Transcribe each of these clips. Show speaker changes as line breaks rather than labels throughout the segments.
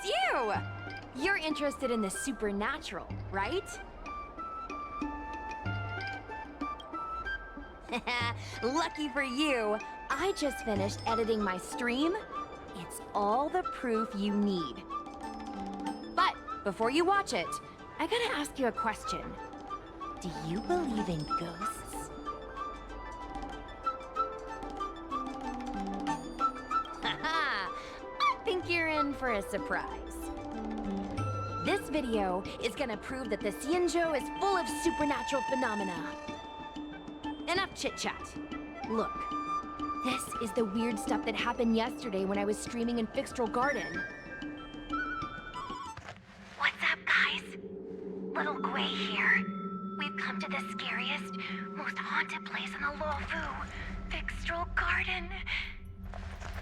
you! You're interested in the supernatural, right? Lucky for you, I just finished editing my stream. It's all the proof you need. But before you watch it, I gotta ask you a question. Do you believe in ghosts? Haha! I think you're in for a surprise. This video is gonna prove that the Xianzhou is full of supernatural phenomena. Enough chit-chat. Look, this is the weird stuff that happened yesterday when I was streaming in Fixtral Garden.
What's up, guys? Little Gui here. We've come to the scariest, most haunted place in the Luofu, Fixtral Garden.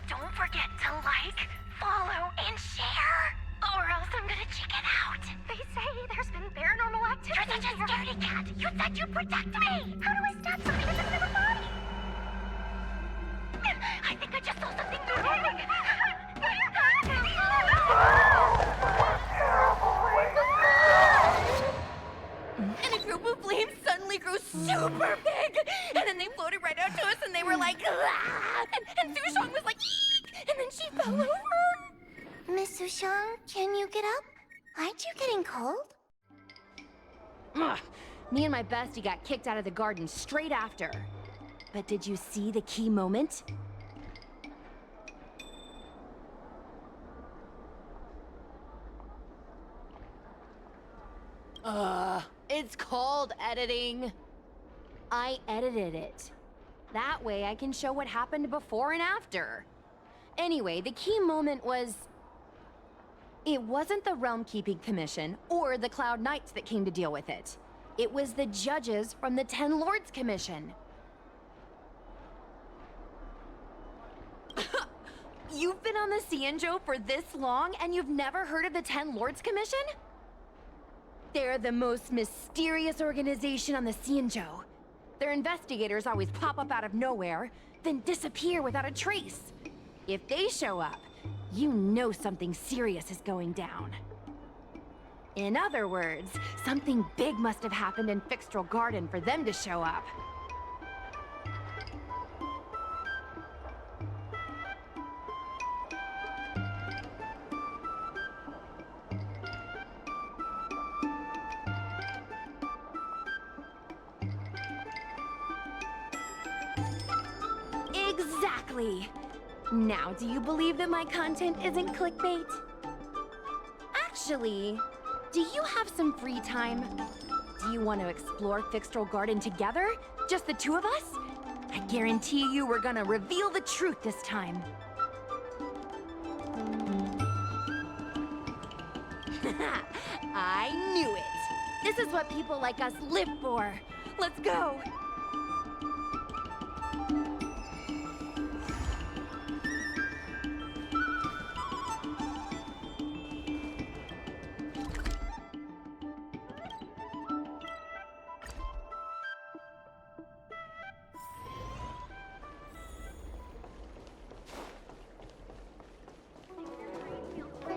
Don't forget to like, follow, and share, or else I'm gonna chicken out. They say there's been paranormal activity. You're such a scaredy cat. You said you'd protect me. How do I stop something that's in my body? I think I just saw something moving.
And a group of flames suddenly grew super big! And then they floated right out to us and they were like, ah! And Sushong was like, eek! And then she fell over!
Miss Sushong, can you get up? Aren't you getting cold?
Ugh. Me and my bestie got kicked out of the garden straight after. But did you see the key moment? It's called editing. I edited it. That way I can show what happened before and after. Anyway, the key moment was... It wasn't the Realm Keeping Commission or the Cloud Knights that came to deal with it. It was the judges from the Ten Lords Commission. You've been on the Xianzhou for this long and you've never heard of the Ten Lords Commission? They're the most mysterious organization on the Xianzhou. Their investigators always pop up out of nowhere, then disappear without a trace. If they show up, you know something serious is going down. In other words, something big must have happened in Fixtral Garden for them to show up. Exactly! Now, do you believe that my content isn't clickbait? Actually, do you have some free time? Do you want to explore Fixtral Garden together? Just the two of us? I guarantee you we're gonna reveal the truth this time. I knew it! This is what people like us live for! Let's go!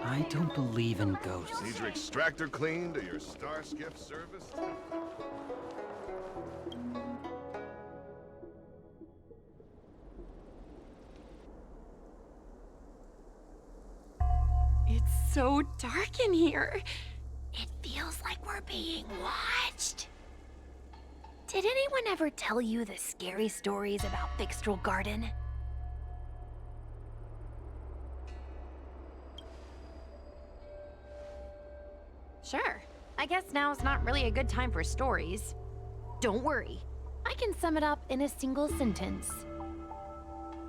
I don't believe in ghosts.
Need your extractor cleaned or your star skiff serviced?
It's so dark in here. It feels like we're being watched. Did anyone ever tell you the scary stories about Fixtral Garden? Sure. I guess now's not really a good time for stories. Don't worry. I can sum it up in a single sentence.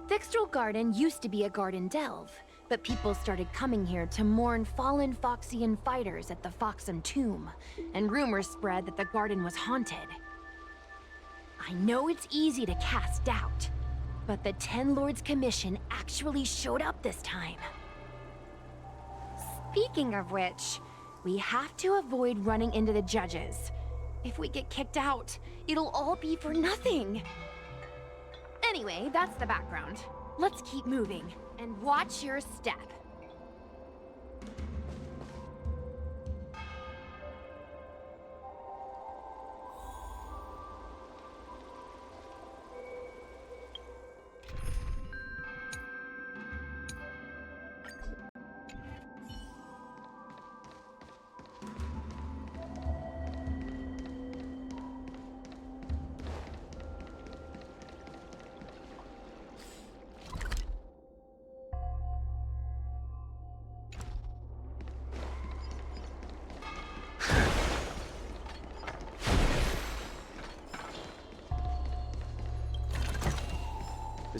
Fixtral Garden used to be a garden delve, but people started coming here to mourn fallen Foxian fighters at the Foxian tomb, and rumors spread that the garden was haunted. I know it's easy to cast doubt, but the Ten Lords Commission actually showed up this time. Speaking of which, we have to avoid running into the judges. If we get kicked out, it'll all be for nothing. Anyway, that's the background. Let's keep moving, and watch your step.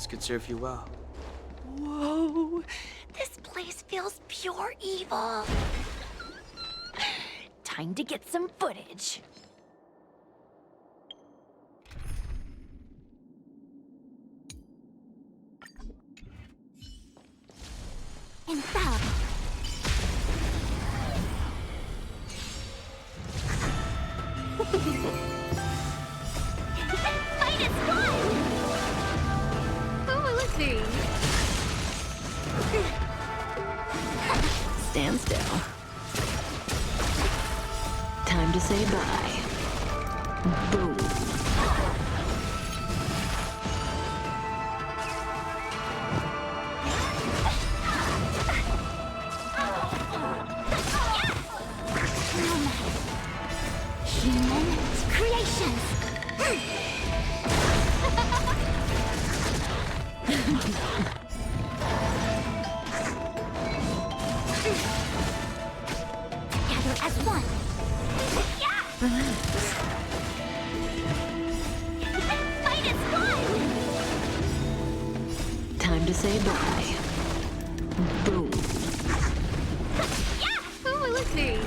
could serve you well.
Whoa! This place feels pure evil.
Time to get some footage.
Infallible. Fight is fun!
Who will it be? Stand still. Time to say bye. Boom.
Human creations. Together as one. Fight is fun.
Time to say bye. Boom. Who will it be?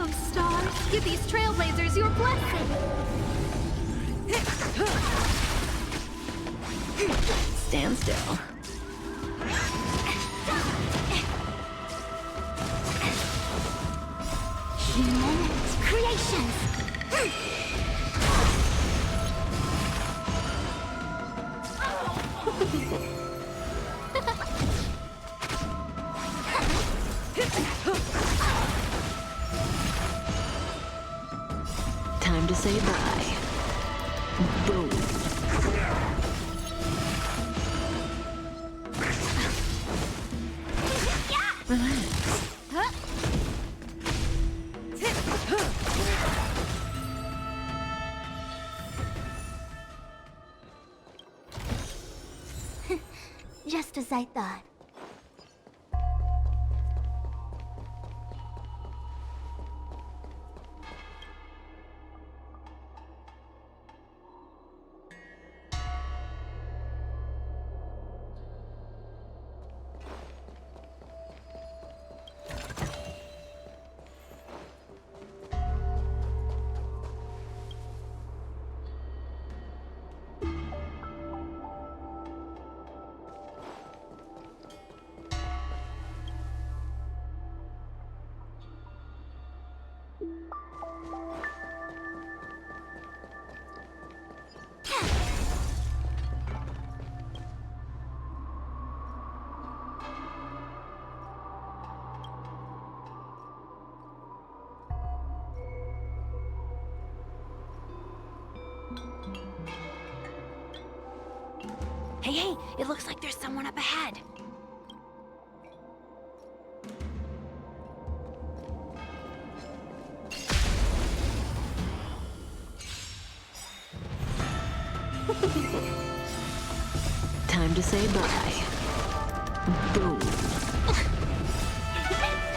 Oh, stars, give these trailblazers your blessing. Stand still.
Human creations.
Time to say bye. Boom.
Just as I thought.
Hey, it looks like there's someone up ahead. Time to say bye. Boom.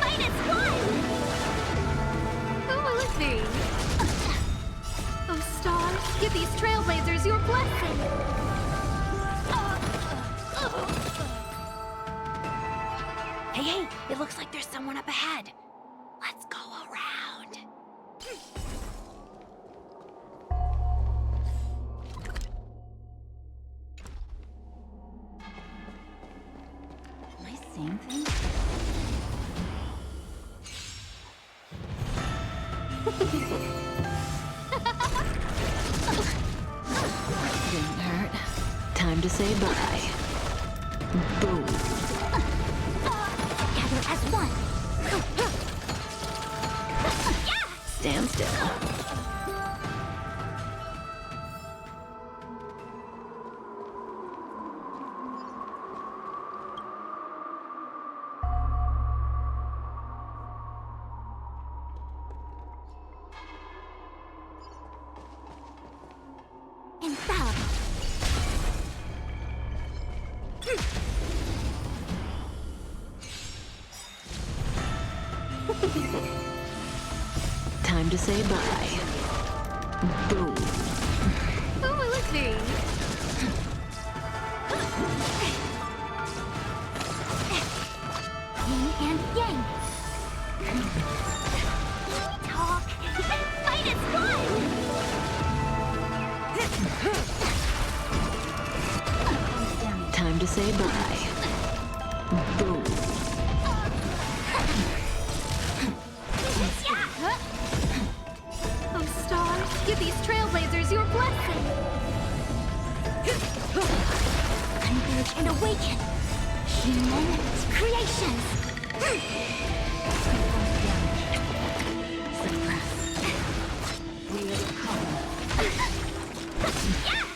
Fight is fun!
Who will it be? Oh, stars, give these trailblazers your blessing. Hey, it looks like there's someone up ahead. Let's go around. Am I seeing things? Didn't hurt. Time to say bye. Boom.
Together as one.
Stand still.
Infallible.
Time to say bye. Boom. Who will it be?
Yin and yang. Talk. Fight is fun!
Time to say bye. Boom.
Oh, stars, give these trailblazers your blessing.
Converge and awaken. Human creations.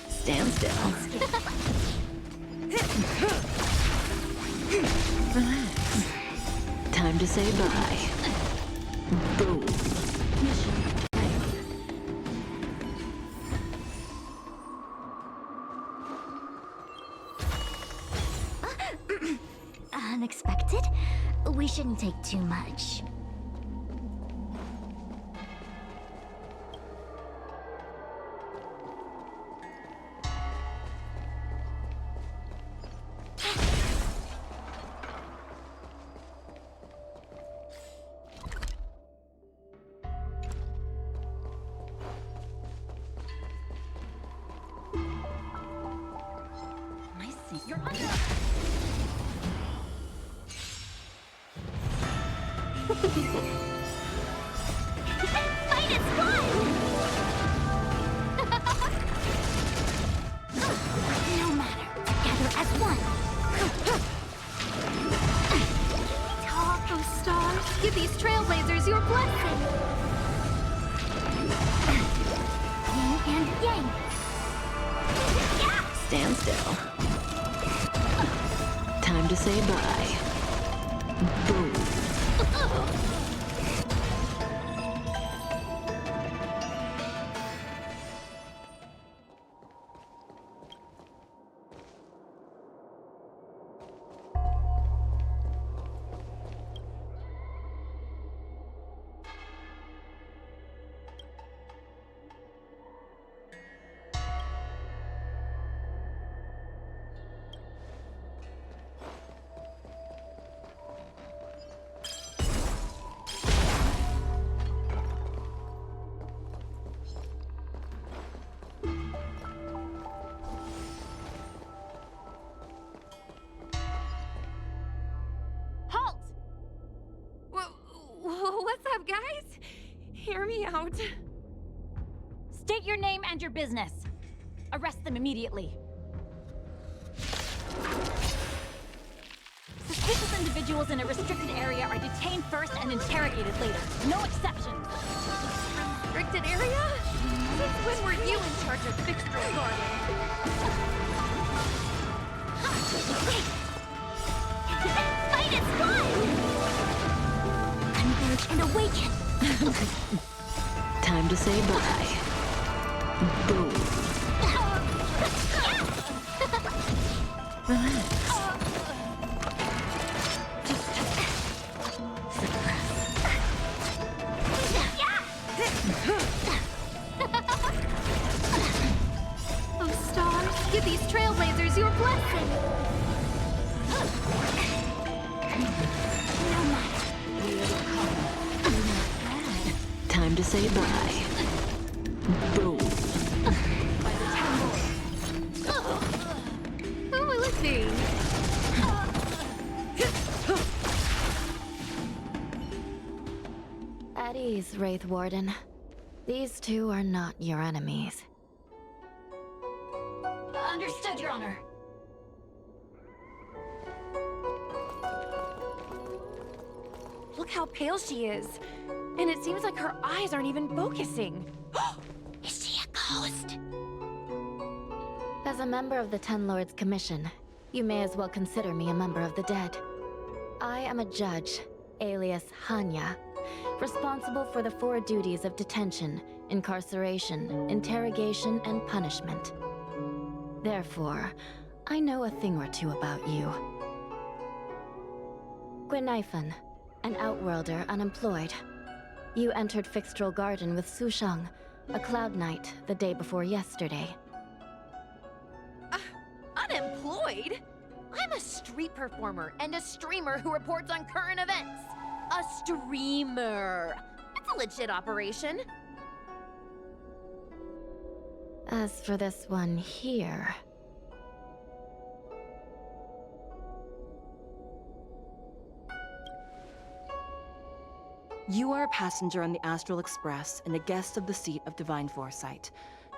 Stand still. Relax. Time to say bye. Boom.
Unexpected? We shouldn't take too much.
I see you're under.
Fight is fun! No matter, together as one.
Talk, oh, stars, give these trailblazers your blessing.
Yin and yang.
Stand still. Time to say bye. Boom.
Halt! What's up, guys? Hear me out.
State your name and your business. Arrest them immediately. Suspicious individuals in a restricted area are detained first and interrogated later. No exceptions.
Restricted area? Since when were you in charge of Fixtral Garden?
Fight is fun! Converge and awaken.
Time to say bye. Boom. Relax.
Oh, stars, give these trailblazers your blessing.
Time to say bye. Boom.
Who will it be? At ease, Wraith Warden. These two are not your enemies.
Understood, Your Honor.
Look how pale she is. And it seems like her eyes aren't even focusing.
Is she a ghost?
As a member of the Ten Lords Commission, you may as well consider me a member of the dead. I am a judge, alias Hanya, responsible for the 4 duties of detention, incarceration, interrogation, and punishment. Therefore, I know a thing or two about you. Gwenifan, an outworlder unemployed. You entered Fixtral Garden with Sushang, a cloud knight, the day before yesterday.
Unemployed?
annoyed. I'm a street performer and a streamer who reports on current events. A streamer. It's a legit operation.
As for this one here...
You are a passenger on the Astral Express and a guest of the seat of Divine Foresight.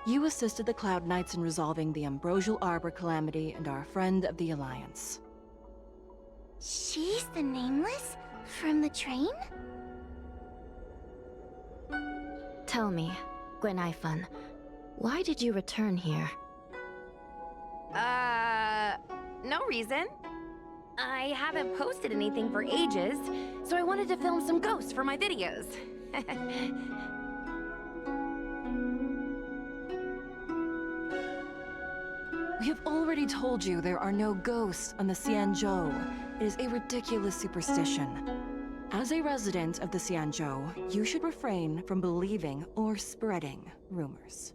You assisted the Cloud Knights in resolving the Ambrosial Arbor calamity and are a friend of the Alliance.
She's the Nameless? From the train?
Tell me, Gwenaifun, why did you return here?
No reason. I haven't posted anything for ages, so I wanted to film some ghosts for my videos.
We have already told you there are no ghosts on the Xianzhou. It is a ridiculous superstition. As a resident of the Xianzhou, you should refrain from believing or spreading rumors.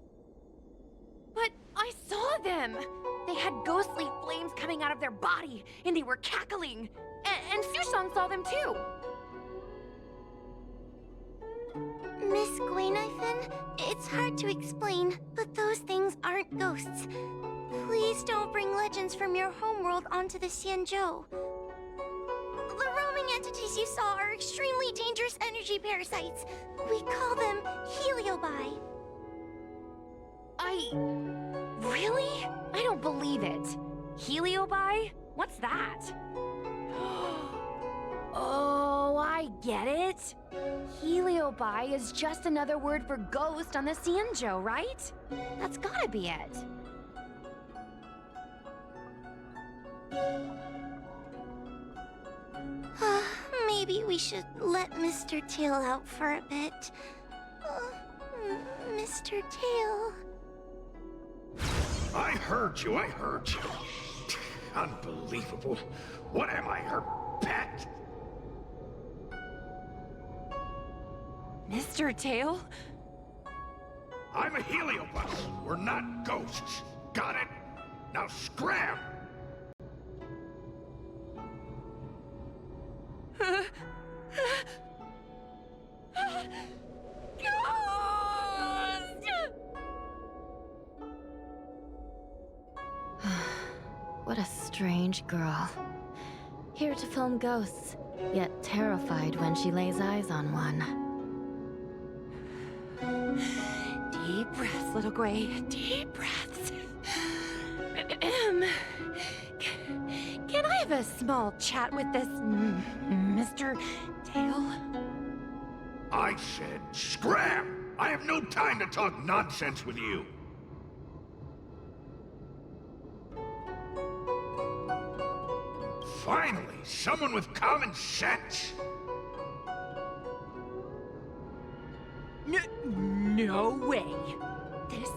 But I saw them! They had ghostly flames coming out of their body, and they were cackling. And Sushang saw them too!
Miss Gwenaifun, it's hard to explain, but those things aren't ghosts. Please don't bring legends from your homeworld onto the Xianzhou. The roaming entities you saw are extremely dangerous energy parasites. We call them heliobi.
Really? I don't believe it. Heliobi? What's that? Oh, I get it. Heliobi is just another word for ghost on the Xianzhou, right? That's gotta be it.
Maybe we should let Mr. Tail out for a bit. Mr. Tail...
I heard you. Unbelievable. What am I, her pet?
Mr. Tail?
I'm a heliobus. We're not ghosts. Got it? Now scram!
What a strange girl. Here to film ghosts, yet terrified when she lays eyes on one.
Deep breaths, little Gwei. Deep breaths. Can I have a small chat with this Mr. Tail?
I said scram! I have no time to talk nonsense with you. Finally, someone with common sense.
No way. This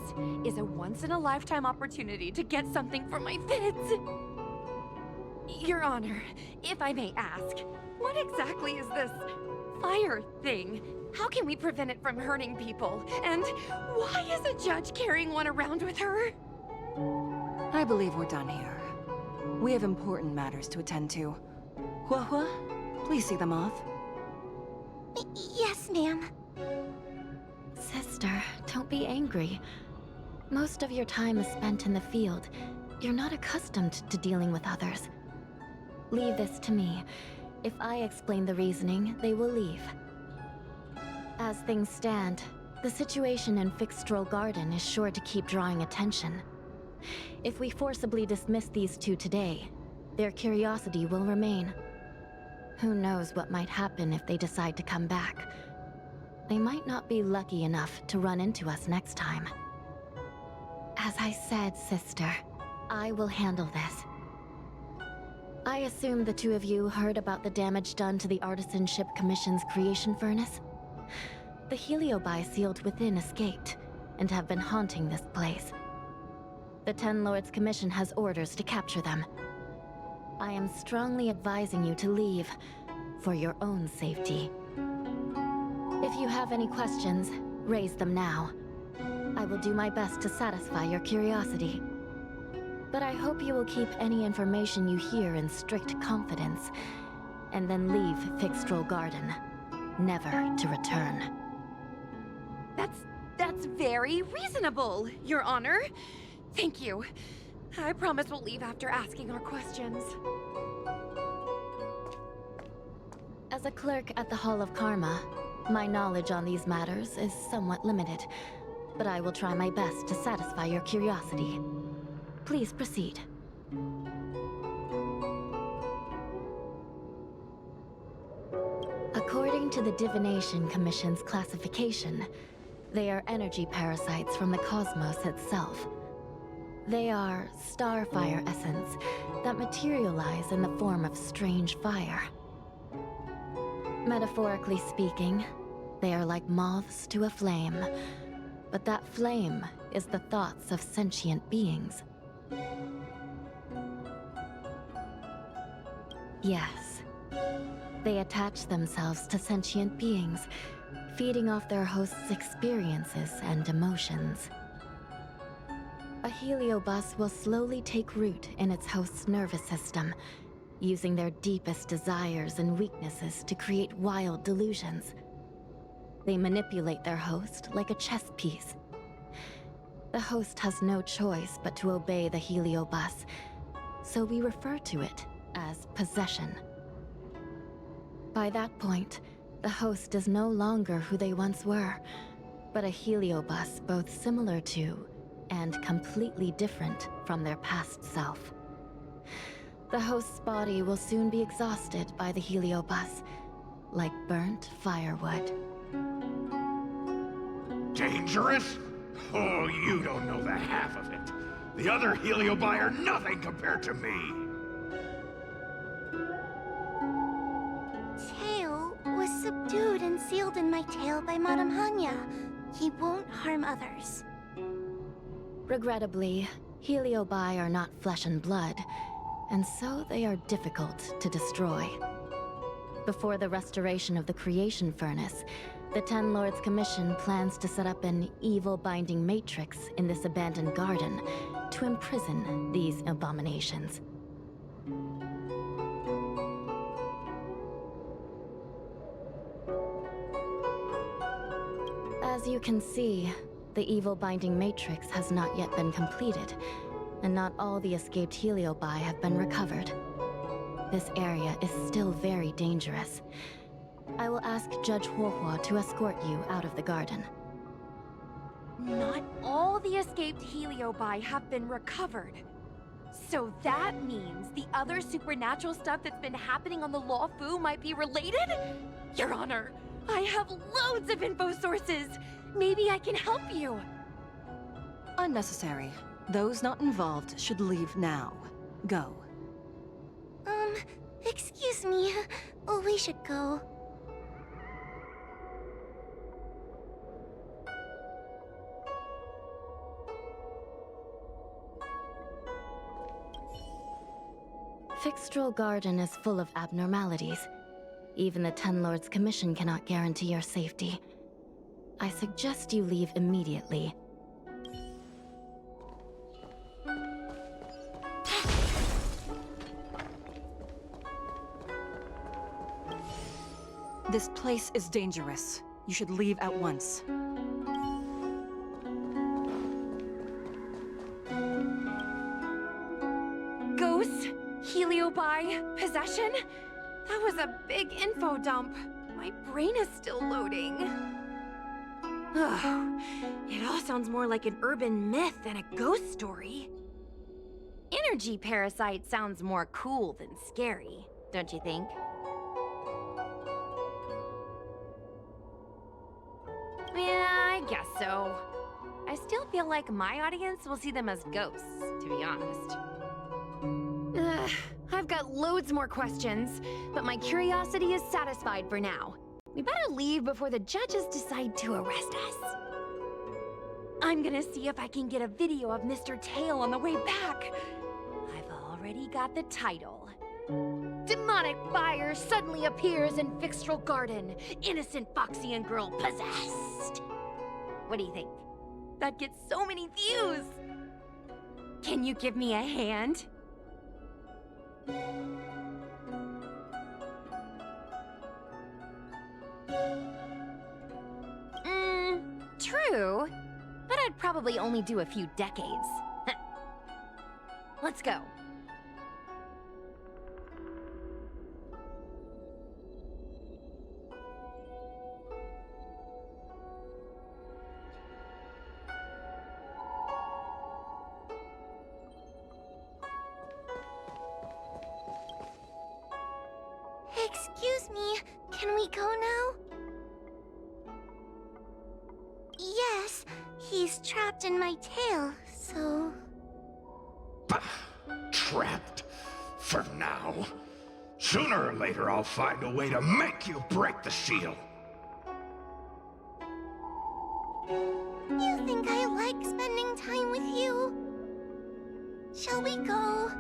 is a once-in-a-lifetime opportunity to get something for my vids. Your Honor, if I may ask, what exactly is this fire thing? How can we prevent it from hurting people? And why is a judge carrying one around with her?
I believe we're done here. We have important matters to attend to. Hua, please see them off.
Yes, ma'am.
Sister, don't be angry. Most of your time is spent in the field. You're not accustomed to dealing with others. Leave this to me. If I explain the reasoning, they will leave. As things stand, the situation in Fixstral Garden is sure to keep drawing attention. If we forcibly dismiss these two today, their curiosity will remain. Who knows what might happen if they decide to come back. They might not be lucky enough to run into us next time. As I said, sister, I will handle this. I assume the two of you heard about the damage done to the Artisanship Commission's creation furnace? The heliobi sealed within escaped, and have been haunting this place. The Ten Lords Commission has orders to capture them. I am strongly advising you to leave, for your own safety. If you have any questions, raise them now. I will do my best to satisfy your curiosity. But I hope you will keep any information you hear in strict confidence, and then leave Fixtrol Garden, never to return.
That's very reasonable, Your Honor. Thank you. I promise we'll leave after asking our questions.
As a clerk at the Hall of Karma, my knowledge on these matters is somewhat limited, but I will try my best to satisfy your curiosity. Please proceed. According to the Divination Commission's classification, they are energy parasites from the cosmos itself. They are starfire essence that materialize in the form of strange fire. Metaphorically speaking, they are like moths to a flame, but that flame is the thoughts of sentient beings. Yes, they attach themselves to sentient beings, feeding off their host's experiences and emotions. A heliobus will slowly take root in its host's nervous system, using their deepest desires and weaknesses to create wild delusions. They manipulate their host like a chess piece. The host has no choice but to obey the heliobus, so we refer to it as possession. By that point, the host is no longer who they once were, but a heliobus both similar to and completely different from their past self. The host's body will soon be exhausted by the heliobus, like burnt firewood.
Dangerous? Oh, you don't know the half of it. The other heliobi are nothing compared to me.
Tail was subdued and sealed in my tail by Madame Hanya. He won't harm others.
Regrettably, heliobi are not flesh and blood, and so they are difficult to destroy. Before the restoration of the creation furnace, the Ten Lords Commission plans to set up an evil binding matrix in this abandoned garden to imprison these abominations. As you can see, the evil binding matrix has not yet been completed, and not all the escaped heliobi have been recovered. This area is still very dangerous. I will ask Judge Huohua to escort you out of the garden.
Not all the escaped heliobi have been recovered. So that means the other supernatural stuff that's been happening on the Law Fu might be related? Your Honor, I have loads of info sources. Maybe I can help you.
Unnecessary. Those not involved should leave now. Go.
Excuse me. We should go.
Fixtrol Garden is full of abnormalities. Even the Ten Lords Commission cannot guarantee your safety. I suggest you leave immediately.
This place is dangerous. You should leave at once.
Ghosts? Heliobi? Possession? That was a big info dump. My brain is still loading. Ugh. It all sounds more like an urban myth than a ghost story. Energy parasite sounds more cool than scary, don't you think? Yeah, I guess so. I still feel like my audience will see them as ghosts, to be honest. Ugh, I've got loads more questions, but my curiosity is satisfied for now. We better leave before the judges decide to arrest us. I'm gonna see if I can get a video of Mr. Tail on the way back. I've already got the title. Demonic fire suddenly appears in Fixtrol Garden. Innocent Foxian girl possessed. What do you think? That gets so many views. Can you give me a hand? True. But I'd probably only do a few decades. Let's go.
Excuse me, can we go now? Yes, he's trapped in my tail, so...
Trapped? For now? Sooner or later I'll find a way to make you break the seal.
You think I like spending time with you? Shall we go?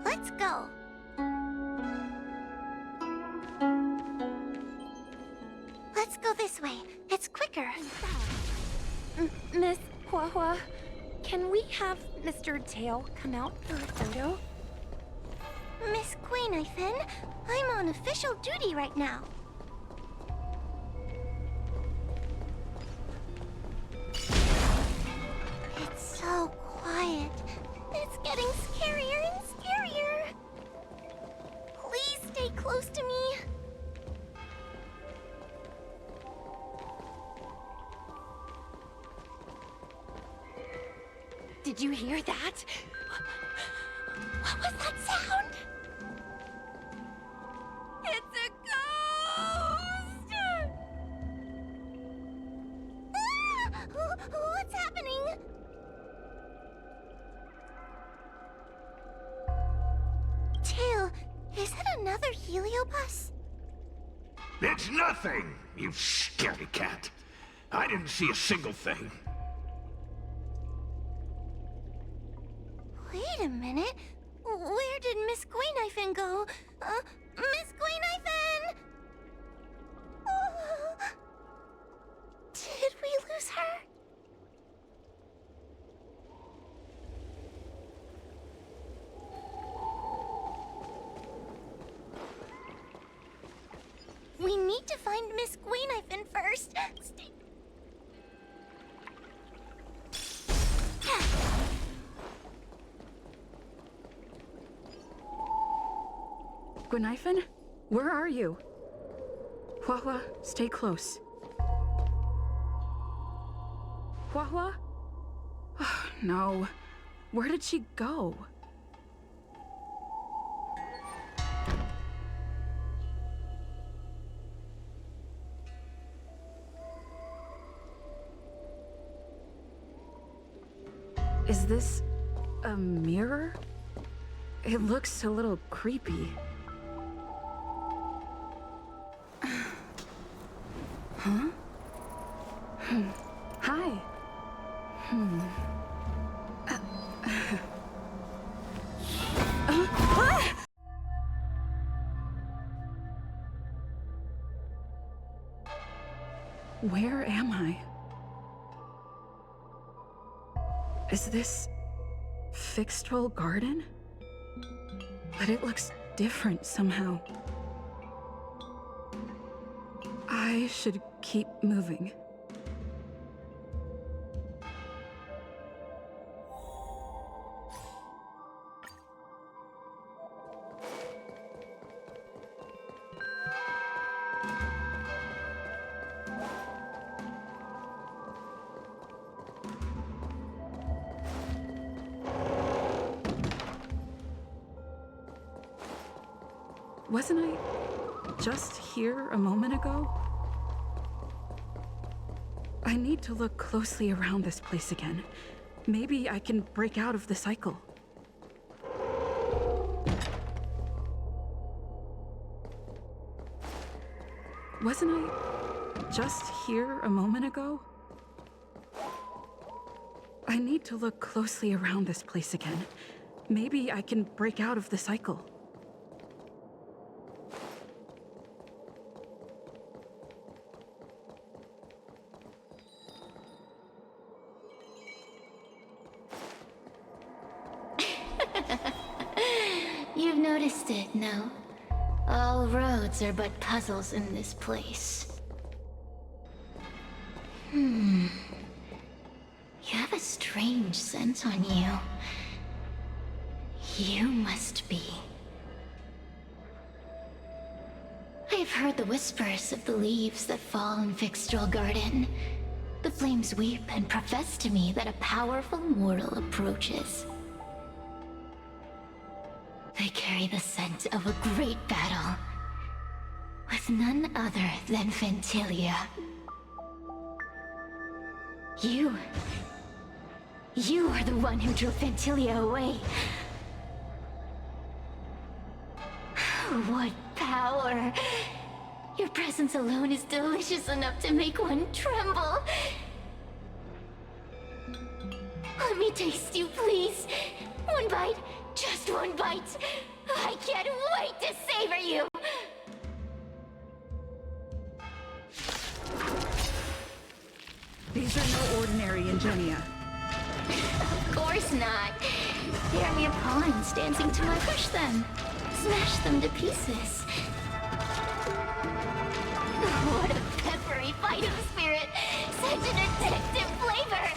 Let's go. Let's go this way. It's quicker.
Miss Hua, can we have Mr. Tail come out for a photo?
Miss Queen, I'm on official duty right now. It's so quiet. It's getting scarier and scarier. Please stay close to me.
Did you hear that?
What was that sound?
It's a ghost!
Ah! What's happening? Tail, is it another heliobus?
It's nothing, you scaredy cat. I didn't see a single thing.
Wait a minute. Where did Miss Gwayniphin go? Miss Gwayniphin! Oh. Did we lose her? We need to find Miss Gwayniphin first. Stay.
Gwayniphin? Where are you? Hua, stay close. Hua? Oh, no. Where did she go? Is this a mirror? It looks a little creepy. Huh? Hi. Where am I? Is this Fixed-Roll Garden? But it looks different somehow. I should keep moving. Wasn't I just here a moment ago? I need to look closely around this place again. Maybe I can break out of the cycle. Wasn't I just here a moment ago? I need to look closely around this place again. Maybe I can break out of the cycle.
missed it, no? All roads are but puzzles in this place. You have a strange scent on you. You must be. I have heard the whispers of the leaves that fall in Fixtral Garden. The flames weep and profess to me that a powerful mortal approaches. They carry the scent of a great battle, with none other than Ventilia. You are the one who drove Ventilia away. What power! Your presence alone is delicious enough to make one tremble. Let me taste you, please. One bite, just one bite. I can't wait to savor you.
These are no ordinary Ingenia.
Of course not. They are mere pawns dancing to my crush them. Smash them to pieces. What a peppery fighting spirit! Such an addictive flavor!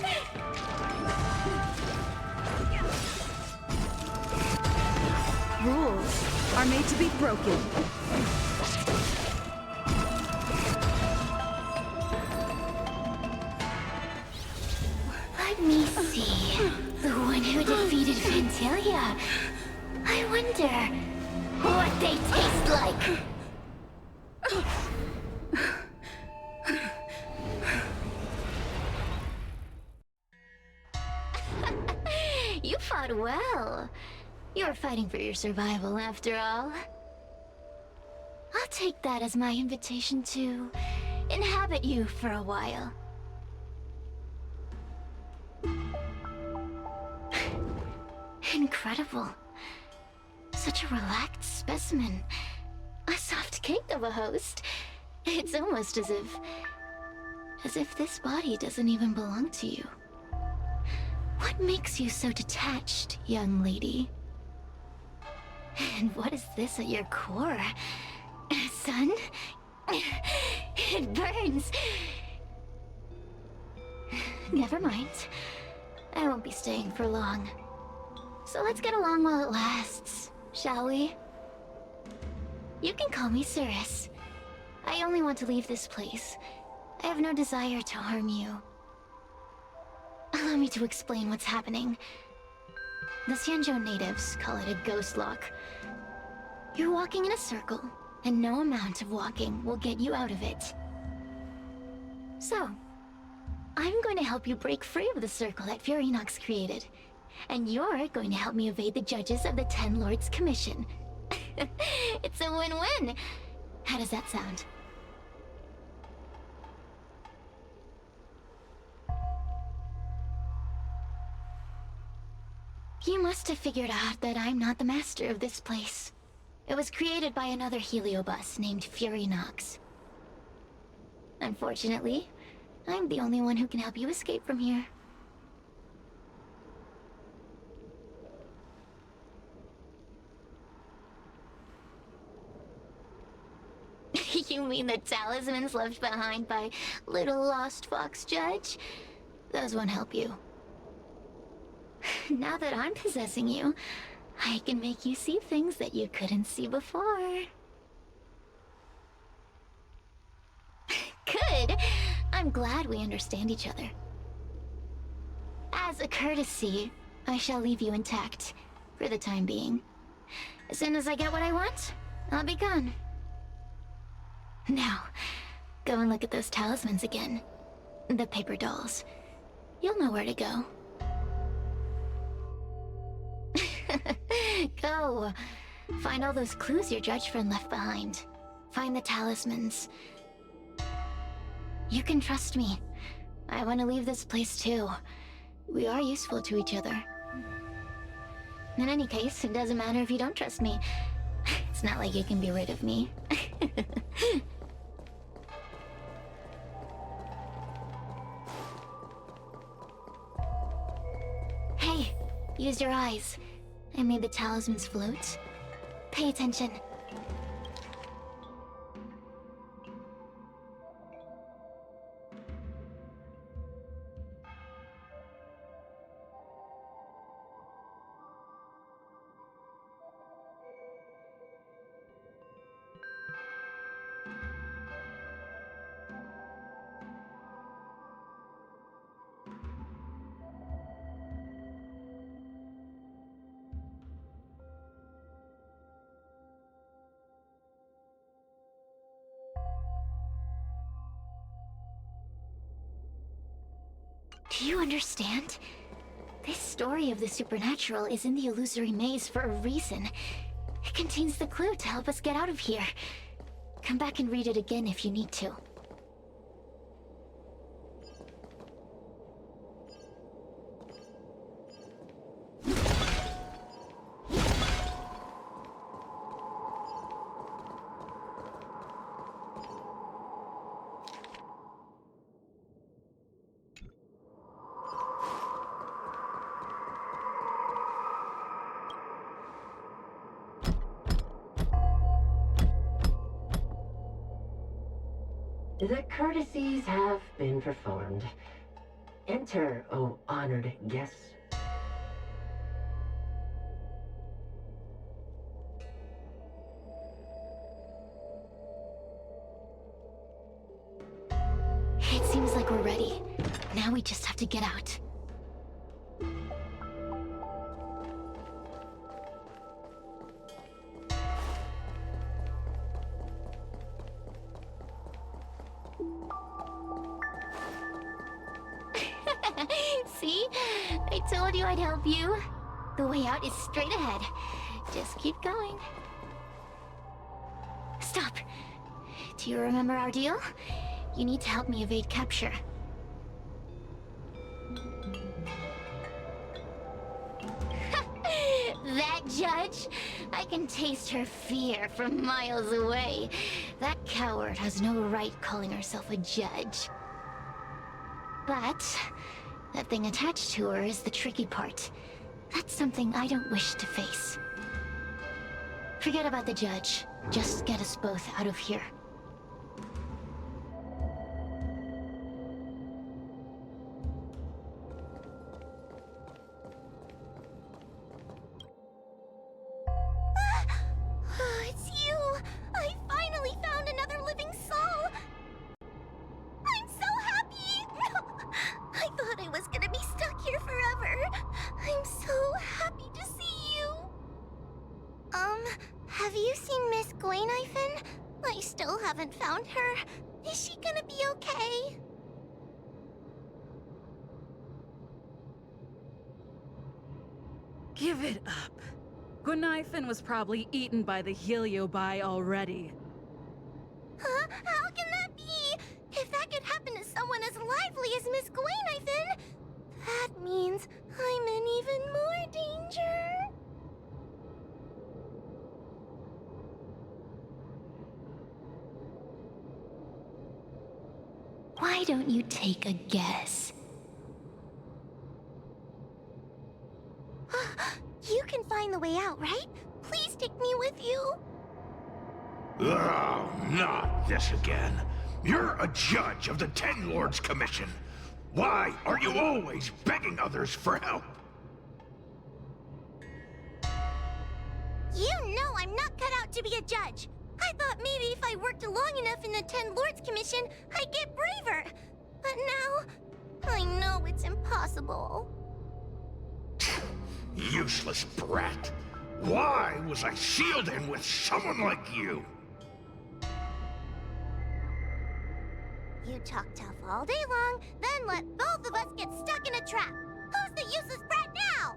Rules are made to be broken.
Let me see. The one who defeated Ventilia. I wonder what they taste like. You fought well. You're fighting for your survival, after all. I'll take that as my invitation to inhabit you for a while. Incredible. Such a relaxed specimen. A soft cake of a host. It's almost as if this body doesn't even belong to you. What makes you so detached, young lady? And what is this at your core? Sun? It burns. Never mind. I won't be staying for long. So let's get along while it lasts, shall we? You can call me Cirrus. I only want to leave this place. I have no desire to harm you. Allow me to explain what's happening. The Xianzhou natives call it a ghost lock. You're walking in a circle, and no amount of walking will get you out of it. So, I'm going to help you break free of the circle that Furinox created. And you're going to help me evade the judges of the Ten Lords Commission. It's a win-win. How does that sound? You must have figured out that I'm not the master of this place. It was created by another heliobus named Furinox. Unfortunately, I'm the only one who can help you escape from here. You mean the talismans left behind by little lost fox judge? Those won't help you. Now that I'm possessing you, I can make you see things that you couldn't see before. Good! I'm glad we understand each other. As a courtesy, I shall leave you intact, for the time being. As soon as I get what I want, I'll be gone. Now, go and look at those talismans again. The paper dolls. You'll know where to go. Go. Find all those clues your judge friend left behind. Find the talismans. You can trust me. I want to leave this place too. We are useful to each other. In any case, it doesn't matter if you don't trust me. It's not like you can be rid of me. Hey, use your eyes. I made the talismans float. Pay attention. Do you understand? This story of the supernatural is in the illusory maze for a reason. It contains the clue to help us get out of here. Come back and read it again if you need to.
The courtesies have been performed. Enter, O honored guests.
It seems like we're ready. Now we just have to get out. See? I told you I'd help you. The way out is straight ahead. Just keep going. Stop. Do you remember our deal? You need to help me evade capture. That judge? I can taste her fear from miles away. That coward has no right calling herself a judge. But that thing attached to her is the tricky part. That's something I don't wish to face. Forget about the judge. Just get us both out of here. It's you! I finally found another living soul! I'm so happy! I thought I was gonna be stuck here forever. I'm so happy to see you. Have you seen Miss Gwaynifin? I still haven't found her. Is she gonna be okay?
Give it up. Gwaynifin was probably eaten by the Heliobi already.
Huh? How can that be? If that could happen to someone as lively as Miss Gwaynifin, that means I'm in even more danger. Why don't you take a guess? You can find the way out, right? Please take me with you.
Oh, not this again. You're a judge of the Ten Lords Commission. Why are you always begging others for help?
You know I'm not cut out to be a judge. I thought maybe if I worked long enough in the Ten Lords Commission, I'd get braver. But now, I know it's impossible.
Useless brat. Why was I sealed in with someone like you?
You talk tough all day long, then let both of us get stuck in a trap. Who's the useless brat now?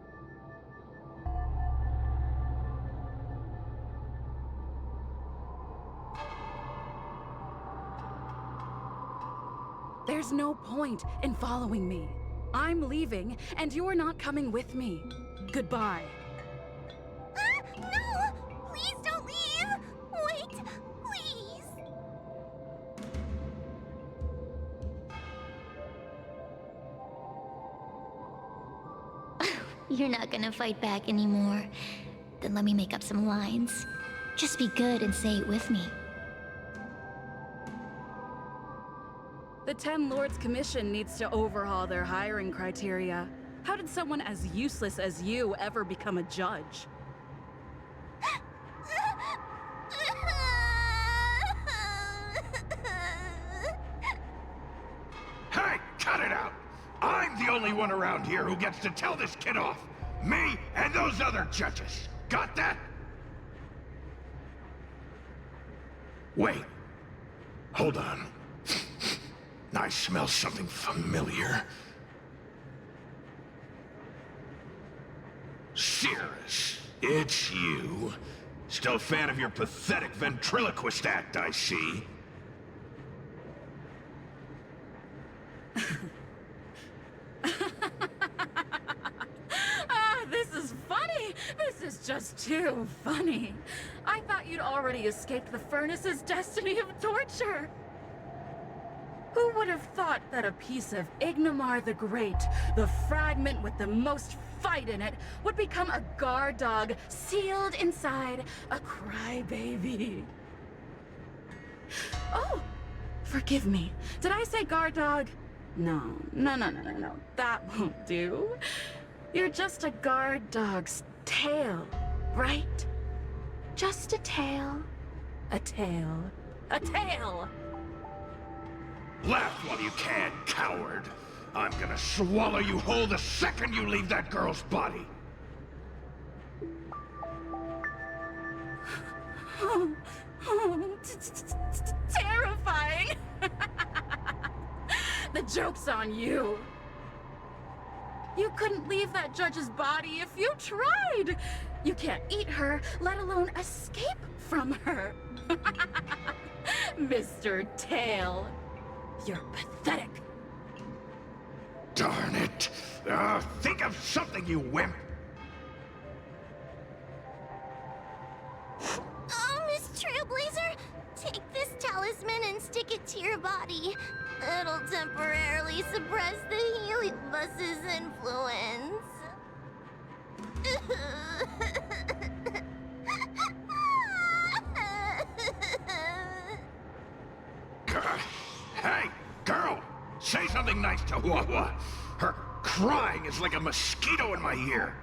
There's no point in following me. I'm leaving, and you're not coming with me. Goodbye.
No! Please don't leave! Wait, please! You're not gonna fight back anymore. Then let me make up some lines. Just be good and say it with me.
The Ten Lords Commission needs to overhaul their hiring criteria. How did someone as useless as you ever become a judge?
Hey, cut it out! I'm the only one around here who gets to tell this kid off. Me and those other judges. Got that? Wait. Hold on. I smell something familiar. Cirrus, it's you. Still a fan of your pathetic ventriloquist act, I see.
This is funny! This is just too funny. I thought you'd already escaped the furnace's destiny of torture. Who would have thought that a piece of Ignomar the Great, the fragment with the most fight in it, would become a guard dog sealed inside a crybaby? Oh, forgive me. Did I say guard dog? No. That won't do. You're just a guard dog's tail, right? Just a tail. A tail. A tail!
Laugh while you can, coward. I'm gonna swallow you whole the second you leave that girl's body.
Terrifying! The joke's on you. You couldn't leave that judge's body if you tried. You can't eat her, let alone escape from her. Mr. Tail, you're pathetic.
Darn it. Think of something, you wimp.
Oh, Miss Trailblazer, take this talisman and stick it to your body. It'll temporarily suppress the Heliobus's influence.
Hey, girl! Say something nice to Wawa. Her crying is like a mosquito in my ear.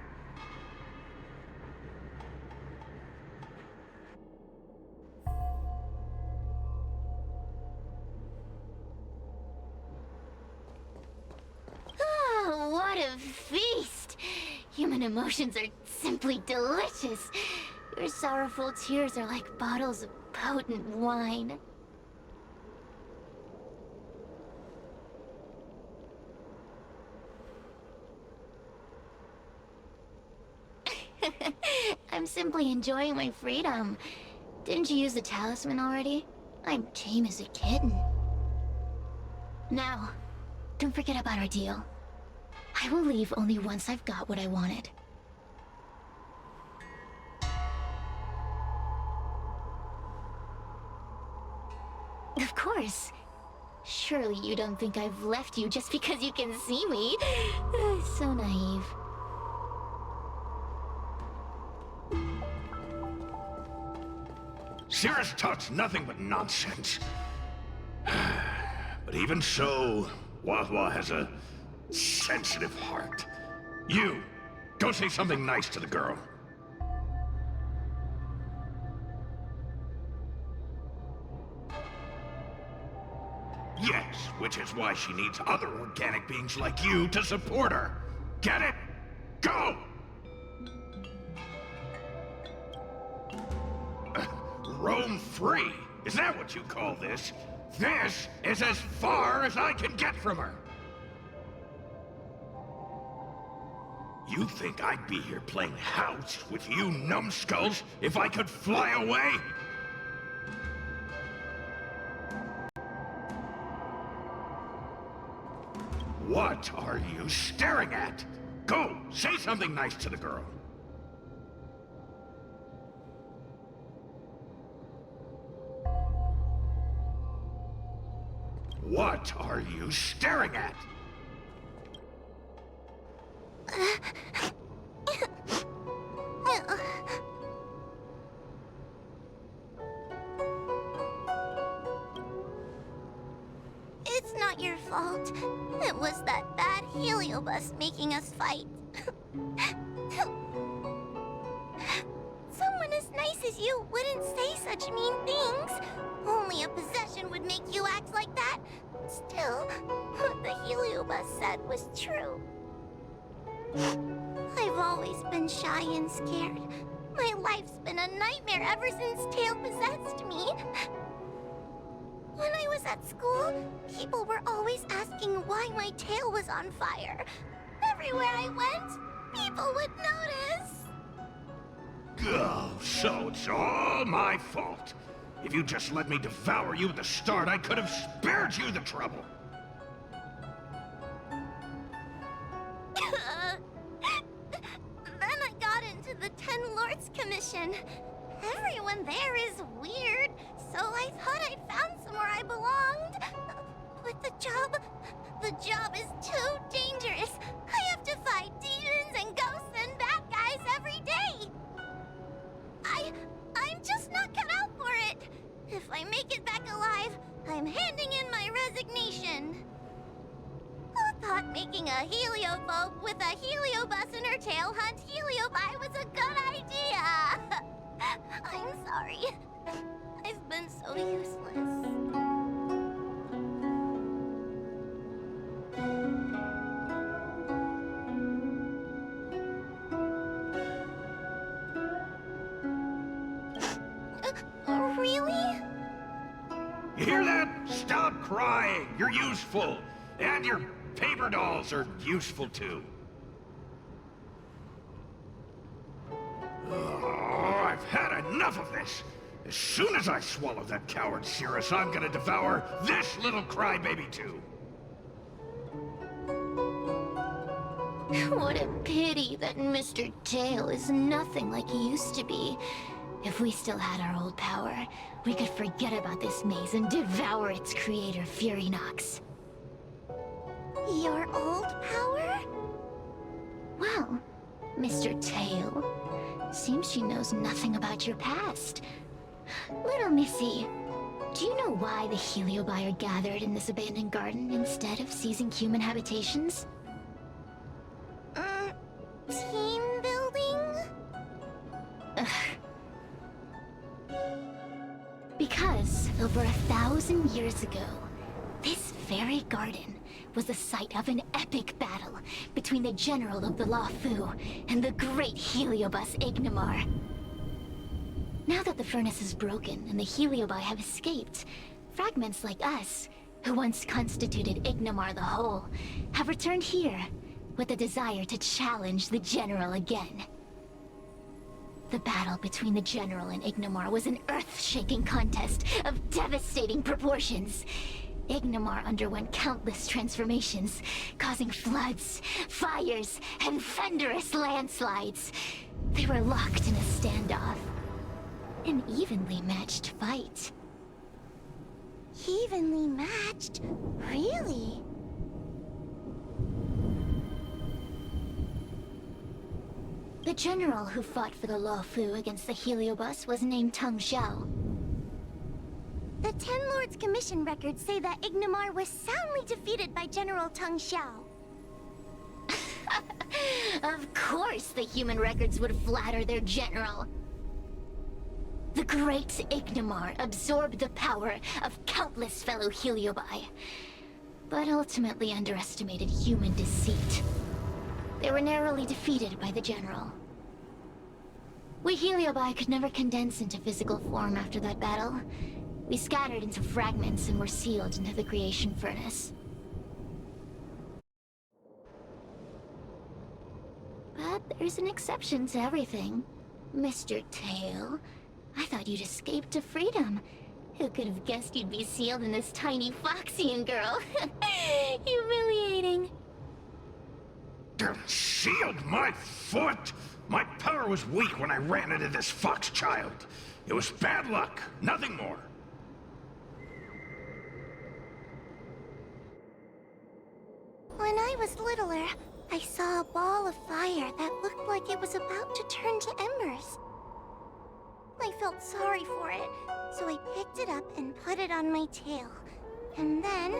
Oh, what a feast! Human emotions are simply delicious. Your sorrowful tears are like bottles of potent wine. I'm simply enjoying my freedom. Didn't you use the talisman already? I'm tame as a kitten. Now, don't forget about our deal. I will leave only once I've got what I wanted. Of course. Surely you don't think I've left you just because you can see me. So naive.
Cirrus talks nothing but nonsense. But even so, Wawa has a sensitive heart. You, go say something nice to the girl. Yes, which is why she needs other organic beings like you to support her. Get it? Go! Roam free? Is that what you call this? This is as far as I can get from her. You think I'd be here playing house with you numbskulls if I could fly away? What are you staring at? Go, say something nice to the girl. What are you staring at?
your fault. It was that bad heliobus making us fight. Someone as nice as you wouldn't say such mean things. Only a possession would make you act like that. Still, what the heliobus said was true. I've always been shy and scared. My life's been a nightmare ever since Tail possessed me. When I was at school, people were always asking why my tail was on fire. Everywhere I went, people would notice.
Oh, so it's all my fault. If you just let me devour you at the start, I could have spared you the trouble.
Then I got into the Ten Lords Commission. Everyone there is weird, so I thought I'd found somewhere I belonged. But the job is too dangerous. I have to fight demons and ghosts and bad guys every day. I'm just not cut out for it. If I make it back alive, I'm handing in my resignation. Who thought making a heliophobe with a heliobus in her tail hunt heliobi was a good idea? I'm sorry. I've been so useless. Really?
You hear that? Stop crying. You're useful. And your paper dolls are useful too. Oh, I've had enough of this. As soon as I swallow that coward Cirrus, I'm gonna devour this little crybaby too.
What a pity that Mr. Tail is nothing like he used to be. If we still had our old power, we could forget about this maze and devour its creator, Furynox.
Your old power?
Well, Mr. Tail, seems she knows nothing about your past. Little Missy, do you know why the Heliobi are gathered in this abandoned garden instead of seizing human habitations?
Team building?
Because over 1,000 years ago, this very garden was the site of an epic battle between the general of the Luofu and the great heliobus Ignimar. Now that the furnace is broken and the heliobi have escaped, fragments like us, who once constituted Ignimar the Whole, have returned here with the desire to challenge the general again. The battle between the General and Ignimar was an earth-shaking contest of devastating proportions. Ignimar underwent countless transformations, causing floods, fires, and thunderous landslides. They were locked in a standoff. An evenly matched fight.
Evenly matched? Really?
The general who fought for the Luofu against the heliobus was named Teng Xiao.
The Ten Lords Commission records say that Ignimar was soundly defeated by General Teng Xiao.
Of course the human records would flatter their general. The great Ignimar absorbed the power of countless fellow heliobi, but ultimately underestimated human deceit. They were narrowly defeated by the general. We heliobi could never condense into physical form after that battle. We scattered into fragments and were sealed into the creation furnace. But there's an exception to everything. Mr. Tail, I thought you'd escaped to freedom. Who could have guessed you'd be sealed in this tiny Foxian girl? Humiliating.
Sealed my foot? My power was weak when I ran into this fox child. It was bad luck, nothing more.
When I was littler, I saw a ball of fire that looked like it was about to turn to embers. I felt sorry for it, so I picked it up and put it on my tail. And then,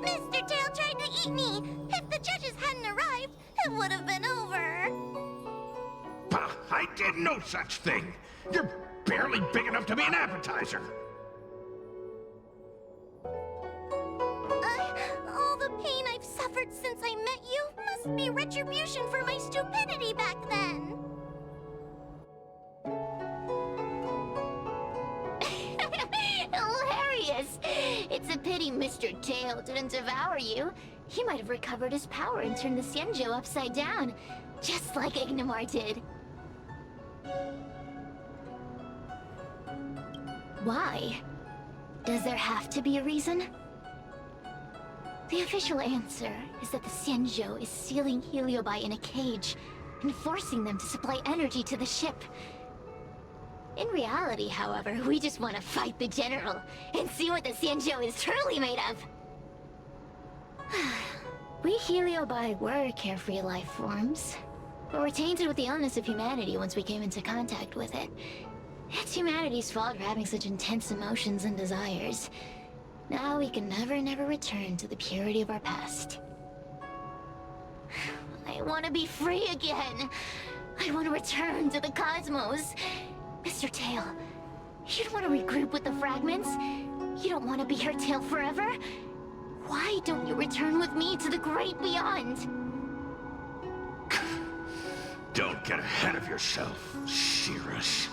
Mr. Tail tried to eat me! If the judges hadn't arrived, it would have been over!
Bah, I did no such thing! You're barely big enough to be an appetizer!
All the pain I've suffered since I met you must be retribution for my stupidity back then!
Hilarious! It's a pity Mr. Tail didn't devour you. He might have recovered his power and turned the Xianzhou upside down, just like Ignamar did. Why? Does there have to be a reason? The official answer is that the Xianzhou is sealing Heliobi in a cage and forcing them to supply energy to the ship. In reality, however, we just want to fight the General and see what the Xianzhou is truly made of. We Heliobi were carefree life forms, but were tainted with the illness of humanity once we came into contact with it. It's humanity's fault for having such intense emotions and desires. Now we can never return to the purity of our past. I want to be free again. I want to return to the cosmos. Mr. Tail, you don't want to regroup with the fragments? You don't want to be her tail forever? Why don't you return with me to the great beyond?
Don't get ahead of yourself, Cirrus.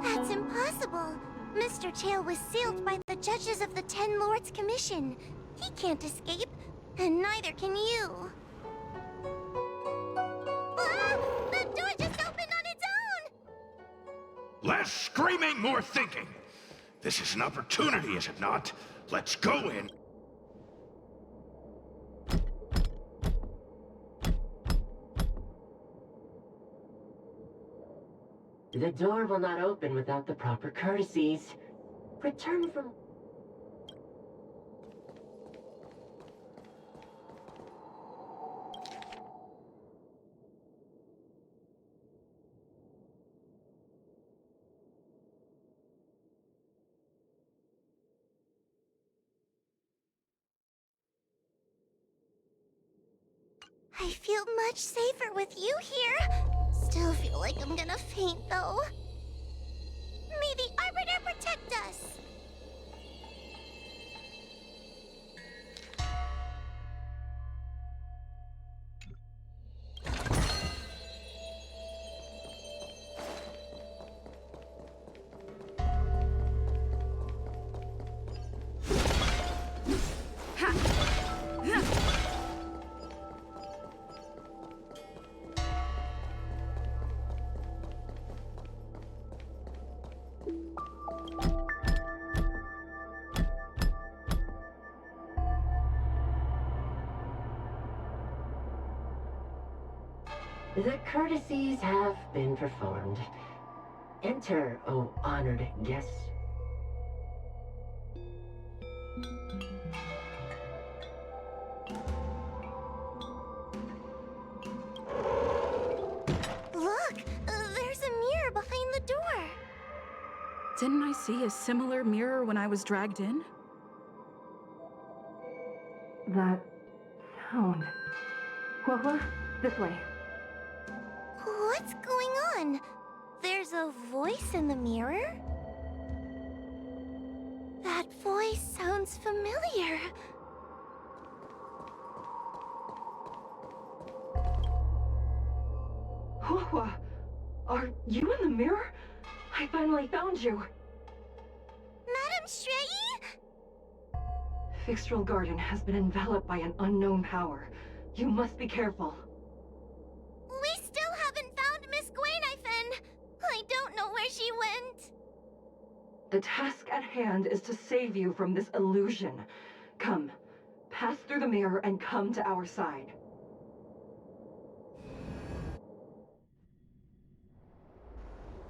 That's impossible. Mr. Tail was sealed by the judges of the Ten Lords Commission. He can't escape, and neither can you. Ah! The door just opened on its own!
Less screaming, more thinking. This is an opportunity, is it not? Let's go in.
The door will not open without the proper courtesies. Return from...
I feel much safer with you here. Still feel like I'm gonna faint, though. May the Arbiter protect us!
The courtesies have been performed. Enter, O honored guests.
Look! There's a mirror behind the door!
Didn't I see a similar mirror when I was dragged in?
That sound. What? This way.
What's going on? There's a voice in the mirror? That voice sounds familiar.
Hua, are you in the mirror? I finally found you.
Madam Shrei?
Fixtral Garden has been enveloped by an unknown power. You must be careful.
We still haven't found Miss Gwainifin. I don't know where she went.
The task at hand is to save you from this illusion. Come, pass through the mirror and come to our side.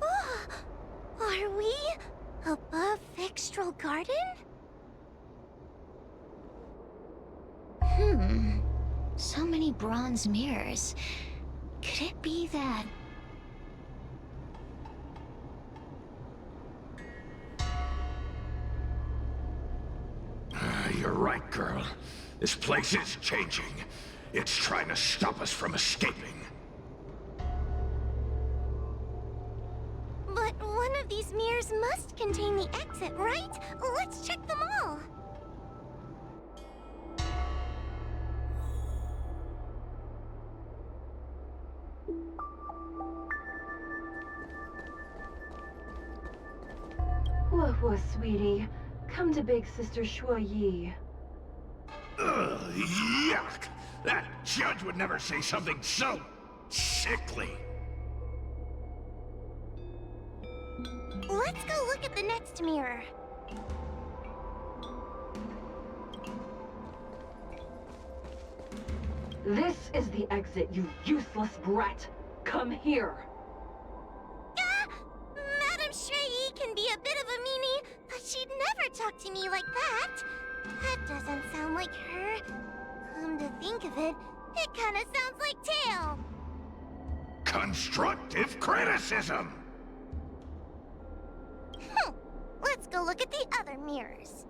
Oh, are we above Fixtral Garden?
So many bronze mirrors. Could it be that...
You're right, girl. This place is changing. It's trying to stop us from escaping.
But one of these mirrors must contain the exit, right? Let's check them all.
Whoa, sweetie. Come to Big Sister Shuo Yi.
Ugh, yuck! That judge would never say something so sickly.
Let's go look at the next mirror.
This is the exit, you useless brat. Come here.
Madame Shui can be a bit of a meanie, but she'd never talk to me like that. That doesn't sound like her. Come to think of it, it kinda sounds like Tail.
Constructive criticism!
Let's go look at the other mirrors.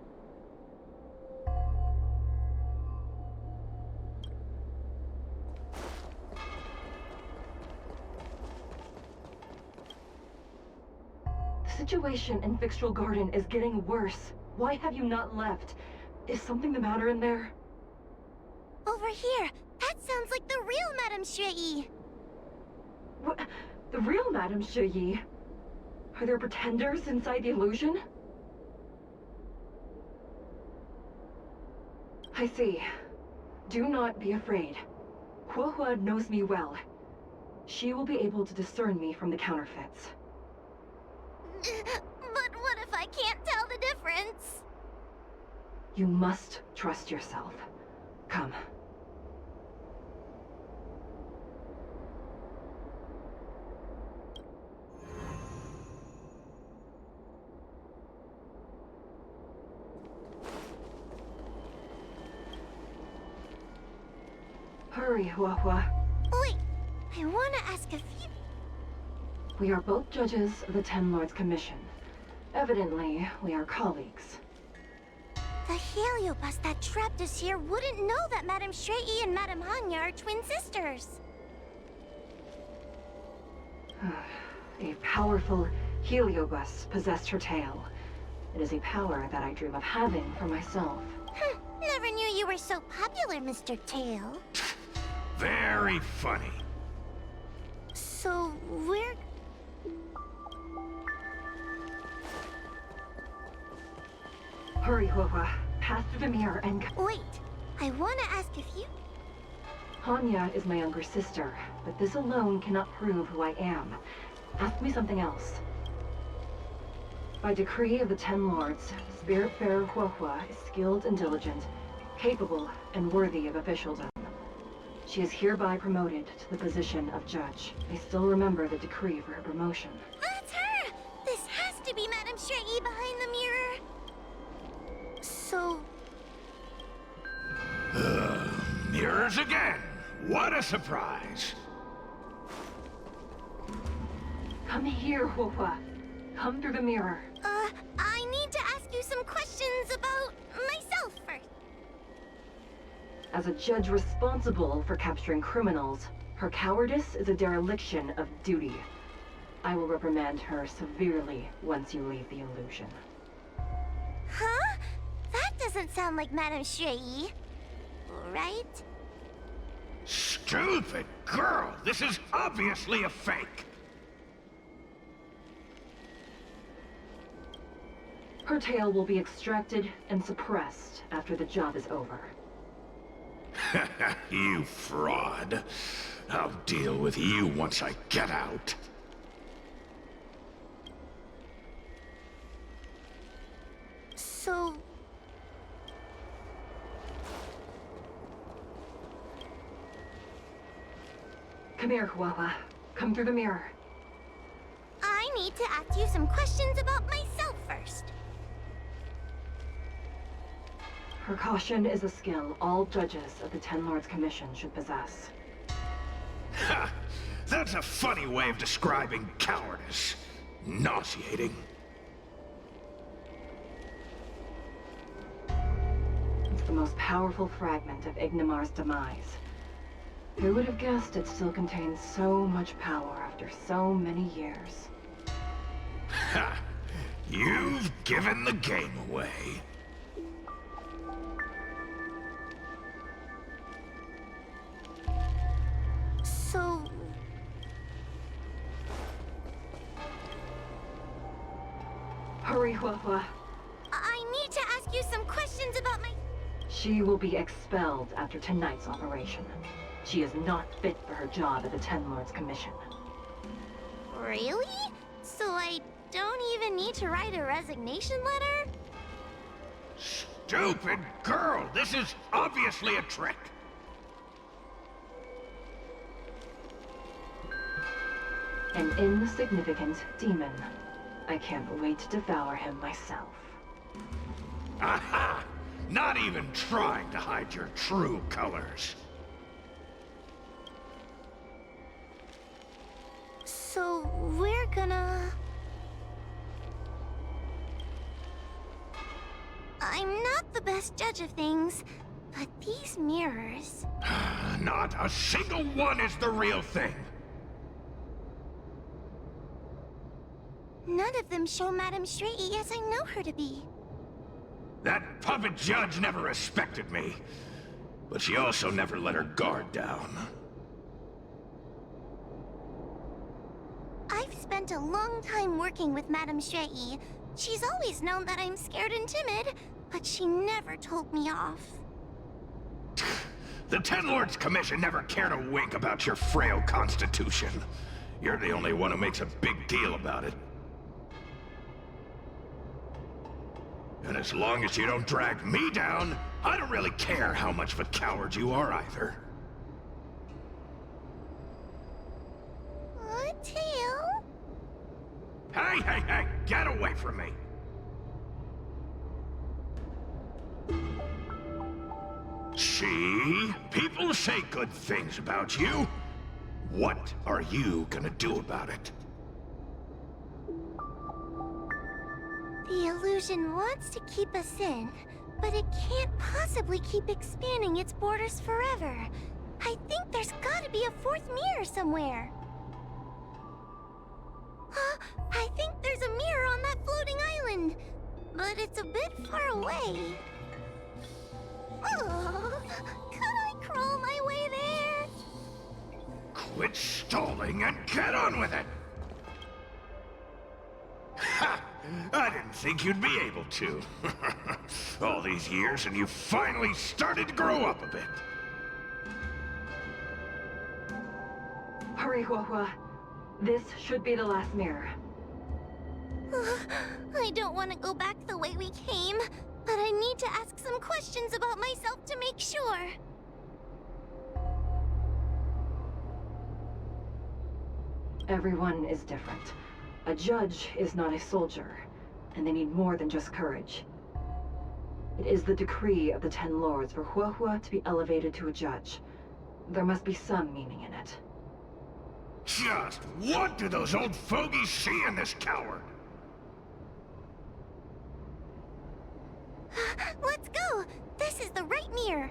The situation in Fixtural Garden is getting worse. Why have you not left? Is something the matter in there?
Over here, that sounds like the real Madame Shui.
What? The real Madame Shui? Are there pretenders inside the illusion? I see. Do not be afraid. Huohua knows me well. She will be able to discern me from the counterfeits.
But what if I can't tell the difference?
You must trust yourself. Come. Hurry, Huohua.
Wait, I want to ask a few...
We are both judges of the Ten Lords Commission. Evidently, we are colleagues.
The heliobus that trapped us here wouldn't know that Madame Shui and Madame Hanya are twin sisters.
A powerful heliobus possessed her tail. It is a power that I dream of having for myself.
Never knew you were so popular, Mr. Tail.
Very funny.
So, we're...
Hurry, Huohua. Pass through the mirror and...
Wait, I want to ask if you...
Hanya is my younger sister, but this alone cannot prove who I am. Ask me something else. By decree of the Ten Lords, Spiritfarer Huohua is skilled and diligent, capable and worthy of officialdom. She is hereby promoted to the position of judge. I still remember the decree for her promotion.
That's her! This has to be Madame Shui behind the mirror. So...
Mirrors again! What a surprise!
Come here, Huohua. Come through the mirror.
I need to ask you some questions about myself first.
As a judge responsible for capturing criminals, her cowardice is a dereliction of duty. I will reprimand her severely once you leave the illusion.
Huh? That doesn't sound like Madame Shui. Right?
Stupid girl! This is obviously a fake!
Her tail will be extracted and suppressed after the job is over.
You fraud. I'll deal with you once I get out.
So...
Come here, Huohua. Come through the mirror.
I need to ask you some questions about myself first.
Her caution is a skill all judges of the Ten Lords Commission should possess.
Ha! That's a funny way of describing cowardice. Nauseating.
the most powerful fragment of Ignimar's demise. Who would have guessed it still contains so much power after so many years?
Ha! You've given the game away.
So...
Hurry, Huahua.
I need to ask you some questions about my...
She will be expelled after tonight's operation. She is not fit for her job at the Ten Lords Commission.
Really? So I don't even need to write a resignation letter?
Stupid girl! This is obviously a trick!
An insignificant demon. I can't wait to devour him myself.
Aha! Not even trying to hide your true colors.
So we're gonna... I'm not the best judge of things, but these mirrors...
Not a single one is the real thing.
None of them show Madame Shrei as I know her to be.
That puppet judge never respected me. But she also never let her guard down.
I've spent a long time working with Madame Shrei. She's always known that I'm scared and timid, but she never told me off.
The Ten Lords Commission never cared a wink about your frail constitution. You're the only one who makes a big deal about it. And as long as you don't drag me down, I don't really care how much of a coward you are either.
Tail?
Hey, hey, hey! Get away from me! See? People say good things about you. What are you gonna do about it?
The illusion wants to keep us in, but it can't possibly keep expanding its borders forever. I think there's gotta be a fourth mirror somewhere. I think there's a mirror on that floating island, but it's a bit far away. Oh, could I crawl my way there?
Quit stalling and get on with it! Ha! I didn't think you'd be able to. All these years and you finally started to grow up a bit.
Hurry, Huahua. This should be the last mirror.
I don't want to go back the way we came, but I need to ask some questions about myself to make sure.
Everyone is different. A judge is not a soldier, and they need more than just courage. It is the decree of the Ten Lords for Huahua to be elevated to a judge. There must be some meaning in it.
Just what do those old fogies see in this coward?
Let's go! This is the right mirror!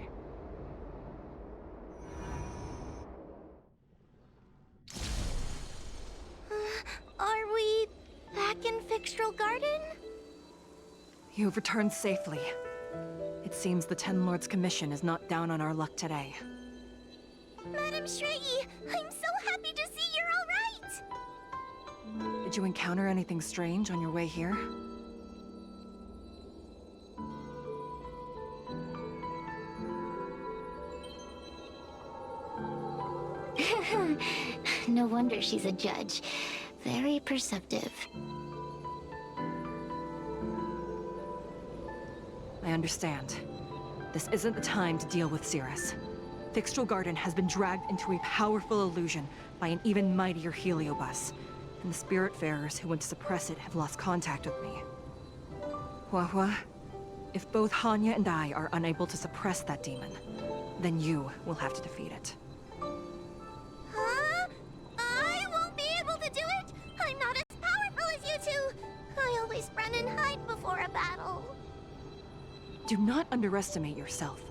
Are we back in Fixtral Garden?
You've returned safely. It seems the Ten Lords Commission is not down on our luck today.
Madame Shrei, I'm so happy to see you're alright!
Did you encounter anything strange on your way here?
No wonder she's a judge. Very perceptive.
I understand. This isn't the time to deal with Cirrus. Fixtral Garden has been dragged into a powerful illusion by an even mightier heliobus, and the Spiritfarers who went to suppress it have lost contact with me. Huahua, if both Hanya and I are unable to suppress that demon, then you will have to defeat it.
Huh? I won't be able to do it! I'm not as powerful as you two! I always run and hide before a battle.
Do not underestimate yourself.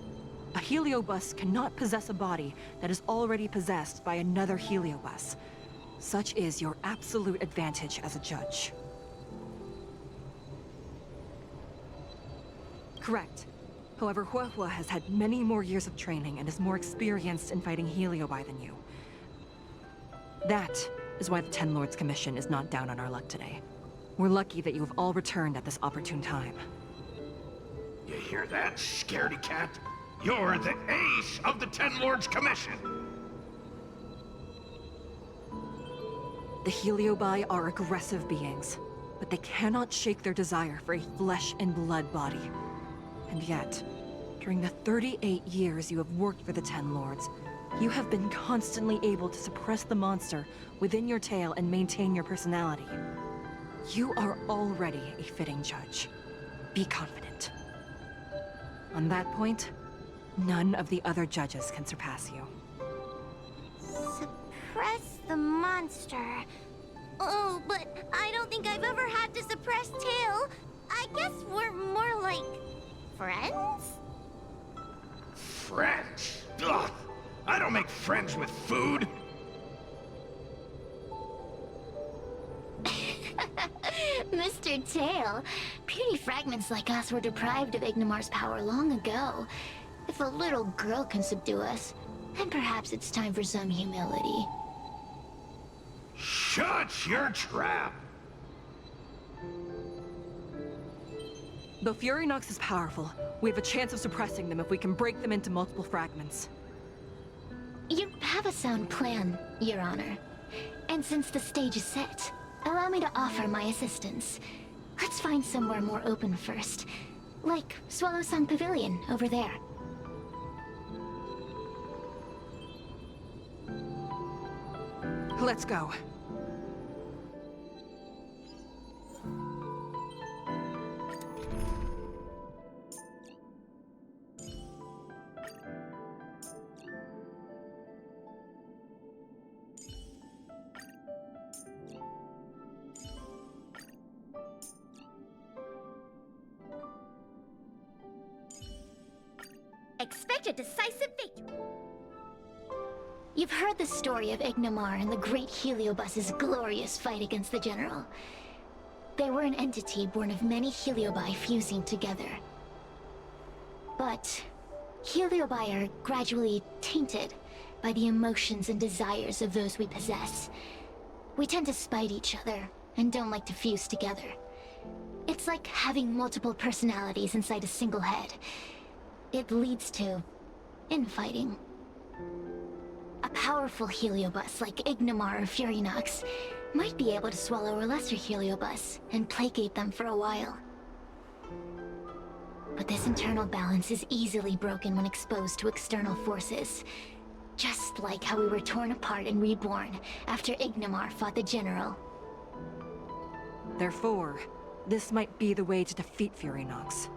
A heliobus cannot possess a body that is already possessed by another heliobus. Such is your absolute advantage as a judge. Correct. However, Huahua has had many more years of training and is more experienced in fighting heliobi than you. That is why the Ten Lords Commission is not down on our luck today. We're lucky that you have all returned at this opportune time.
You hear that, scaredy cat? You're the ace of the Ten Lords Commission!
The heliobi are aggressive beings, but they cannot shake their desire for a flesh and blood body. And yet, during the 38 years you have worked for the Ten Lords, you have been constantly able to suppress the monster within your tail and maintain your personality. You are already a fitting judge. Be confident. On that point, none of the other judges can surpass you.
Suppress the monster. Oh, but I don't think I've ever had to suppress Tail. I guess we're more like... friends?
Friends? Ugh! I don't make friends with food!
Mr. Tail, puny fragments like us were deprived of Ignimar's power long ago. If a little girl can subdue us, then perhaps it's time for some humility.
Shut your trap!
Though Fury Nox is powerful, we have a chance of suppressing them if we can break them into multiple fragments.
You have a sound plan, Your Honor. And since the stage is set, allow me to offer my assistance. Let's find somewhere more open first. Like Swallow Song Pavilion, over there.
Let's go.
Expect a decisive victory. You've heard the story of Ignimar and the great Heliobus's glorious fight against the General. They were an entity born of many Heliobi fusing together. But Heliobi are gradually tainted by the emotions and desires of those we possess. We tend to spite each other and don't like to fuse together. It's like having multiple personalities inside a single head. It leads to infighting. A powerful Heliobus like Ignimar or Fury Nox might be able to swallow a lesser Heliobus and placate them for a while. But this internal balance is easily broken when exposed to external forces. Just like how we were torn apart and reborn after Ignimar fought the General.
Therefore, this might be the way to defeat Fury Nox.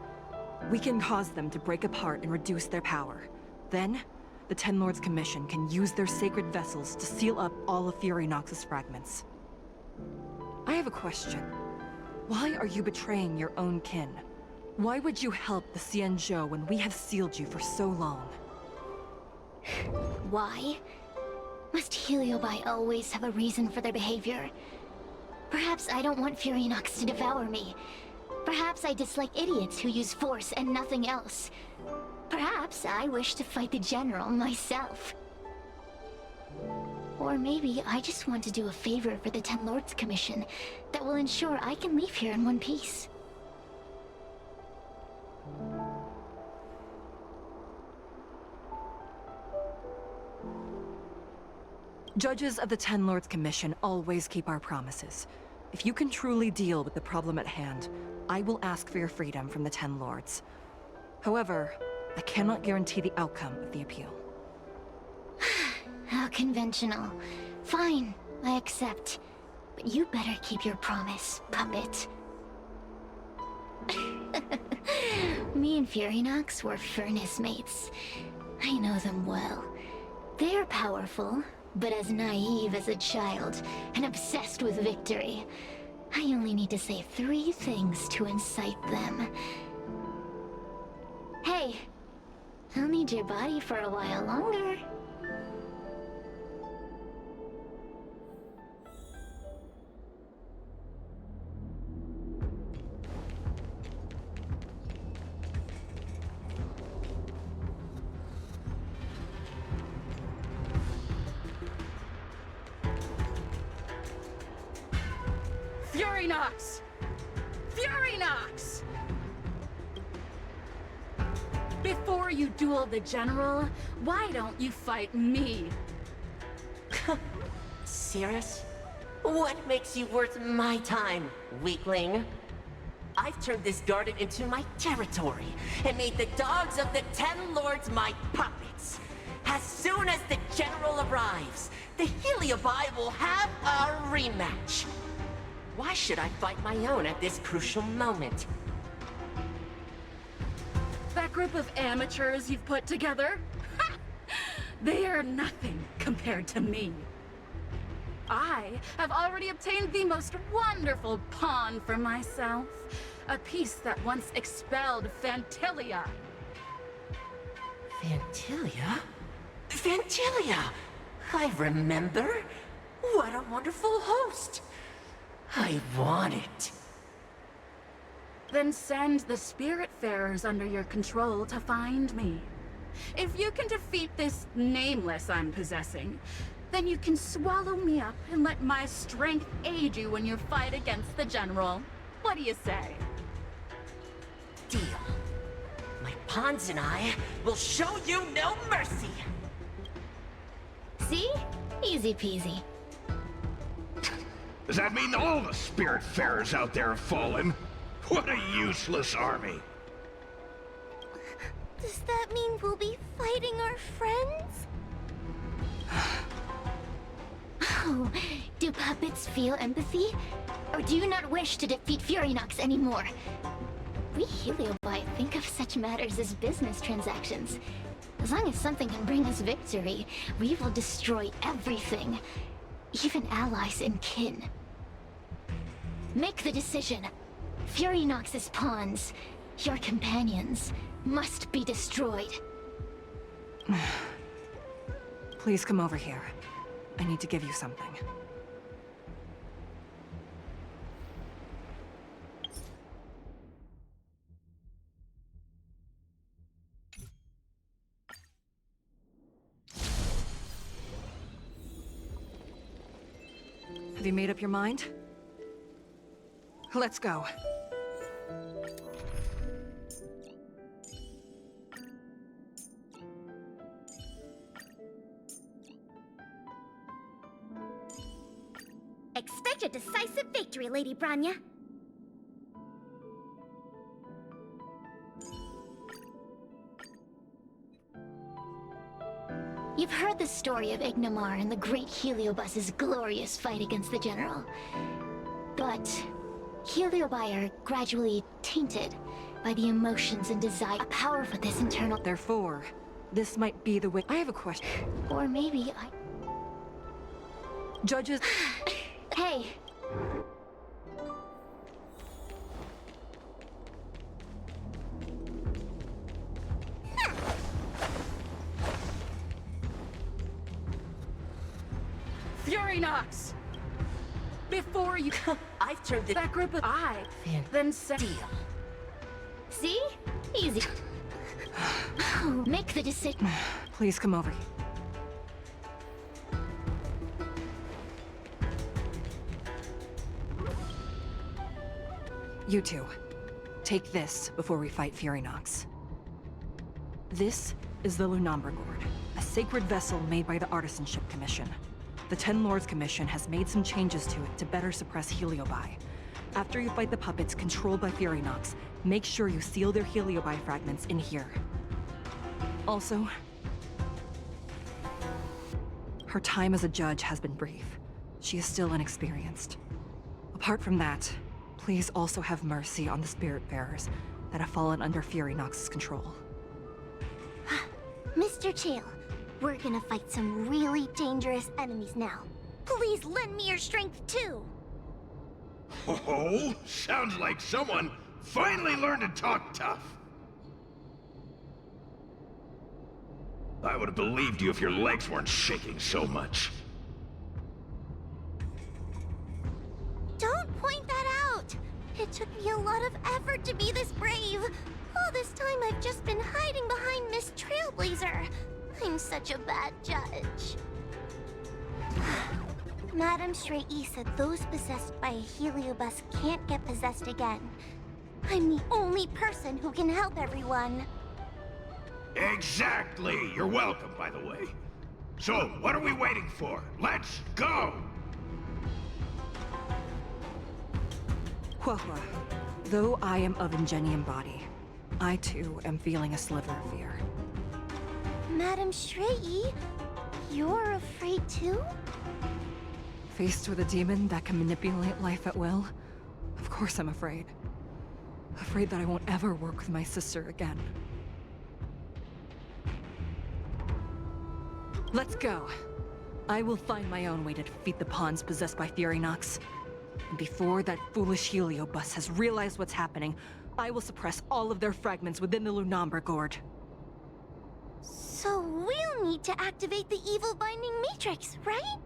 We can cause them to break apart and reduce their power. Then, the Ten Lords Commission can use their sacred vessels to seal up all of Fury Nox's fragments. I have a question. Why are you betraying your own kin? Why would you help the Xianzhou when we have sealed you for so long?
Why? Must Heliobi always have a reason for their behavior? Perhaps I don't want Fury Nox to devour me. Perhaps I dislike idiots who use force and nothing else. Perhaps I wish to fight the General myself. Or maybe I just want to do a favor for the Ten Lords Commission that will ensure I can leave here in one piece.
Judges of the Ten Lords Commission always keep our promises. If you can truly deal with the problem at hand, I will ask for your freedom from the Ten Lords. However, I cannot guarantee the outcome of the appeal.
How conventional. Fine, I accept. But you better keep your promise, puppet. Me and Fury Nox were furnace mates. I know them well. They're powerful, but as naive as a child, and obsessed with victory. I only need to say 3 things to incite them. hold your body for a while longer.
Fury Nox! Fury Nox! Before you duel the General, why don't you fight me?
Serious? What makes you worth my time, weakling? I've turned this garden into my territory and made the dogs of the Ten Lords my puppets. As soon as the General arrives, the Heliobi will have a rematch. Why should I fight my own at this crucial moment?
That group of amateurs you've put together? Ha! They are nothing compared to me. I have already obtained the most wonderful pawn for myself. A piece that once expelled Fantilia.
Fantilia? Fantilia! I remember. What a wonderful host. I want it.
Then send the Spiritfarers under your control to find me. If you can defeat this nameless I'm possessing, then you can swallow me up and let my strength aid you in your fight against the General. What do you say?
Deal. My pawns and I will show you no mercy.
See? Easy peasy.
Does that mean all the Spiritfarers out there have fallen? What a useless army.
Does that mean we'll be fighting our friends? Oh, do puppets feel empathy? Or do you not wish to defeat Fury Nox anymore? We Heliobi think of such matters as business transactions. As long as something can bring us victory, we will destroy everything. Even allies and kin. Make the decision. Fury Nox's pawns, your companions, must be destroyed.
Please come over here. I need to give you something. Have you made up your mind? Let's go.
Expect a decisive victory, Lady Branya. You've heard the story of Ignomar and the great Heliobus's glorious fight against the General. But Heliobi are gradually tainted by the emotions and desire. A power for this internal...
Therefore, this might be the way... I have a question.
Or maybe I...
Judges...
Hey!
Fury Nox! Before you...
I've turned it...
That group of... Then send...
Deal.
See? Easy. Oh, make the decision.
Please come over here. You two, take this before we fight Fury Nox. This is the Lunombra Gourd, a sacred vessel made by the Artisanship Commission. The Ten Lords Commission has made some changes to it to better suppress Heliobi. After you fight the puppets controlled by Fury Nox, make sure you seal their Heliobi fragments in here. Also, her time as a judge has been brief. She is still inexperienced. Apart from that, please also have mercy on the Spiritfarers that have fallen under Fury Nox's control.
Mr. Chael, we're gonna fight some really dangerous enemies now. Please lend me your strength too!
Oh, sounds like someone finally learned to talk tough. I would have believed you if your legs weren't shaking so much.
Don't point that out! It took me a lot of effort to be this brave. All this time I've just been hiding behind Miss Trailblazer. I'm such a bad judge. Madame Shrey said those possessed by a heliobus can't get possessed again. I'm the only person who can help everyone.
Exactly! You're welcome, by the way. So, what are we waiting for? Let's go!
Huahua, though I am of Ingenium body, I too am feeling a sliver of fear.
Madame Shrey, you're afraid too?
Faced with a demon that can manipulate life at will, of course I'm afraid. Afraid that I won't ever work with my sister again. Let's go. I will find my own way to defeat the pawns possessed by Fury Nox. And before that foolish heliobus has realized what's happening, I will suppress all of their fragments within the Lunambra Gourd.
So we'll need to activate the evil binding matrix, right?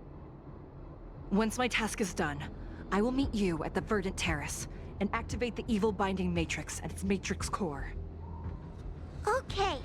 Once my task is done, I will meet you at the Verdant Terrace and activate the evil binding matrix at its matrix core.
Okay.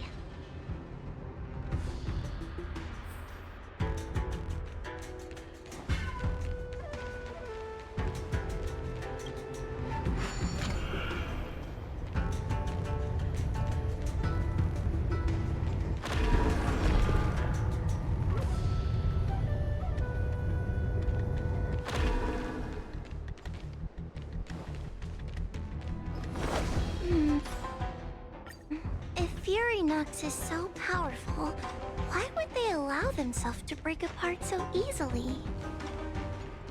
If Fury Nox is so powerful, why would they allow themselves to break apart so easily?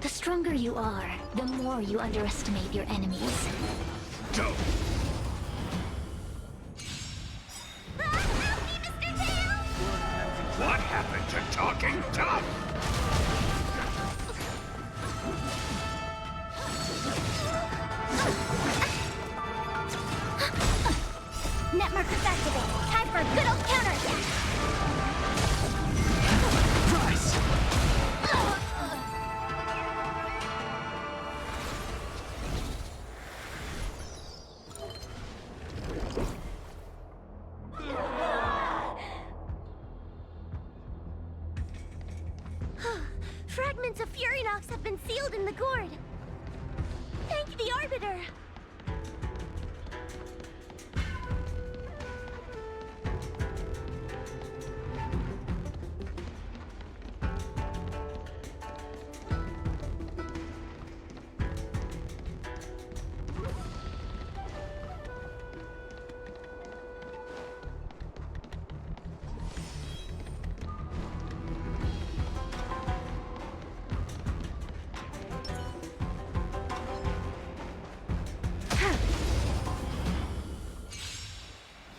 The stronger you are, the more you underestimate your enemies.
Go!
Help me, Mr. Tails!
What happened to talking tough?
Net markers activated. Time for a good old counterattack.
Rise!
Fragments of Fury Nox have been sealed in the gourd. Thank the Arbiter.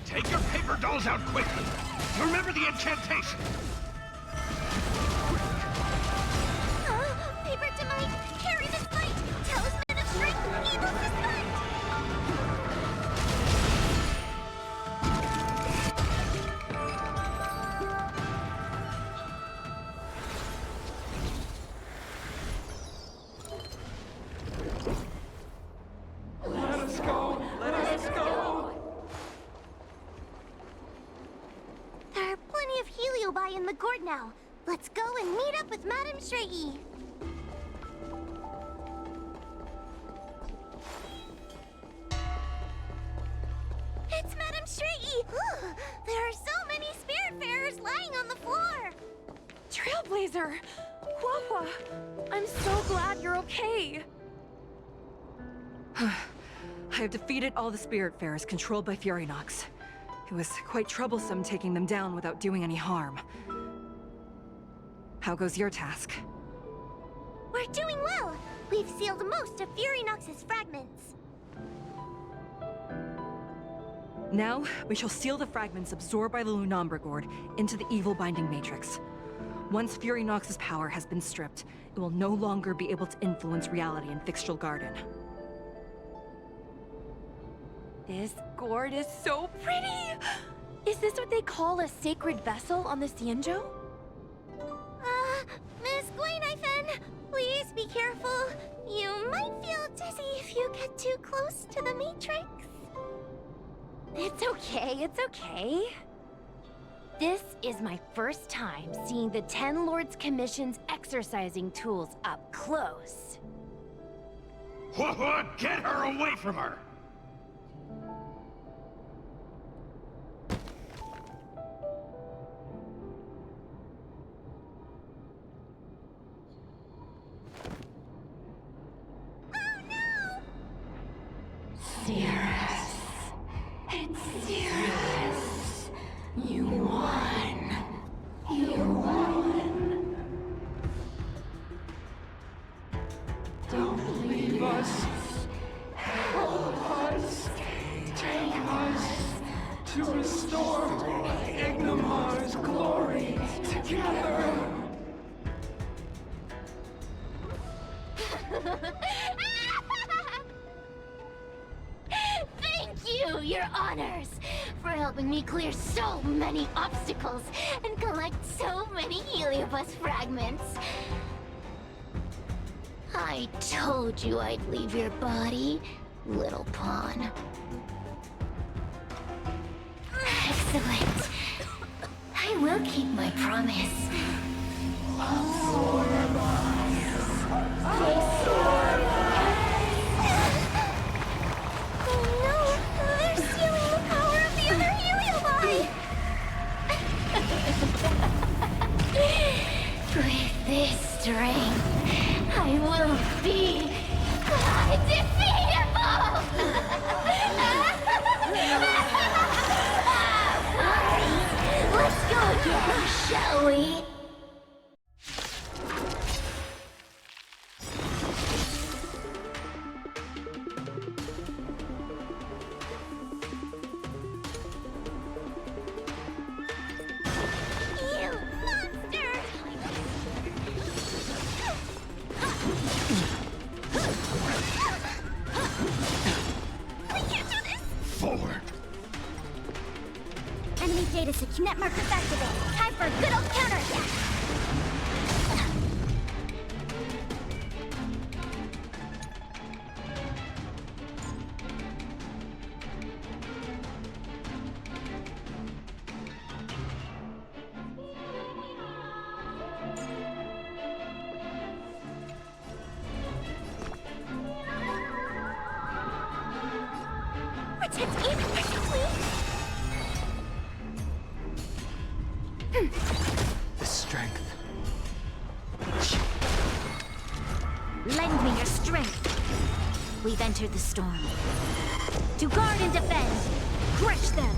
Take your paper dolls out quickly! Remember the incantation!
Paper to might, carry this light, talisman of strength, evil suspect!
Let us go! Let us go!
There are plenty of heliobi in the gourd now. Let's go and meet up with Madame Shrey. It's Madame Shrey! There are so many spiritfarers lying on the floor!
Trailblazer! Huahua! I'm so glad you're okay!
I have defeated all the Spiritfarers controlled by Fury Nox. It was quite troublesome taking them down without doing any harm. How goes your task?
We're doing well! We've sealed most of Fury Nox's fragments.
Now, we shall seal the fragments absorbed by the Lunambra Gourd into the evil binding matrix. Once Fury Nox's power has been stripped, it will no longer be able to influence reality in Fixtral Garden.
This gourd is so pretty! Is this what they call a sacred vessel on the Xianzhou?
Miss Guinevere, please be careful. You might feel dizzy if you get too close to the Matrix.
It's okay, it's okay. This is my first time seeing the Ten Lords Commission's exercising tools up close.
What? Get her away from her!
Cirrus. It's Cirrus. You won. You won.
Don't leave us. Help us. Take us to restore Ignimar's glory together.
Thank you, Your Honors, for helping me clear so many obstacles and collect so many Heliobus fragments. I told you I'd leave your body, little pawn. Excellent. I will keep my promise. Oh no! They're stealing the power of the other Heliobi! With this strength, I will be undefeatable! Let's go again, shall we? You monster! We can't do this!
Forward!
Enemy data net markers activated. Time for a good old counterattack! Protect me, please!
The strength.
Lend me your strength. We've entered the storm. To guard and defend. Crush them.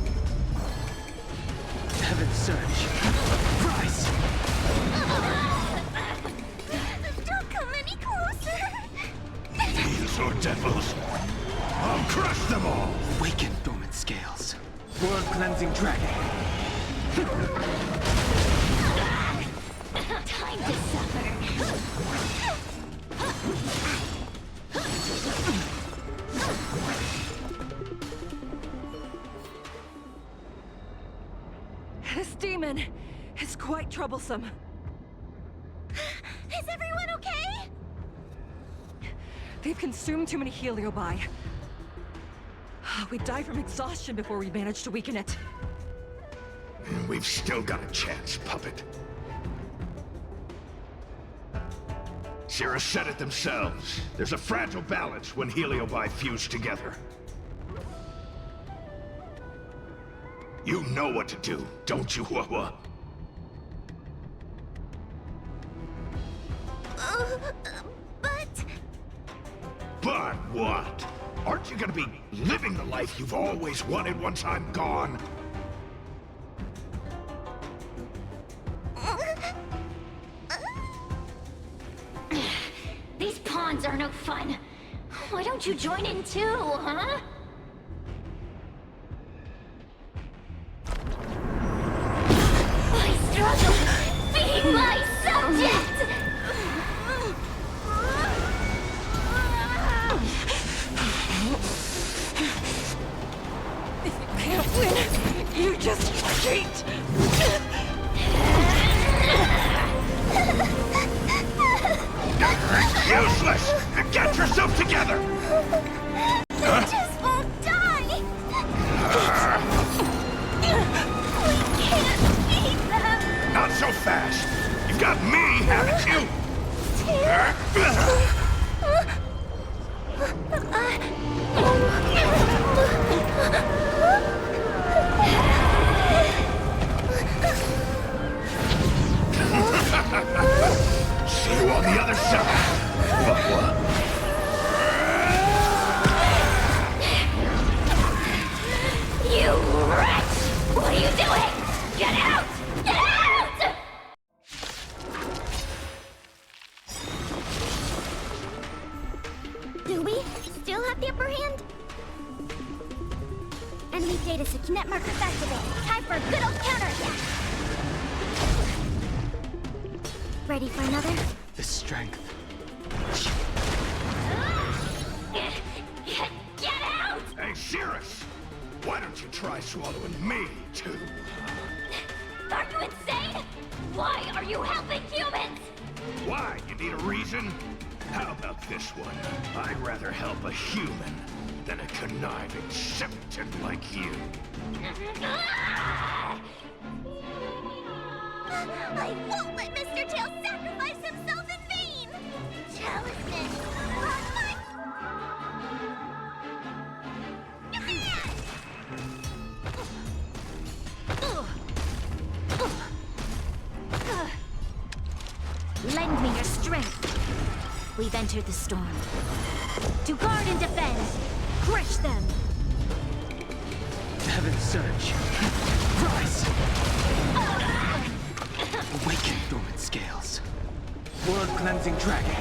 Heaven surge. Rise!
Don't come any closer!
These are devils! I'll crush them all!
Awaken dormant scales. World cleansing dragon.
Time to suffer!
This demon is quite troublesome.
Is everyone okay?
They've consumed too many Heliobi. We'd die from exhaustion before we managed to weaken it.
We've still got a chance, puppet. Cirrus said it themselves. There's a fragile balance when Heliobi fuse together. You know what to do, don't you, Huahua?
But...
But what? Aren't you gonna be living the life you've always wanted once I'm gone?
These pawns are no fun. Why don't you join in too, huh? I struggle! Be my subject!
If you can't win, you just
cheat!
Useless! Get yourself together!
They just won't die! We can't beat them!
Not so fast! You've got me, haven't you? See you on the other side!
You wretch! What are you doing? Get out! Get out! Do we still have the upper hand? Enemy data net markers activated. Time for a good old counterattack. Ready for another?
The strength.
Get out!
Hey, Cirrus! Why don't you try swallowing me, too?
Are you insane? Why are you helping humans?
Why? You need a reason? How about this one? I'd rather help a human than a conniving simpleton like you.
I won't let Mr. Tail sacrifice himself in vain! Talisman! Lend me your strength. We've entered the storm. To guard and defend, crush them.
Heaven surge. Rise! Awaken dormant scales. World cleansing dragon.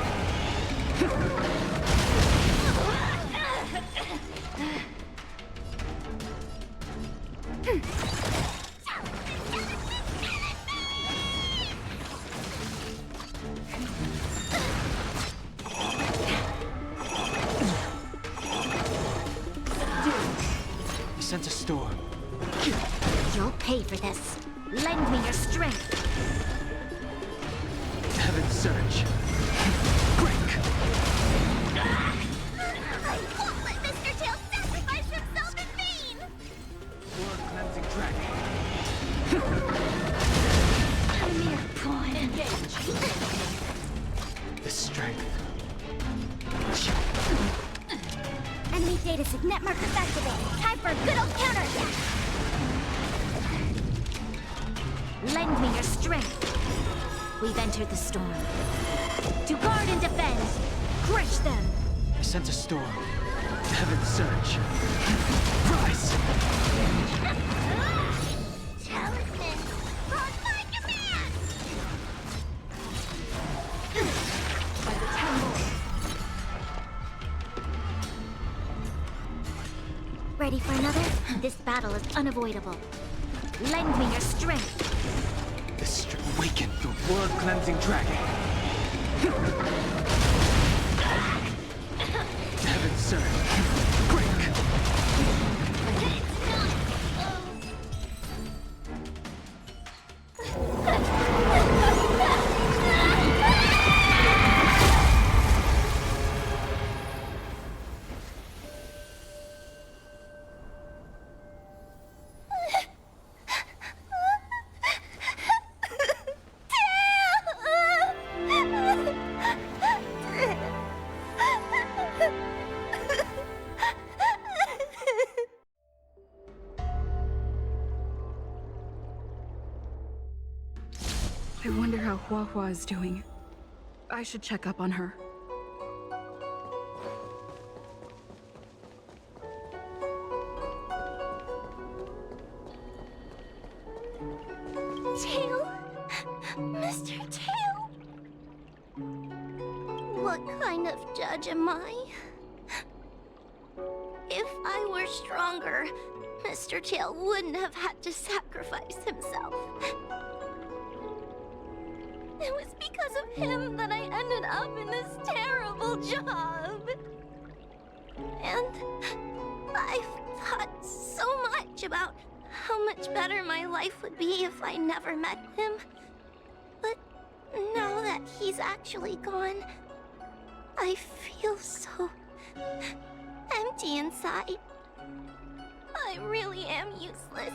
Sense a storm.
You'll pay for this. Lend me your strength.
Heaven surge. Break!
I won't let Mr. Tail sacrifice himself in vain!
World cleansing dragon.
A mere pawn. Engage.
The strength.
Enemy data net markers activated. Time for a good old counterattack. Lend me your strength. We've entered the storm. To guard and defend, crush them.
I sense a storm. Heaven surge. Rise!
Talisman, on my command! By the temple. Ready for another? This battle is unavoidable. Lend me your strength.
Awaken the world cleansing dragon. Heaven surge. Break!
I wonder how Hua is doing. I should check up on her.
Tail? Mr. Tail? What kind of judge am I? If I were stronger, Mr. Tail wouldn't have had to sacrifice himself. It was because of him that I ended up in this terrible job. And I've thought so much about how much better my life would be if I never met him. But now that he's actually gone, I feel so empty inside. I really am useless.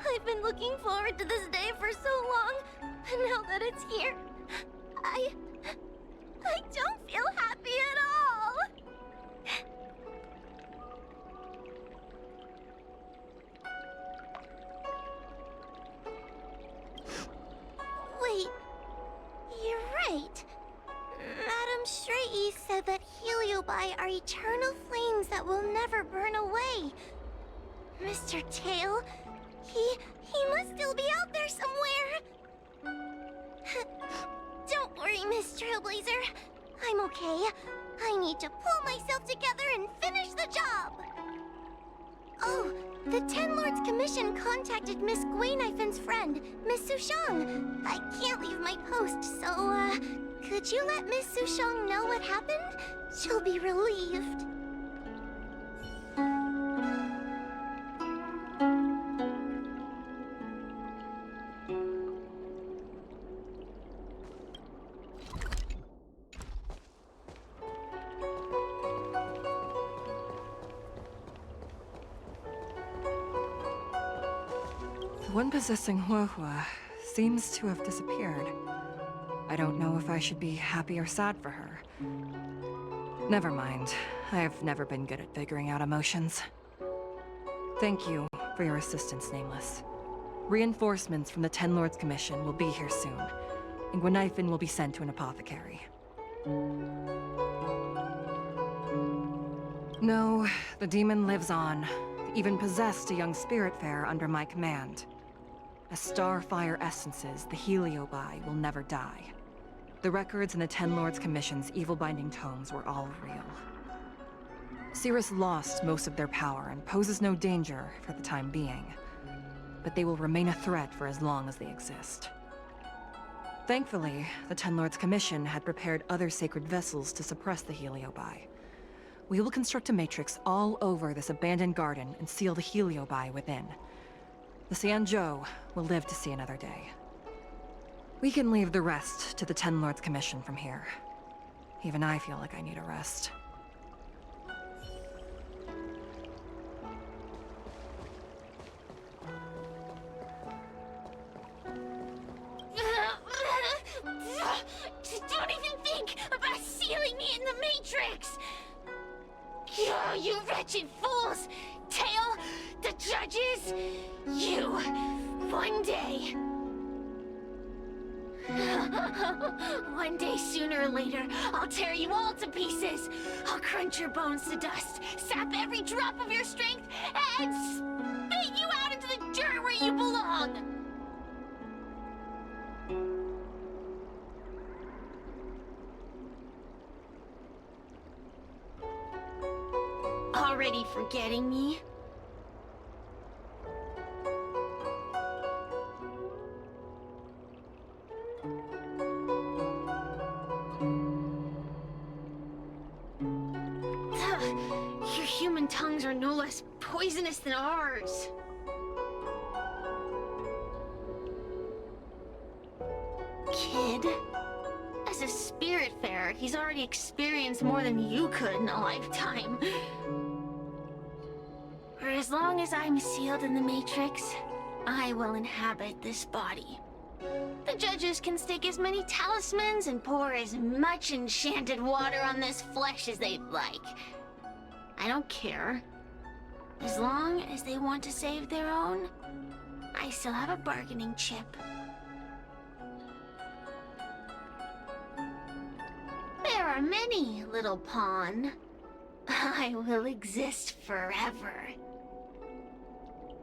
I've been looking forward to this day for so long, and now that it's here, I don't feel happy at all. Wait, you're right. Madame Shrei said that Heliobi are eternal flames that will never burn away. Mr. Tail, he must still be out there somewhere. Don't worry, Miss Trailblazer. I'm okay. I need to pull myself together and finish the job. Oh, the Ten Lords Commission contacted Miss Guinaifin's friend, Miss Sushang. I can't leave my post, so, could you let Miss Sushang know what happened? She'll be relieved.
The one possessing Huahua seems to have disappeared. I don't know if I should be happy or sad for her. Never mind. I have never been good at figuring out emotions. Thank you for your assistance, Nameless. Reinforcements from the Ten Lords Commission will be here soon, and Guinaifin will be sent to an apothecary. No, the demon lives on. They even possessed a young Spiritfarer under my command. As Starfire essences, the Heliobi will never die. The records in the Ten Lords Commission's evil-binding tomes were all real. Cirrus lost most of their power and poses no danger for the time being, but they will remain a threat for as long as they exist. Thankfully, the Ten Lords Commission had prepared other sacred vessels to suppress the Heliobi. We will construct a matrix all over this abandoned garden and seal the Heliobi within. The Xianzhou will live to see another day. We can leave the rest to the Ten Lords Commission from here. Even I feel like I need a rest.
Don't even think about sealing me in the Matrix! You wretched fools! Tail, the judges, you, one day. One day, sooner or later, I'll tear you all to pieces. I'll crunch your bones to dust, sap every drop of your strength, and spit you out into the dirt where you belong. Already forgetting me? Your human tongues are no less poisonous than ours. Kid? As a Spiritfarer, he's already experienced more than you could in a lifetime. For as long as I'm sealed in the Matrix, I will inhabit this body. The judges can stake as many talismans and pour as much enchanted water on this flesh as they'd like. I don't care. As long as they want to save their own, I still have a bargaining chip. There are many, little pawn. I will exist forever.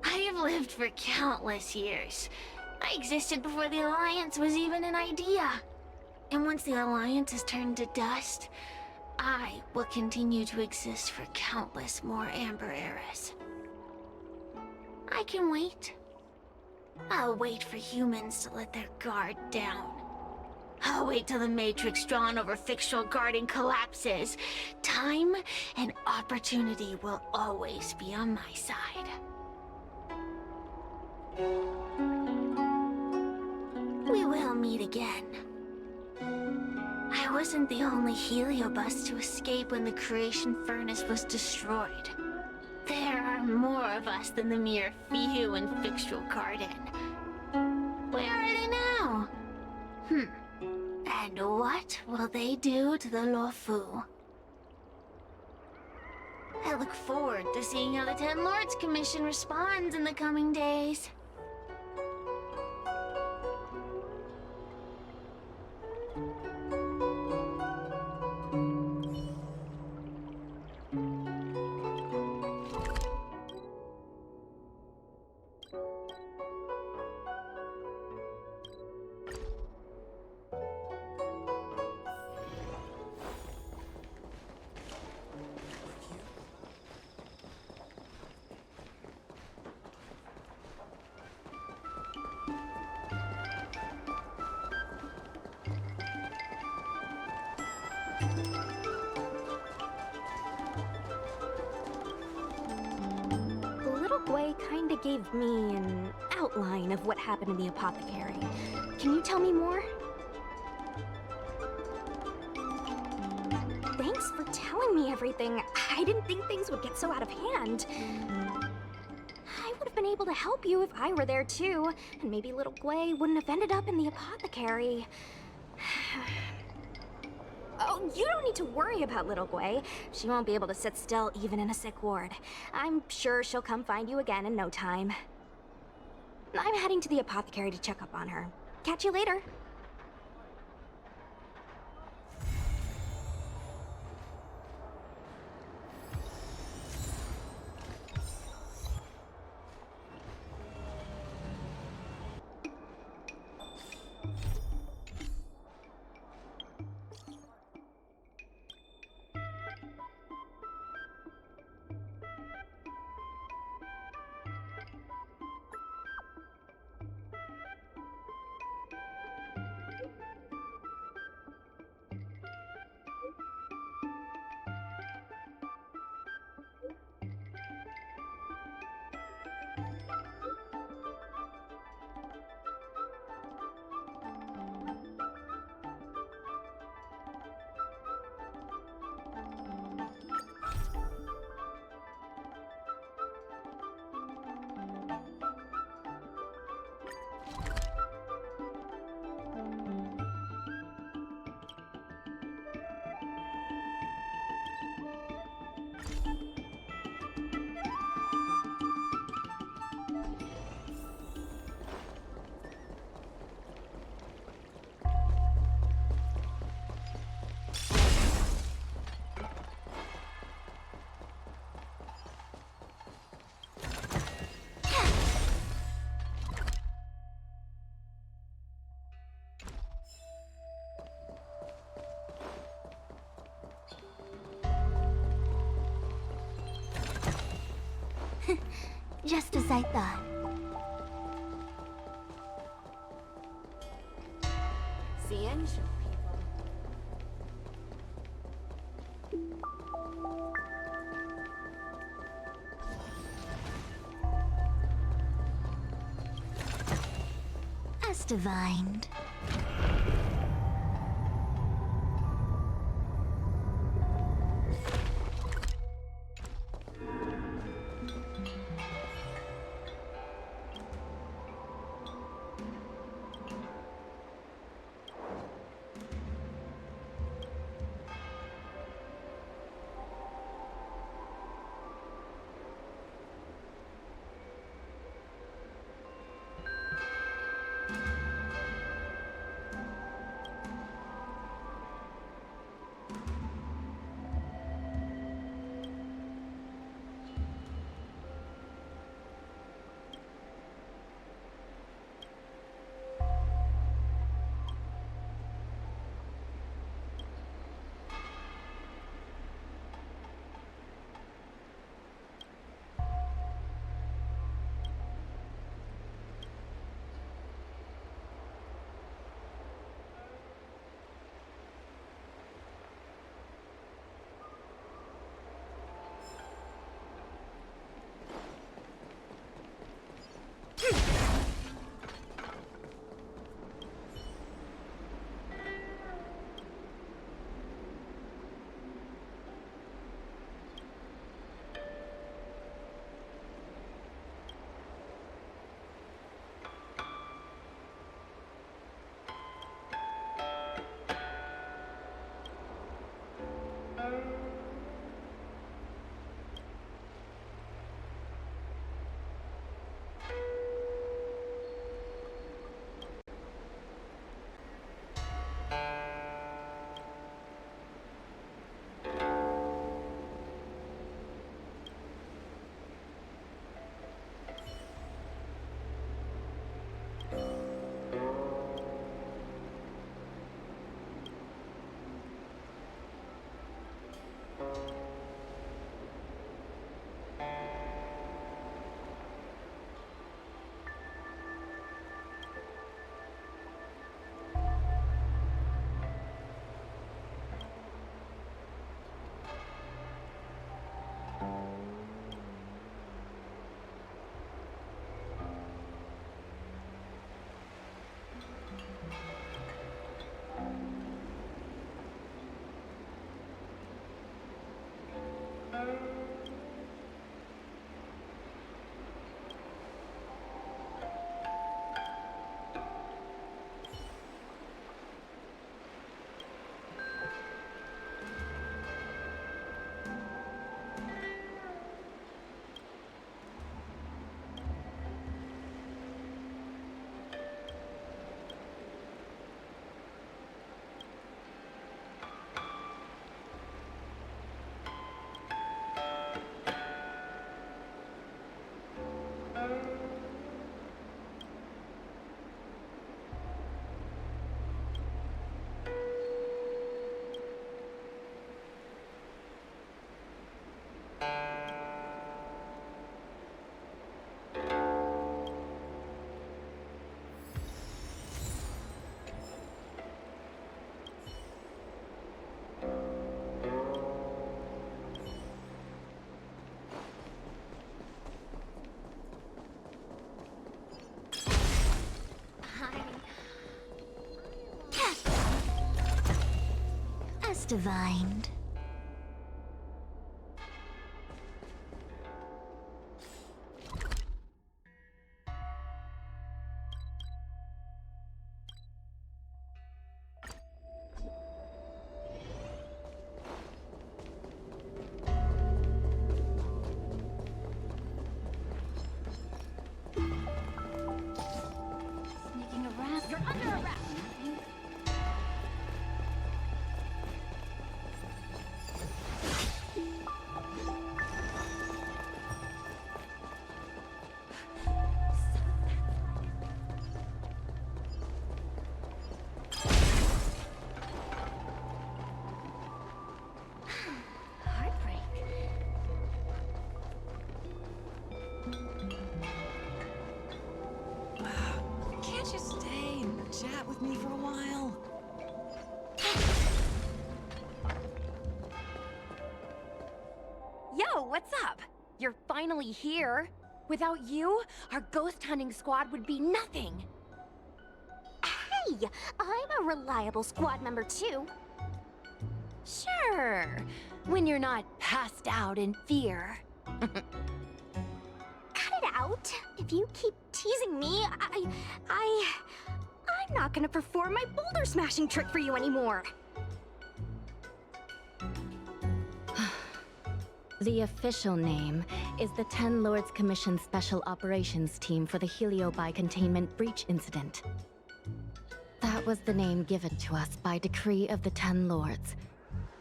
I have lived for countless years. I existed before the Alliance was even an idea. And once the Alliance is turned to dust, I will continue to exist for countless more Amber eras. I can wait. I'll wait for humans to let their guard down. I'll wait till the Matrix drawn over Fictional Garden collapses. Time and opportunity will always be on my side. We will meet again. I wasn't the only Heliobus to escape when the creation furnace was destroyed. There are more of us than the mere few in Fixtral Garden. Where are they now? And what will they do to the Luofu? I look forward to seeing how the Ten Lords Commission responds in the coming days.
Little Gwei kinda gave me an outline of what happened in the apothecary. Can you tell me more? Thanks for telling me everything. I didn't think things would get so out of hand. I would have been able to help you if I were there too, and maybe little Gwei wouldn't have ended up in the apothecary. Oh, you don't need to worry about little Gwei. She won't be able to sit still even in a sick ward. I'm sure she'll come find you again in no time. I'm heading to the apothecary to check up on her. Catch you later.
Just as I thought.
Ciencio people.
As divined. divined.
Sneaking around. You're under arrest.
Heartbreak.
Can't you stay and chat with me for a while?
Yo, what's up? You're finally here. Without you, our ghost hunting squad would be nothing.
Hey, I'm a reliable squad member too.
Sure, when you're not passed out in fear.
Cut it out. If you keep teasing me, I'm not gonna perform my boulder smashing trick for you anymore.
The official name is the Ten Lords Commission Special Operations Team for the Heliobi Containment Breach Incident. That was the name given to us by decree of the Ten Lords.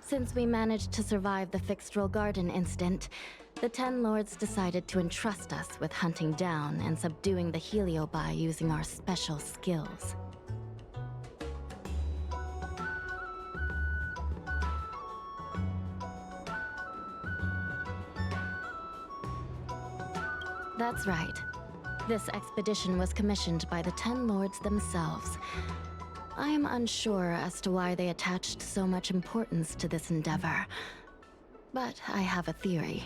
Since we managed to survive the Fixtral Garden incident, the Ten Lords decided to entrust us with hunting down and subduing the Heliobi using our special skills. That's right. This expedition was commissioned by the Ten Lords themselves. I am unsure as to why they attached so much importance to this endeavor, but I have a theory.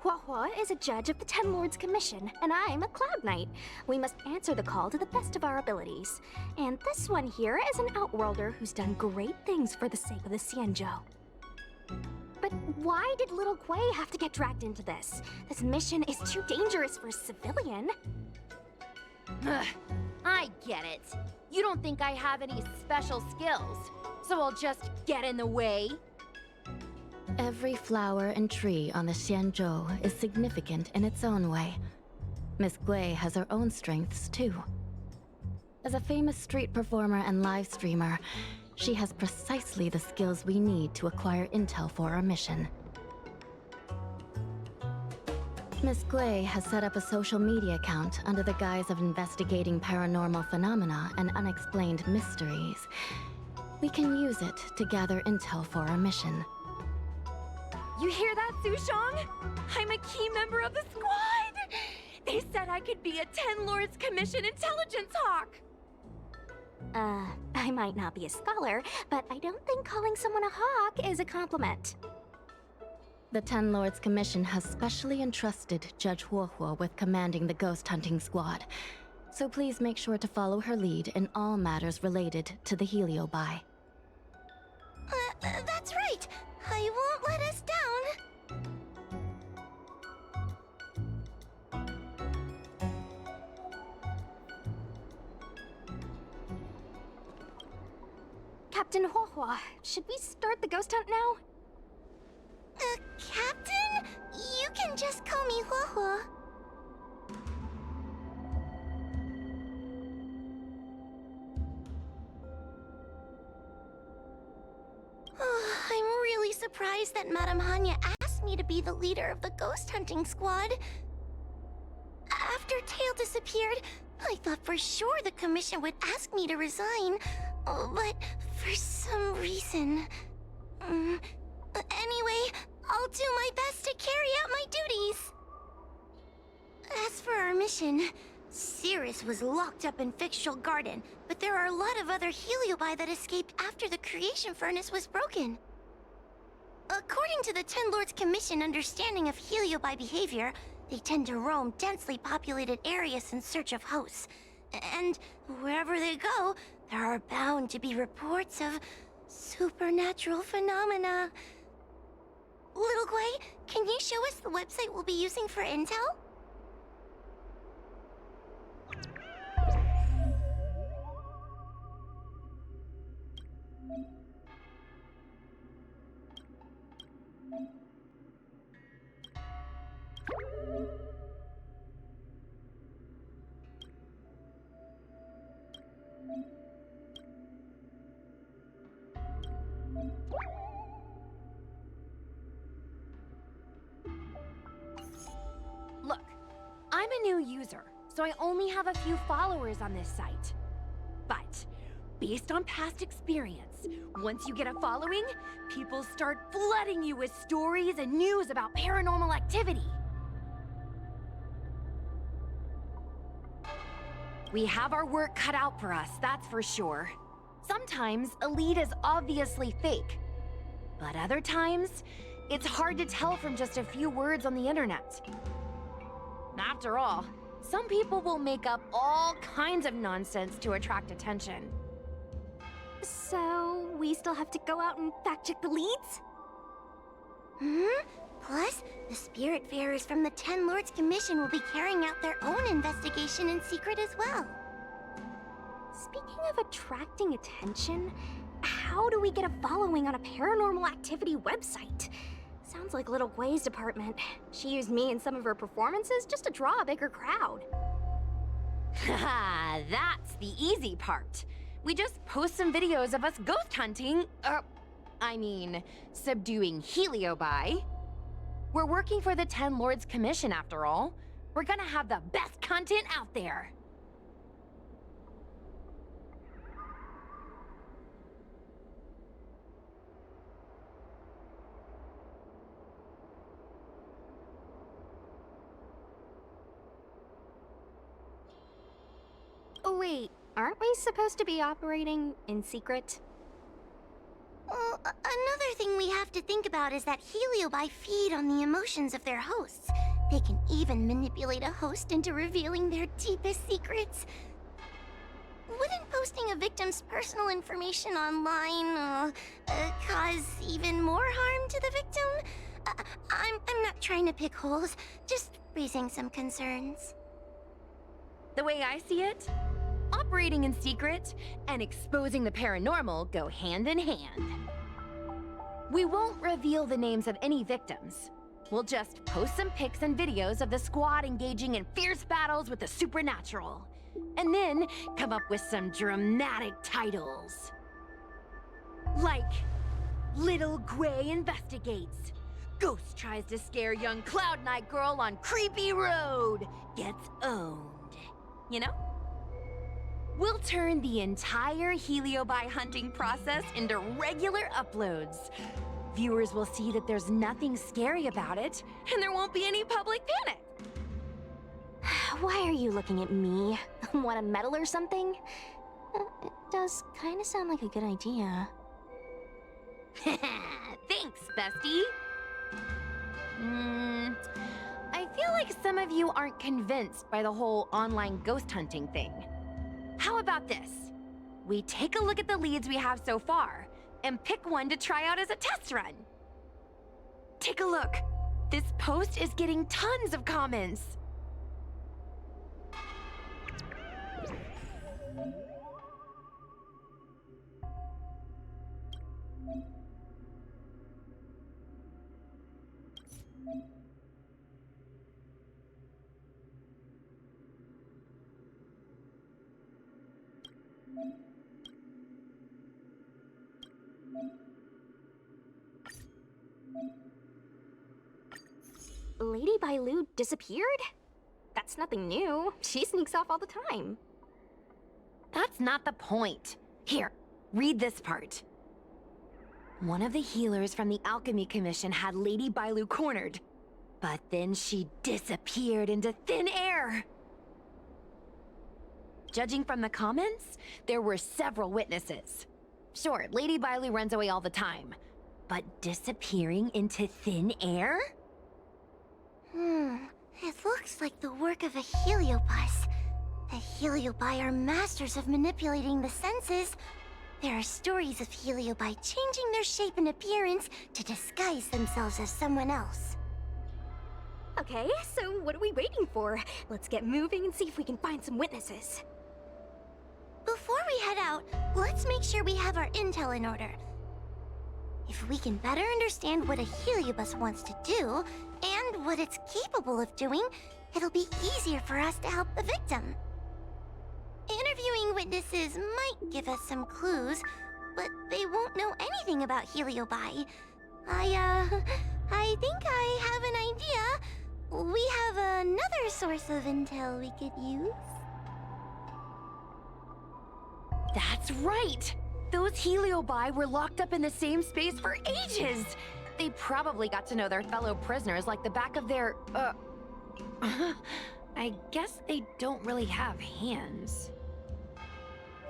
Huahua is a judge of the Ten Lords Commission, and I'm a Cloud Knight. We must answer the call to the best of our abilities. And this one here is an Outworlder who's done great things for the sake of the Xianzhou. But why did little Gui have to get dragged into this? This mission is too dangerous for a civilian.
Ugh, I get it. You don't think I have any special skills, so I'll just get in the way?
Every flower and tree on the Xianzhou is significant in its own way. Miss Gui has her own strengths, too. As a famous street performer and live streamer, she has precisely the skills we need to acquire intel for our mission. Miss Gui has set up a social media account under the guise of investigating paranormal phenomena and unexplained mysteries. We can use it to gather intel for our mission.
You hear that, Sushong? I'm a key member of the squad! They said I could be a Ten Lords Commission intelligence hawk!
I might not be a scholar, but I don't think calling someone a hawk is a compliment.
The Ten Lords Commission has specially entrusted Judge Huohuo with commanding the ghost hunting squad, so please make sure to follow her lead in all matters related to the Heliobi.
That's right. I won't let us down.
Captain Huohua, should we start the ghost hunt now?
Captain? You can just call me Huohua. I'm really surprised that Madame Hanya asked me to be the leader of the ghost hunting squad. After Tail disappeared, I thought for sure the commission would ask me to resign, but for some reason... Anyway, I'll do my best to carry out my duties. As for our mission, Cirrus was locked up in Fictional Garden, but there are a lot of other Heliobi that escaped after the creation furnace was broken. According to the Ten Lords Commission understanding of Heliobi behavior, they tend to roam densely populated areas in search of hosts. And wherever they go, there are bound to be reports of supernatural phenomena. Little Gwei, can you show us the website we'll be using for intel?
Look, I'm a new user, so I only have a few followers on this site. But, based on past experience, once you get a following, people start flooding you with stories and news about paranormal activity. We have our work cut out for us, that's for sure. Sometimes a lead is obviously fake, but other times, it's hard to tell from just a few words on the internet. After all, some people will make up all kinds of nonsense to attract attention.
So, we still have to go out and fact-check the leads?
Plus, the Spiritfarers from the Ten Lords Commission will be carrying out their own investigation in secret as well.
Speaking of attracting attention, how do we get a following on a paranormal activity website? Sounds like Little Gwei's department. She used me in some of her performances just to draw a bigger crowd.
Haha, that's the easy part. We just post some videos of us ghost hunting, subduing Heliobi. We're working for the Ten Lords Commission after all. We're gonna have the best content out there.
Oh wait, aren't we supposed to be operating in secret?
Well, another thing we have to think about is that Heliobi feed on the emotions of their hosts. They can even manipulate a host into revealing their deepest secrets. Wouldn't posting a victim's personal information online cause even more harm to the victim? I'm not trying to pick holes, just raising some concerns.
The way I see it, operating in secret and exposing the paranormal go hand in hand. We won't reveal the names of any victims. We'll just post some pics and videos of the squad engaging in fierce battles with the supernatural. And then come up with some dramatic titles. Like, Little Gwei investigates. Ghost tries to scare young Cloud Knight girl on creepy road. Gets owned. You know? We'll turn the entire Heliobi hunting process into regular uploads. Viewers will see that there's nothing scary about it, and there won't be any public panic.
Why are you looking at me? Want a medal or something? It does kind of sound like a good idea.
Thanks, bestie. I feel like some of you aren't convinced by the whole online ghost hunting thing. How about this? We take a look at the leads we have so far, and pick one to try out as a test run. Take a look. This post is getting tons of comments.
Lady Bailu disappeared? That's nothing new. She sneaks off all the time.
That's not the point. Here, read this part. One of the healers from the Alchemy Commission had Lady Bailu cornered, but then she disappeared into thin air. Judging from the comments, there were several witnesses. Sure, Lady Bailu runs away all the time, but disappearing into thin air?
It looks like the work of a heliobus. The heliobi are masters of manipulating the senses. There are stories of heliobi changing their shape and appearance to disguise themselves as someone else.
Okay, so what are we waiting for? Let's get moving and see if we can find some witnesses.
Before we head out, let's make sure we have our intel in order. If we can better understand what a heliobus wants to do, and what it's capable of doing, it'll be easier for us to help the victim. Interviewing witnesses might give us some clues, but they won't know anything about heliobi. I think I have an idea. We have another source of intel we could use.
That's right! Those heliobi were locked up in the same space for ages! They probably got to know their fellow prisoners like the back of their, I guess they don't really have hands.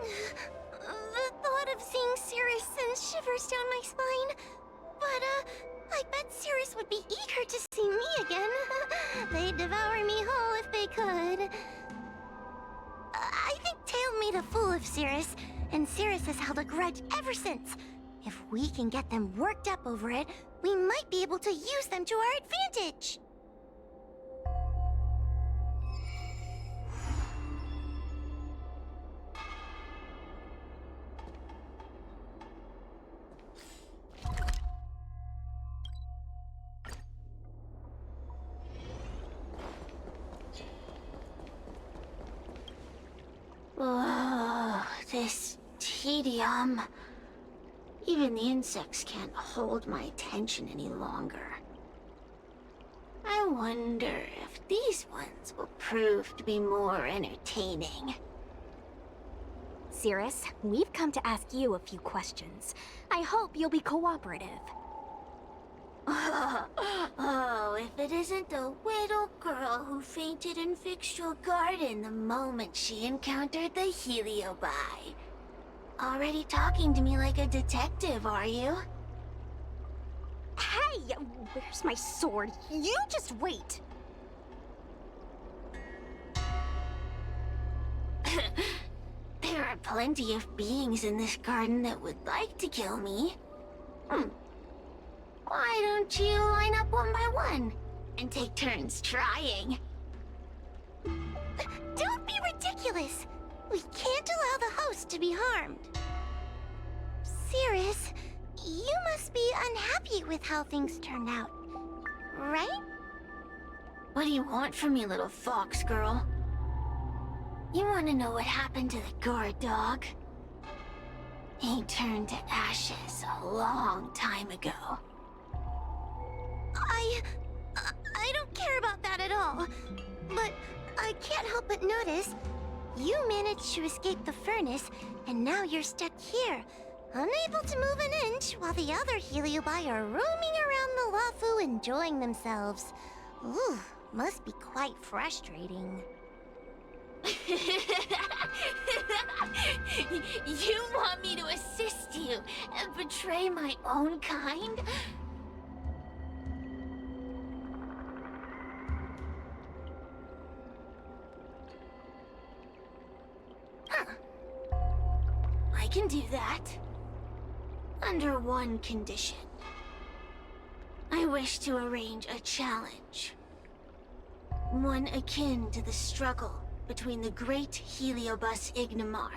The thought of seeing Cirrus sends shivers down my spine. But, I bet Cirrus would be eager to see me again. They'd devour me whole if they could. I think Tail made a fool of Cirrus, and Cirrus has held a grudge ever since. If we can get them worked up over it, we might be able to use them to our advantage.
Oh, this tedium. Even the insects can't hold my attention any longer. I wonder if these ones will prove to be more entertaining.
Cirrus, we've come to ask you a few questions. I hope you'll be cooperative.
Oh, if it isn't the little girl who fainted in Fixtual Garden the moment she encountered the heliobi. Already talking to me like a detective, are you?
Hey, where's my sword? You just wait.
There are plenty of beings in this garden that would like to kill me. Why don't you line up one by one and take turns trying?
Don't be ridiculous! We can't allow the host to be harmed. Cirrus, you must be unhappy with how things turned out, right?
What do you want from me, little fox girl? You want to know what happened to the guard dog? He turned to ashes a long time ago.
I don't care about that at all. But I can't help but notice you managed to escape the furnace, and now you're stuck here, unable to move an inch while the other heliobi are roaming around the Lafu enjoying themselves. Ooh, must be quite frustrating.
You want me to assist you and betray my own kind? I can do that. Under one condition. I wish to arrange a challenge. One akin to the struggle between the great Heliobus Ignamar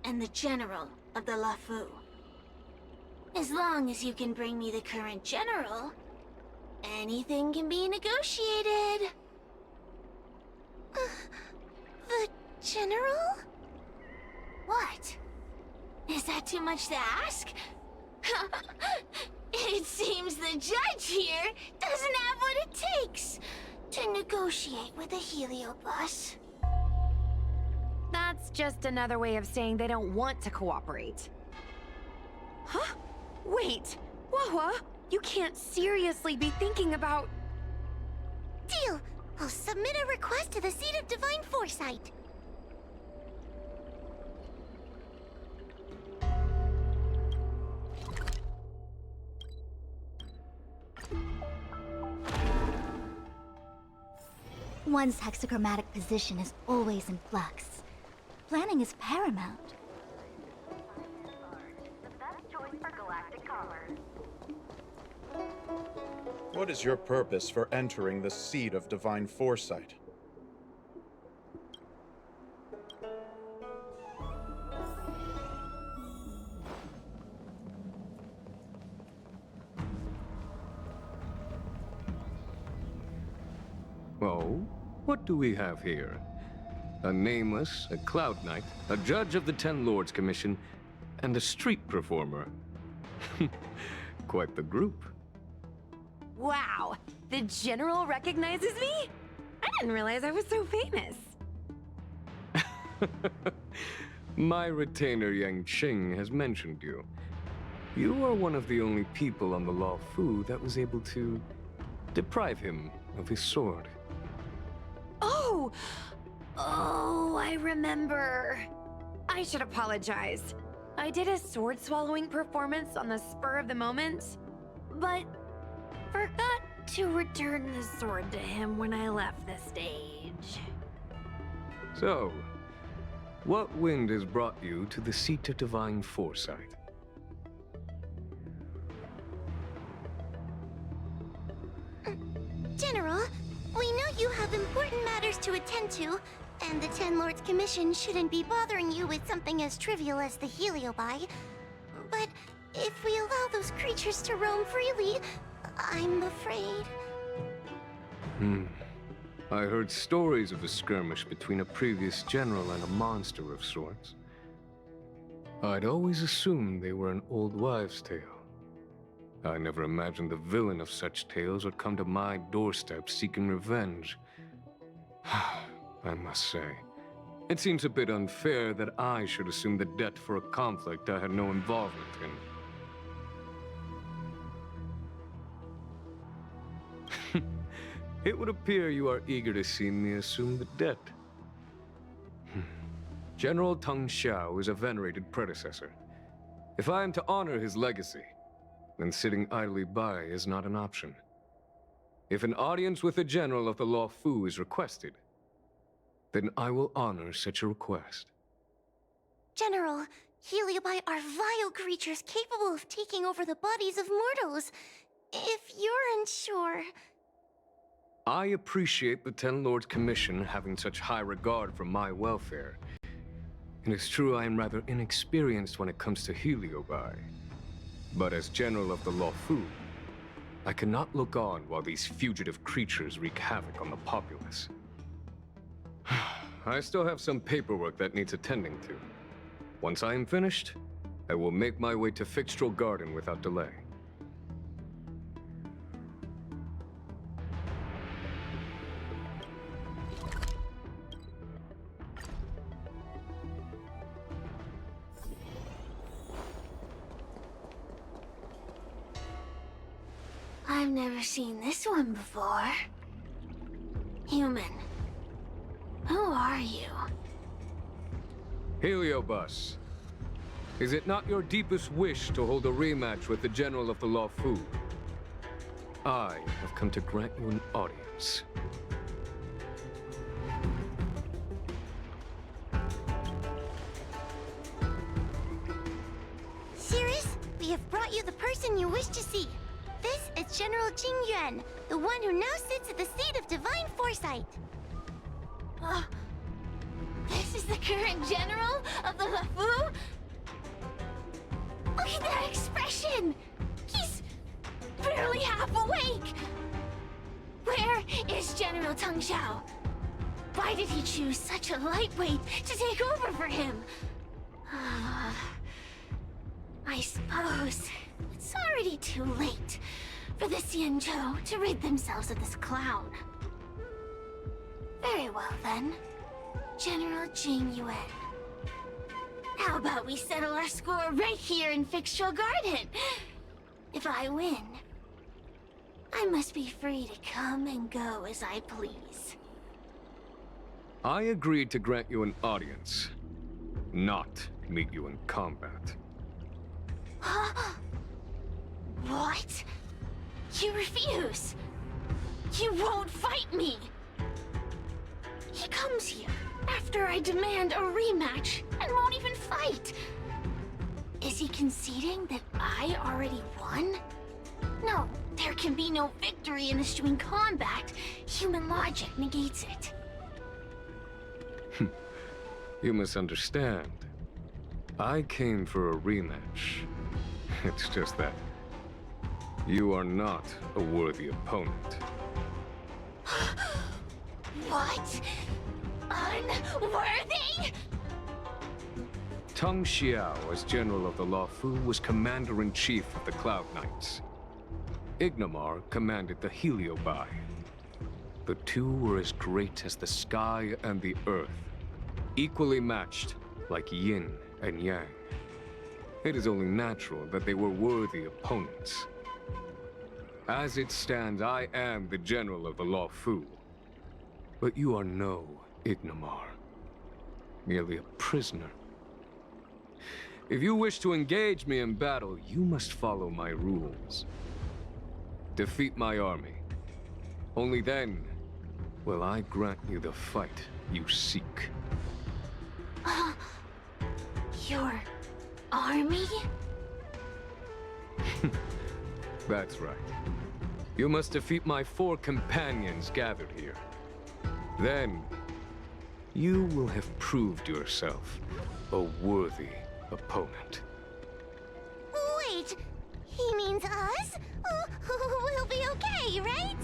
and the general of the Lafu. As long as you can bring me the current general, anything can be negotiated.
The general?
What? Is that too much to ask? It seems the judge here doesn't have what it takes to negotiate with the Heliobus.
That's just another way of saying they don't want to cooperate. Huh? Wait, Wawa, you can't seriously be thinking about...
Deal! I'll submit a request to the Seat of Divine Foresight. One's hexagrammatic position is always in flux. Planning is paramount.
What is your purpose for entering the seat of divine foresight?
Oh, what do we have here? A nameless, a cloud knight, a judge of the Ten Lords Commission, and a street performer. Quite the group.
Wow, the General recognizes me? I didn't realize I was so famous.
My retainer Yang Qing has mentioned you. You are one of the only people on the Law Fu that was able to deprive him of his sword.
Oh! Oh, I remember. I should apologize. I did a sword-swallowing performance on the spur of the moment, but forgot to return the sword to him when I left the stage.
So, what wind has brought you to the seat of divine foresight?
General, we know you have important matters to attend to, and the Ten Lords Commission shouldn't be bothering you with something as trivial as the Heliobi. But if we allow those creatures to roam freely, I'm afraid...
I heard stories of a skirmish between a previous general and a monster of sorts. I'd always assumed they were an old wives' tale. I never imagined the villain of such tales would come to my doorstep seeking revenge. I must say, it seems a bit unfair that I should assume the debt for a conflict I had no involvement in. It would appear you are eager to see me assume the debt. General Teng Xiao is a venerated predecessor. If I am to honor his legacy, then sitting idly by is not an option. If an audience with the General of the Law Fu is requested, then I will honor such a request.
General, Heliobi are vile creatures capable of taking over the bodies of mortals. If you're unsure...
I appreciate the Ten Lords Commission having such high regard for my welfare. It is true I am rather inexperienced when it comes to Heliobi. But as General of the Law Fu, I cannot look on while these fugitive creatures wreak havoc on the populace. I still have some paperwork that needs attending to. Once I am finished, I will make my way to Fixtral Garden without delay.
I've never seen this one before. Human. Who are you?
Heliobus, is it not your deepest wish to hold a rematch with the General of the Law Fu? I have come to grant you an audience.
Cirrus, we have brought you the person you wish to see. This is General Jing Yuan, the one who now sits at the seat of divine foresight. This is the current general of the LeFou? Look at that expression! He's barely half awake! Where is General Teng Xiao? Why did he choose such a lightweight to take over for him? I suppose it's already too late for the Xianzhou to rid themselves of this clown. Very well then, General Jing Yuan. How about we settle our score right here in Fixtral Garden? If I win, I must be free to come and go as I please.
I agreed to grant you an audience, not meet you in combat.
What? You refuse? You won't fight me? He comes here after I demand a rematch and won't even fight. Is he conceding that I already won? No, there can be no victory in eschewing combat. Human logic negates it.
You misunderstand. I came for a rematch. It's just that you are not a worthy opponent.
What? Unworthy?
Tang Xiao, as General of the Luofu, was Commander-in-Chief of the Cloud Knights. Ignomar commanded the Heliobai. The two were as great as the sky and the earth, equally matched like yin and yang. It is only natural that they were worthy opponents. As it stands, I am the General of the Luofu. But you are no Ignomar, merely a prisoner. If you wish to engage me in battle, you must follow my rules. Defeat my army. Only then will I grant you the fight you seek.
Your army?
That's right. You must defeat my 4 companions gathered here. Then, you will have proved yourself a worthy opponent.
Wait, he means us? We'll be okay, right?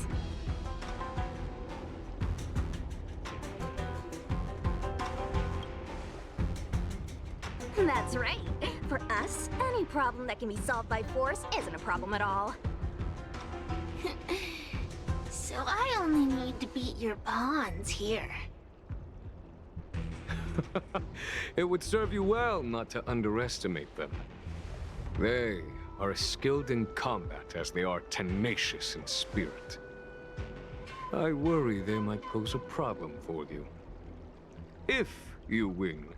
That's right. For us, any problem that can be solved by force isn't a problem at all.
So I only need to beat your pawns here.
It would serve you well not to underestimate them. They are as skilled in combat as they are tenacious in spirit. I worry they might pose a problem for you. If you win,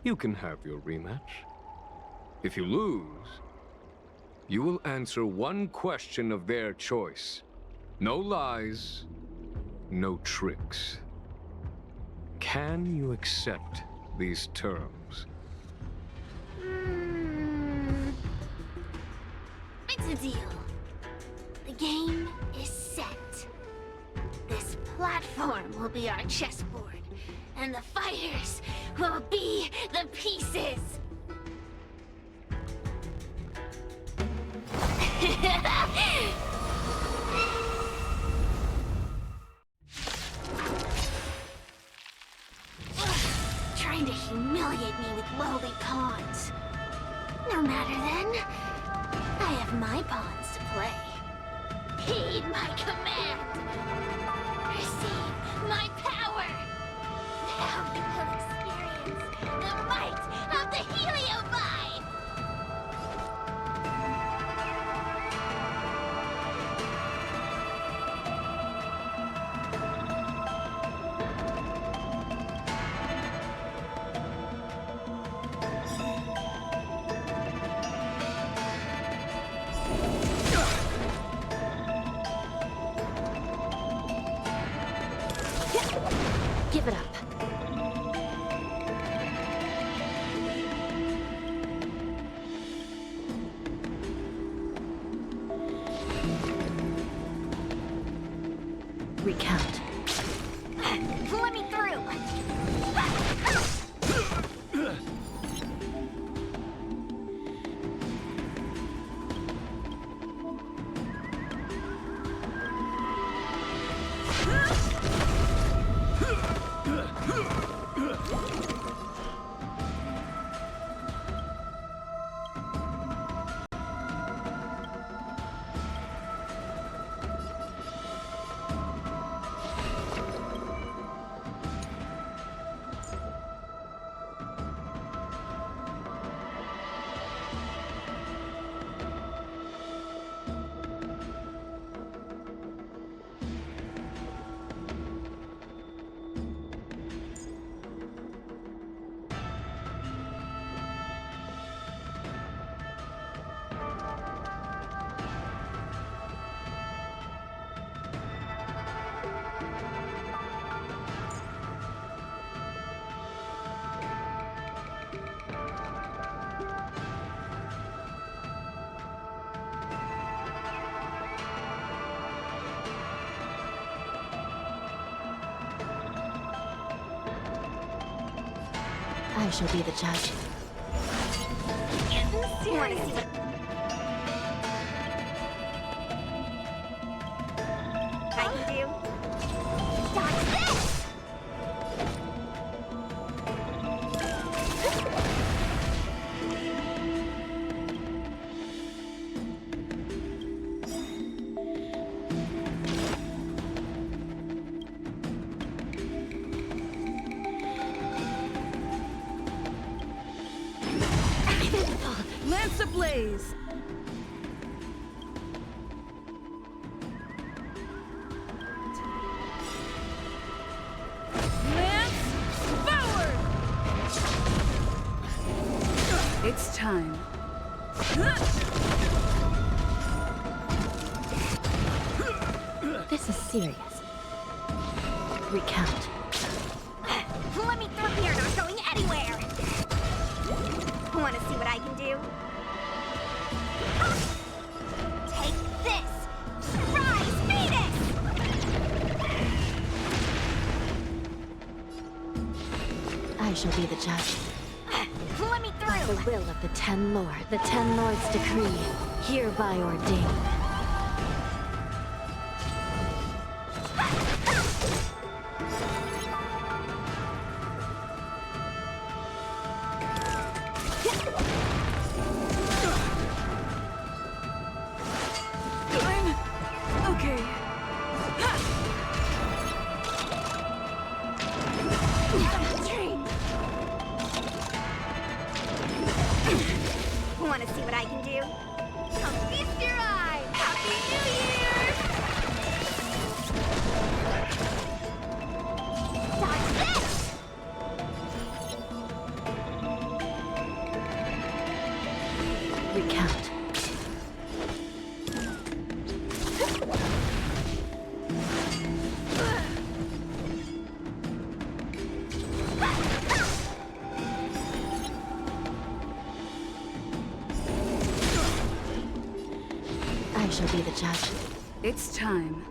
you can have your rematch. If you lose, you will answer one question of their choice. No lies, no tricks. Can you accept these terms?
It's a deal. The game is set. This platform will be our chessboard, and the fighters will be the pieces. Trying to humiliate me with lowly pawns. No matter then. I have my pawns to play. Heed my command. Receive my power. Now you will experience the might of the Heliobai.
Give it up. Recount.
Let me through!
I shall be the judge.
Wanna see what I can do? Dodge this!
Lance ablaze! Lance forward! It's time.
This is serious. Recount.
Let me through here, not going anywhere! Wanna see what I can do? Take this! Rise, Venus!
I shall be the judge.
Let me through!
The will of the Ten Lord, the Ten Lords' decree, hereby ordained.
Okay.
Wanna see what I can do? Come feast your eyes! Happy New Year! Dodge this!
Recount. I shall be the judge.
It's time.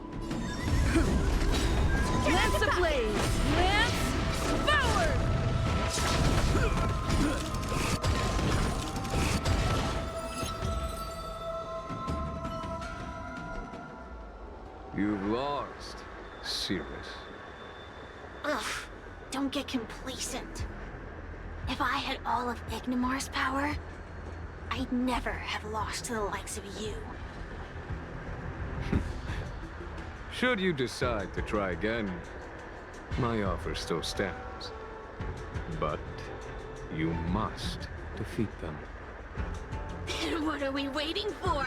Lance ablaze! Lance forward!
You've lost, Cirrus.
Ugh, don't get complacent. If I had all of Ignimar's power, I'd never have lost to the likes of you.
Should you decide to try again, my offer still stands. But you must defeat them.
What are we waiting for?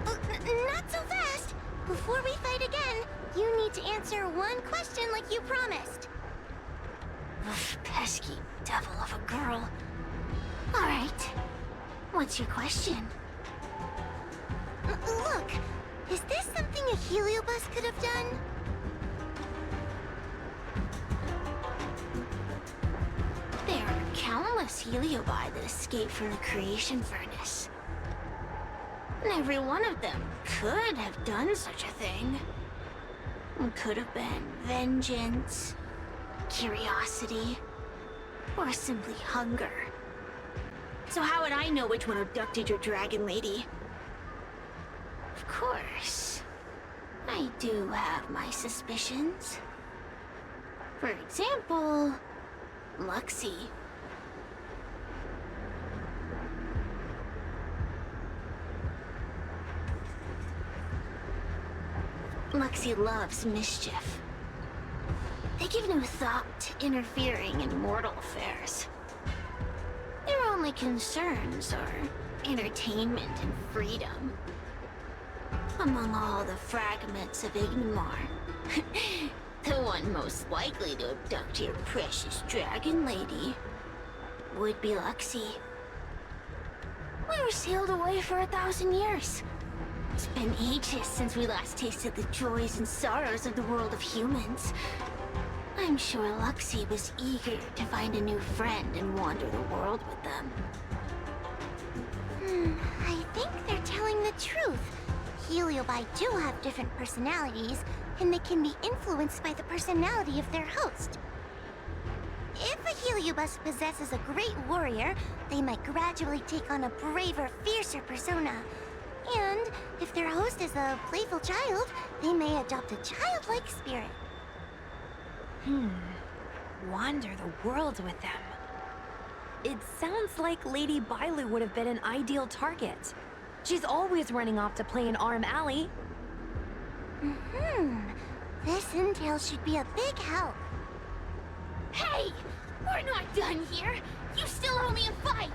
Not so fast! Before we fight again, you need to answer one question like you promised. Ugh, pesky devil of a girl. Alright. What's your question? Look, is this something a Heliobus could have done? There are countless Heliobi that escaped from the creation furnace. And every one of them could have done such a thing. It could have been vengeance, curiosity, or simply hunger. So how would I know which one abducted your dragon lady? Of course, I do have my suspicions. For example, Luxie. Luxie loves mischief. They give no thought to interfering in mortal affairs. Their only concerns are entertainment and freedom. Among all the fragments of Ignimar, the one most likely to abduct your precious dragon lady would be Luxie. We were sealed away for 1,000 years. It's been ages since we last tasted the joys and sorrows of the world of humans. I'm sure Luxie was eager to find a new friend and wander the world with them. I think they're telling the truth. Heliobi do have different personalities, and they can be influenced by the personality of their host.
If a heliobus possesses a great warrior, they might gradually take on a braver, fiercer persona. And if their host is a playful child, they may adopt a childlike spirit.
Wander the world with them. It sounds like Lady Bailu would have been an ideal target. She's always running off to play in Arm Alley.
This intel should be a big help.
Hey! We're not done here! You still owe me a fight!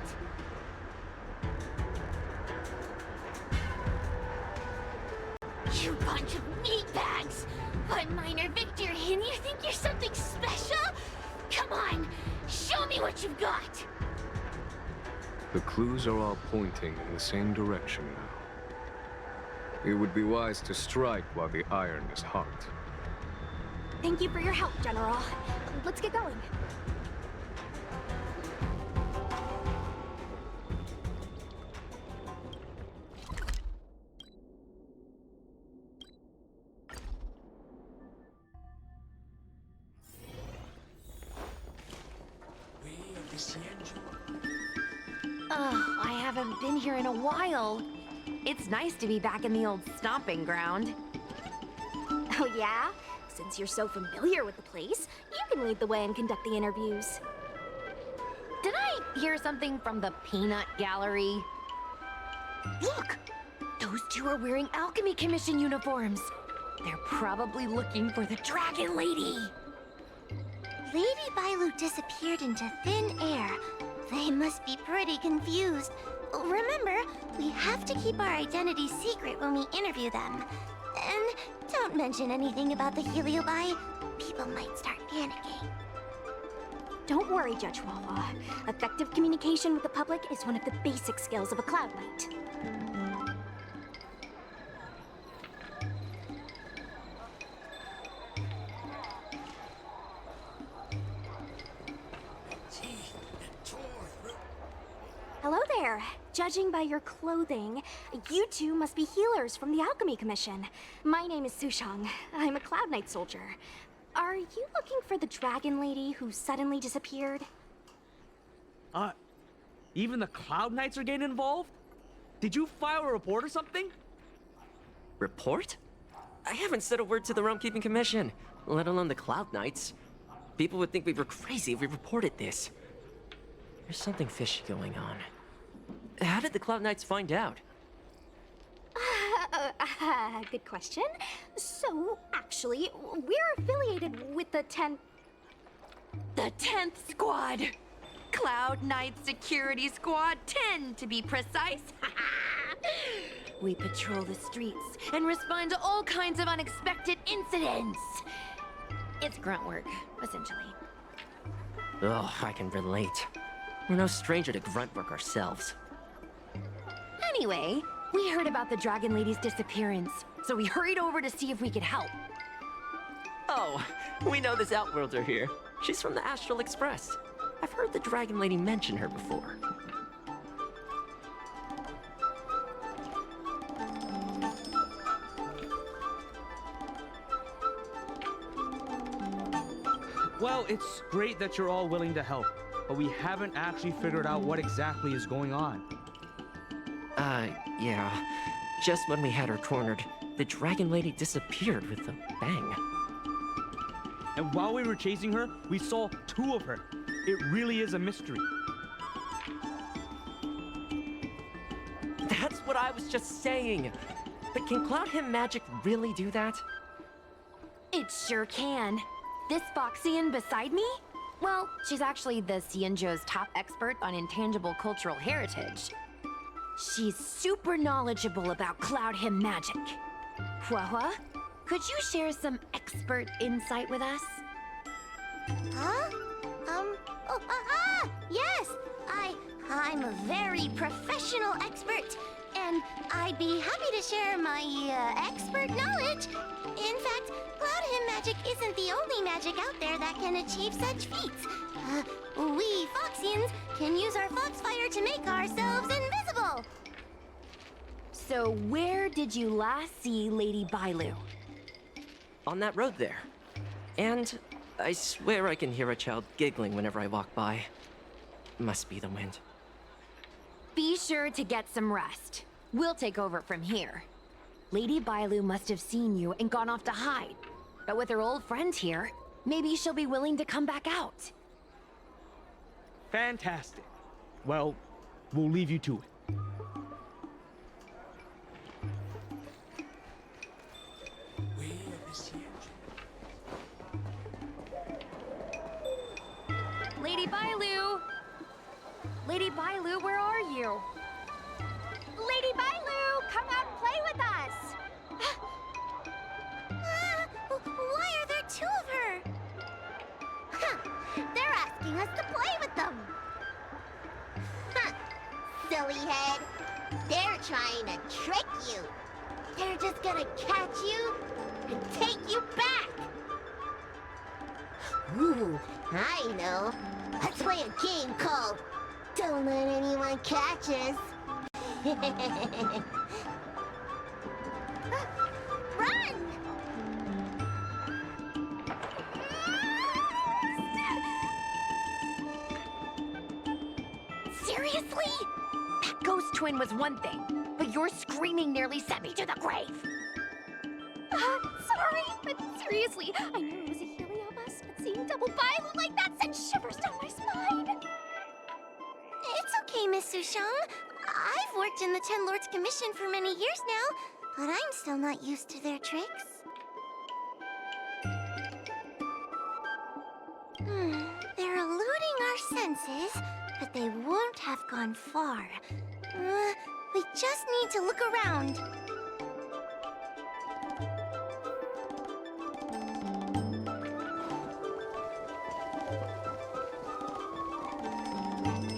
You bunch of meatbags! One minor victory and you think you're something special? Come on, show me what you've got!
The clues are all pointing in the same direction now. It would be wise to strike while the iron is hot.
Thank you for your help, General. Let's get going.
Oh, I haven't been here in a while. It's nice to be back in the old stomping ground.
Oh yeah? Since you're so familiar with the place, you can lead the way and conduct the interviews.
Did I hear something from the peanut gallery? Look! Those two are wearing Alchemy Commission uniforms. They're probably looking for the Dragon Lady.
Lady Bailu disappeared into thin air. They must be pretty confused. Remember, we have to keep our identity secret when we interview them. And don't mention anything about the heliobi. People might start panicking.
Don't worry, Judge Wawa. Effective communication with the public is one of the basic skills of a Cloud Knight. Hello there. Judging by your clothing, you two must be healers from the Alchemy Commission. My name is Sushang. I'm a Cloud Knight soldier. Are you looking for the Dragon Lady who suddenly disappeared?
Even the Cloud Knights are getting involved? Did you file a report or something?
Report? I haven't said a word to the Realm Keeping Commission, let alone the Cloud Knights. People would think we were crazy if we reported this. There's something fishy going on. How did the Cloud Knights find out?
Good question. So, actually, we're affiliated with the 10th...
The 10th Squad! Cloud Knight Security Squad 10, to be precise. We patrol the streets and respond to all kinds of unexpected incidents. It's grunt work, essentially.
Oh, I can relate. We're no stranger to grunt work ourselves.
Anyway, we heard about the Dragon Lady's disappearance, so we hurried over to see if we could help.
Oh, we know this Outworlder here. She's from the Astral Express. I've heard the Dragon Lady mention her before.
Well, it's great that you're all willing to help, but we haven't actually figured out what exactly is going on.
Yeah. Just when we had her cornered, the Dragon Lady disappeared with a bang.
And while we were chasing her, we saw two of her. It really is a mystery.
That's what I was just saying. But can Cloud Hymn magic really do that?
It sure can. This Foxian beside me? Well, she's actually the Xianzhou's top expert on intangible cultural heritage. She's super knowledgeable about Cloud Hymn magic. Huahua, could you share some expert insight with us?
Huh? Yes! I'm a very professional expert, and I'd be happy to share my, expert knowledge. In fact, Cloud Hymn magic isn't the only magic out there that can achieve such feats. We Foxians can use our Foxfire to make ourselves invisible.
So where did you last see Lady Bailu?
On that road there. And I swear I can hear a child giggling whenever I walk by. Must be the wind.
Be sure to get some rest. We'll take over from here. Lady Bailu must have seen you and gone off to hide. But with her old friend here, maybe she'll be willing to come back out.
Fantastic. Well, we'll leave you to it.
Lady Bailu! Lady Bailu, where are you?
Lady Bailu, come out and play with us! Why are there two of her? Huh, they're asking us to play with them! Huh, silly head. They're trying to trick you. They're just gonna catch you and take you back! Ooh, I know. Let's play a game called Don't Let Anyone Catch Us. Run!
Seriously? That ghost twin was one thing, but your screaming nearly sent me to the grave.
Sorry, but seriously, I knew it was a heliobus, but seeing double Bailu like that sent shivers down my spine.
It's okay, Miss Sushang. I've worked in the Ten Lords Commission for many years now, but I'm still not used to their tricks. They're eluding our senses, but they won't have gone far. We just need to look around.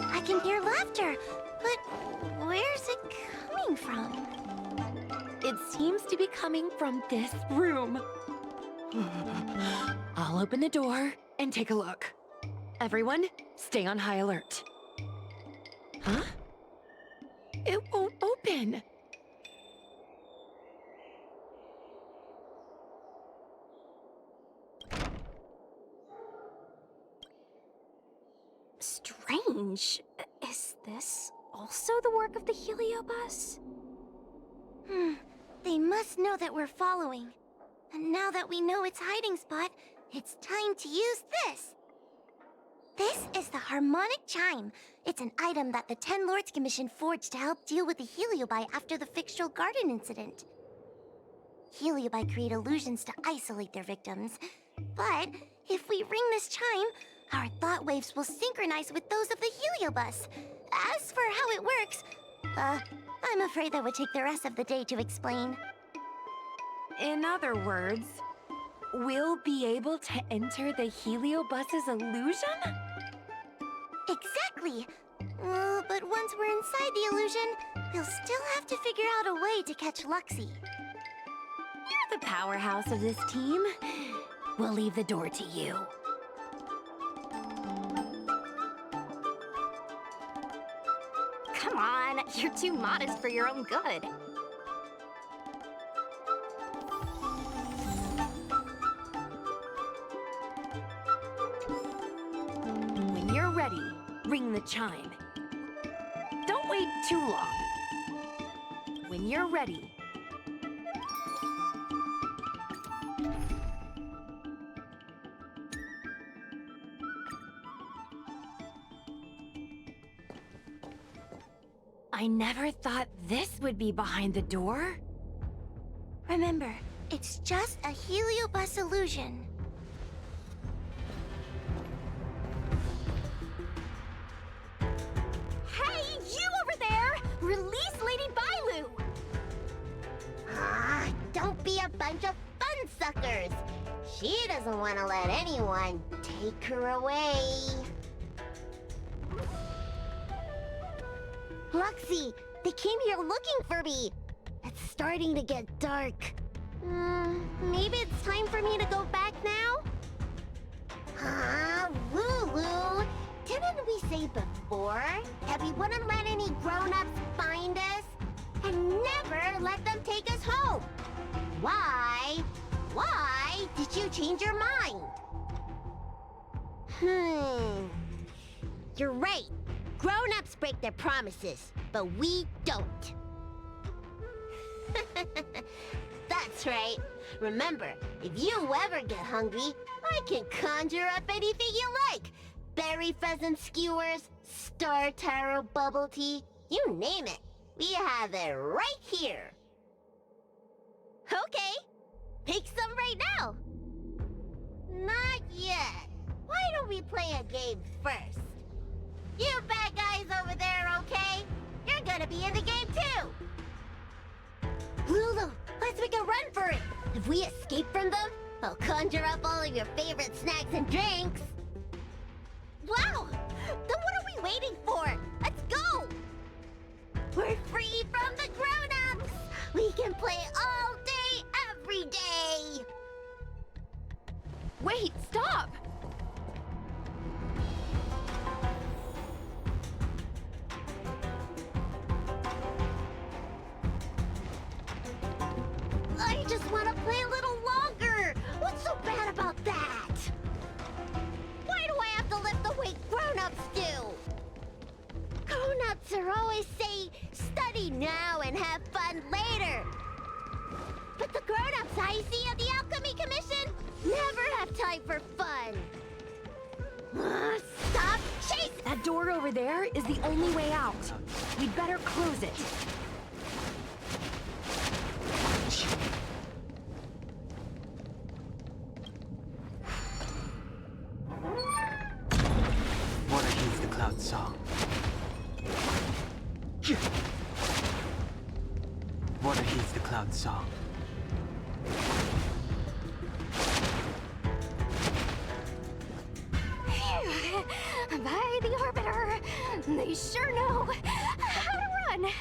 I can hear laughter, but where's it coming from?
It seems to be coming from this room. I'll open the door and take a look. Everyone, stay on high alert. Huh? It won't open.
Strange. Is this also the work of the heliobus?
They must know that we're following. And now that we know its hiding spot, it's time to use this. This is the harmonic chime. It's an item that the Ten Lords Commission forged to help deal with the heliobi after the Fixtural Garden incident. Heliobi create illusions to isolate their victims. But if we ring this chime, our thought waves will synchronize with those of the heliobus. As for how it works, I'm afraid that would take the rest of the day to explain.
In other words, we'll be able to enter the heliobus's illusion?
Exactly! But once we're inside the illusion, we'll still have to figure out a way to catch Luxie.
You're the powerhouse of this team. We'll leave the door to you.
Come on, you're too modest for your own good.
When you're ready, ring the chime. Don't wait too long. When you're ready, I never thought this would be behind the door.
Remember, it's just a heliobus illusion.
Hey, you over there! Release Lady Bailu!
Don't be a bunch of fun suckers. She doesn't want to let anyone take her away. Luxie, they came here looking for me. It's starting to get dark. Maybe it's time for me to go back now? Lulu, didn't we say before that we wouldn't let any grown-ups find us? And never let them take us home? Why? Why did you change your mind?
You're right. Grown-ups break their promises, but we don't. That's right. Remember, if you ever get hungry, I can conjure up anything you like. Berry pheasant skewers, star taro bubble tea, you name it. We have it right here. Okay. Pick some right now. Not yet. Why don't we play a game first? You bad guys over there, okay? You're gonna be in the game too! Lulu, let's make a run for it! If we escape from them, I'll conjure up all of your favorite snacks and drinks! Wow! Then what are we waiting for? Let's go! We're free from the grown-ups! We can play all day, every day!
Wait, stop!
I just want to play a little longer! What's so bad about that? Why do I have to lift the weight grown-ups do? Grown-ups are always say, study now and have fun later. But the grown-ups I see at the Alchemy Commission never have time for fun. Stop chasing!
That door over there is the only way out. We'd better close it.
Water heeds the cloud song. Water heeds the cloud song.
By the Orbiter, they sure know how to run.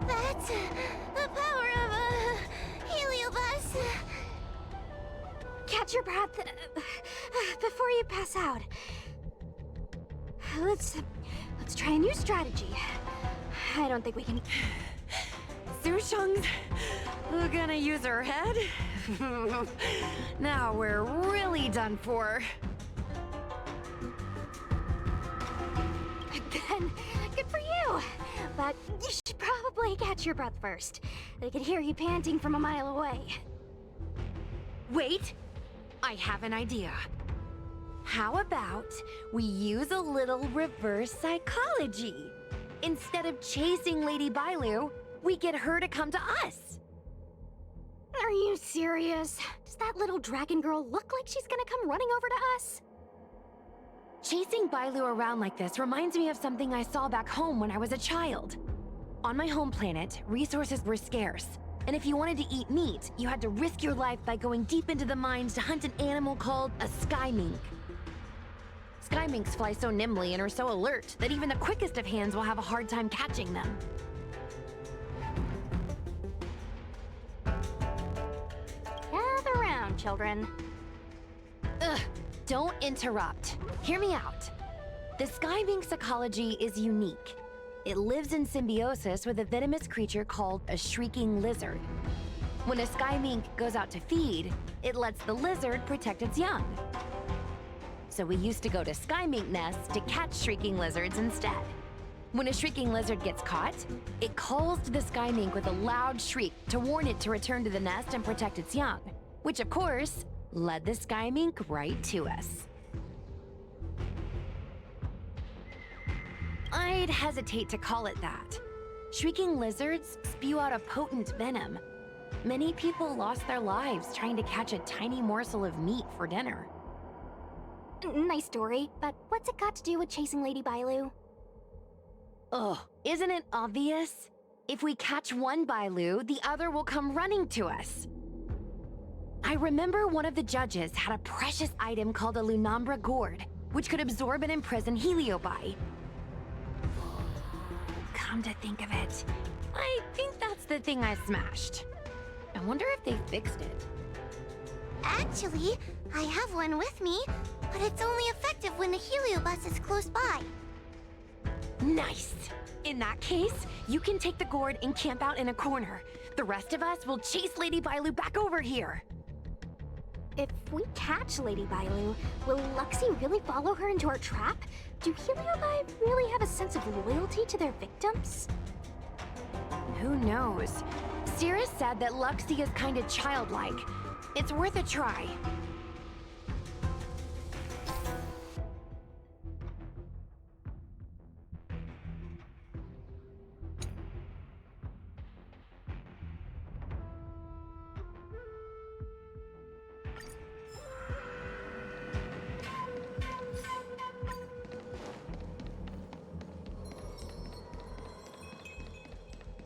That's the power of a heliobus.
Catch your breath before you pass out. Let's try a new strategy. I don't think we can.
Sushung's gonna use her head? Now we're really done for.
Then, good for you. But you should probably catch your breath first. I could hear you panting from a mile away.
Wait! I have an idea. How about we use a little reverse psychology? Instead of chasing Lady Bailu, we get her to come to us.
Are you serious? Does that little dragon girl look like she's gonna come running over to us?
Chasing Bailu around like this reminds me of something I saw back home when I was a child. On my home planet, resources were scarce, and if you wanted to eat meat, you had to risk your life by going deep into the mines to hunt an animal called a sky mink. Sky minks fly so nimbly and are so alert that even the quickest of hands will have a hard time catching them.
Gather round, children.
Ugh, don't interrupt. Hear me out. The sky mink's ecology is unique. It lives in symbiosis with a venomous creature called a shrieking lizard. When a sky mink goes out to feed, it lets the lizard protect its young. So we used to go to sky mink nests to catch shrieking lizards instead. When a shrieking lizard gets caught, it calls to the sky mink with a loud shriek to warn it to return to the nest and protect its young, which of course led the sky mink right to us. I'd hesitate to call it that. Shrieking lizards spew out a potent venom. Many people lost their lives trying to catch a tiny morsel of meat for dinner.
Nice story, but what's it got to do with chasing Lady Bailu?
Ugh, isn't it obvious? If we catch one Bailu, the other will come running to us. I remember one of the judges had a precious item called a Lunambra gourd, which could absorb and imprison Heliobi. Come to think of it, I think that's the thing I smashed. I wonder if they fixed it.
Actually, I have one with me, but it's only effective when the heliobus is close by.
Nice! In that case, you can take the gourd and camp out in a corner. The rest of us will chase Lady Bailu back over here.
If we catch Lady Bailu, will Luxie really follow her into our trap? Do Heliobi really have a sense of loyalty to their victims?
Who knows? Cirrus said that Luxie is kinda childlike. It's worth a try.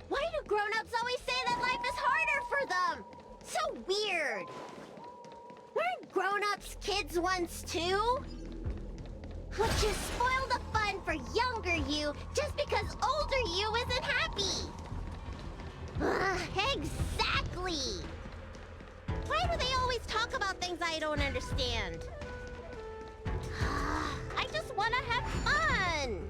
Why do grown-ups always say that life is harder for them? So weird. Weren't grown-ups kids once too? Would you spoil the fun for younger you just because older you isn't happy? Exactly. Why do they always talk about things I don't understand? I just want to have fun.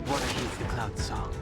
Water heeds the cloud song.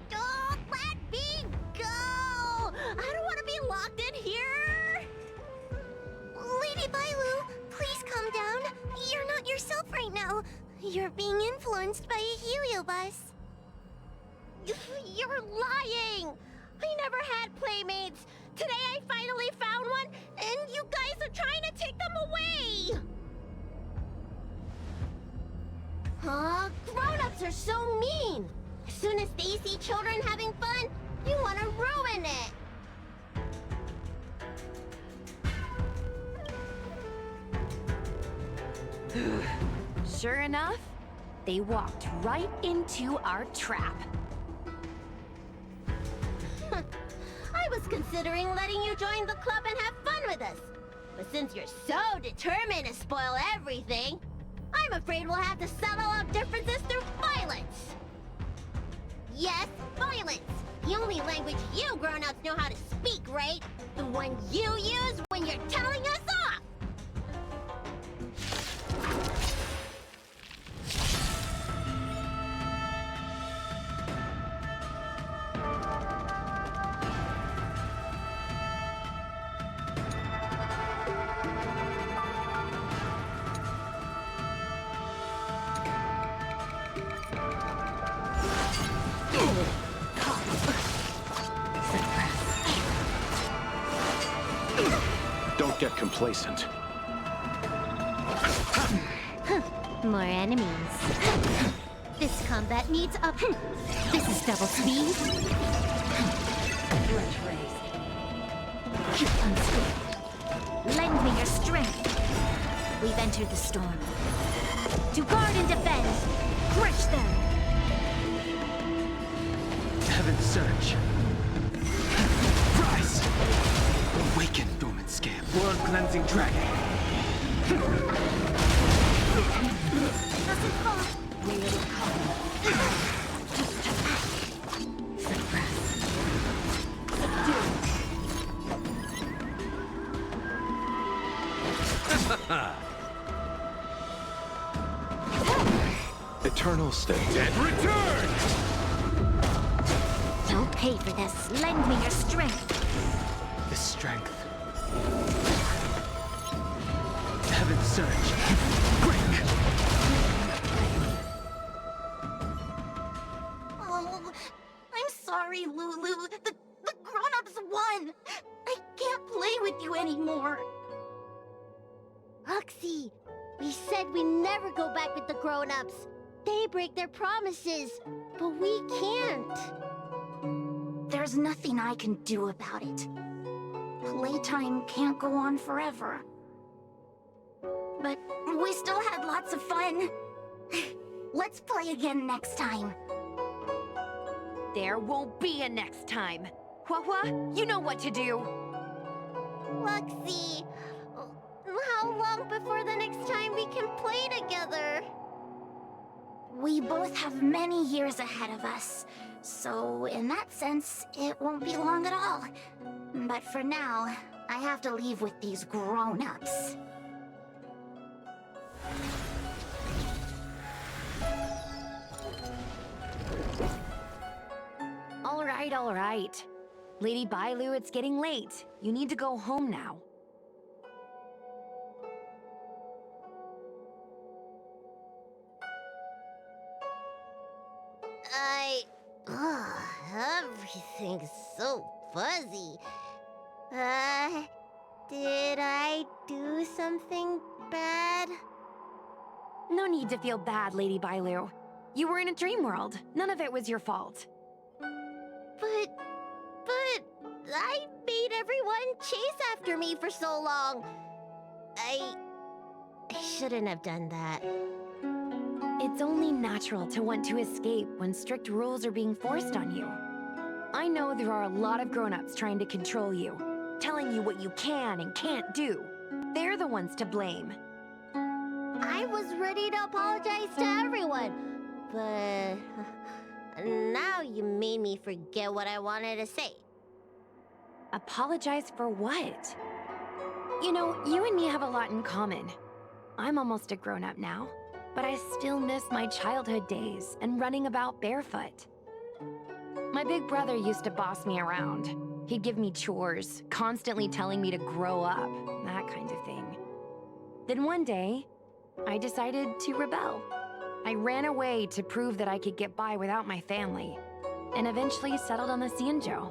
Don't let me go! I don't want to be locked in here!
Lady Bailu, please calm down. You're not yourself right now. You're being influenced by a heliobus.
You're lying! I never had playmates! Today I finally found one, and you guys are trying to take them away! Huh? Grown-ups are so mean! As soon as they see children having fun, you want to ruin it!
Sure enough, they walked right into our trap.
I was considering letting you join the club and have fun with us. But since you're so determined to spoil everything, I'm afraid we'll have to settle our differences through violence. Yes, violence. The only language you grown-ups know how to speak, right? The one you use when you're telling us off!
Don't get complacent.
More enemies. This combat needs up. This is double speed. Lend me your strength. We've entered the storm.
To guard and defend! Crush them!
Heaven's Surge. Rise! Awaken, dormant scam. World-cleansing dragon.
Doesn't fall. We will come. Suppress.
Subdue. Eternal state.
Dead return!
You'll pay for this. Lend me your strength.
The strength. Heaven's Surge. Break!
Oh, I'm sorry, Lulu. The grown-ups won. I can't play with you anymore.
Roxy, we said we never go back with the grown-ups. They break their promises, but we can't.
There's nothing I can do about it. Playtime can't go on forever. But we still had lots of fun. Let's play again next time.
There won't be a next time. Hua, you know what to do.
Luxy, how long before the next time we can play together?
We both have many years ahead of us, so in that sense, it won't be long at all. But for now, I have to leave with these grown-ups.
All right. Lady Bailu, it's getting late. You need to go home now.
Everything's so fuzzy. Did I do something bad?
No need to feel bad, Lady Bailu. You were in a dream world. None of it was your fault.
But I made everyone chase after me for so long. I shouldn't have done that.
It's only natural to want to escape when strict rules are being forced on you. I know there are a lot of grown-ups trying to control you, telling you what you can and can't do. They're the ones to blame.
I was ready to apologize to everyone, but now you made me forget what I wanted to say.
Apologize for what? You know, you and me have a lot in common. I'm almost a grown-up now, but I still miss my childhood days and running about barefoot. My big brother used to boss me around. He'd give me chores, constantly telling me to grow up, that kind of thing. Then one day, I decided to rebel. I ran away to prove that I could get by without my family, and eventually settled on the Xianzhou.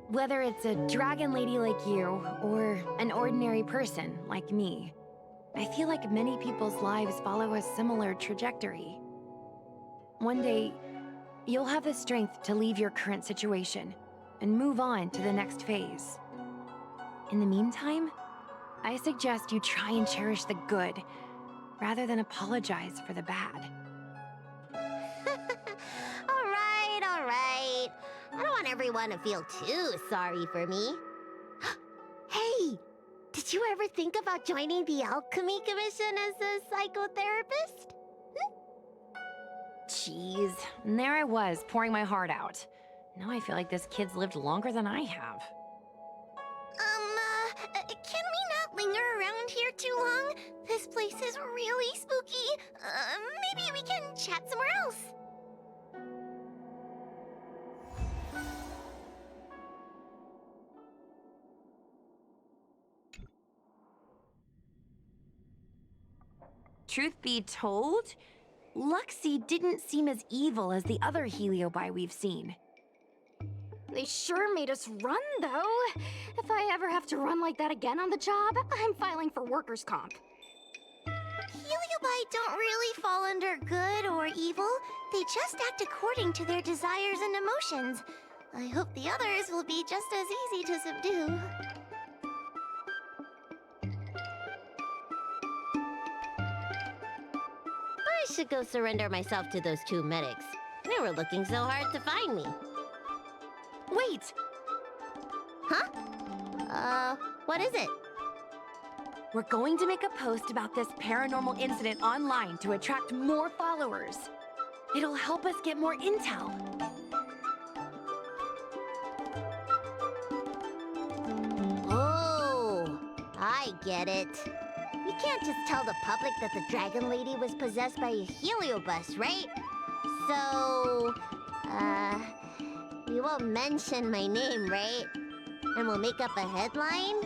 Whether it's a dragon lady like you, or an ordinary person like me, I feel like many people's lives follow a similar trajectory. One day, you'll have the strength to leave your current situation and move on to the next phase. In the meantime, I suggest you try and cherish the good, rather than apologize for the bad.
All right. I don't want everyone to feel too sorry for me. Hey, did you ever think about joining the Alchemy Commission as a psychotherapist?
Jeez, and there I was, pouring my heart out. Now I feel like this kid's lived longer than I have.
Can we not linger around here too long? This place is really spooky. Maybe we can chat somewhere else.
Truth be told, Luxy didn't seem as evil as the other Heliobi we've seen.
They sure made us run, though. If I ever have to run like that again on the job, I'm filing for workers' comp.
Heliobi don't really fall under good or evil. They just act according to their desires and emotions. I hope the others will be just as easy to subdue. I should go surrender myself to those two medics. They were looking so hard to find me.
Wait!
Huh? What is it?
We're going to make a post about this paranormal incident online to attract more followers. It'll help us get more intel.
Oh, I get it. We can't just tell the public that the Dragon Lady was possessed by a heliobus, right? So, we won't mention my name, right? And we'll make up a headline?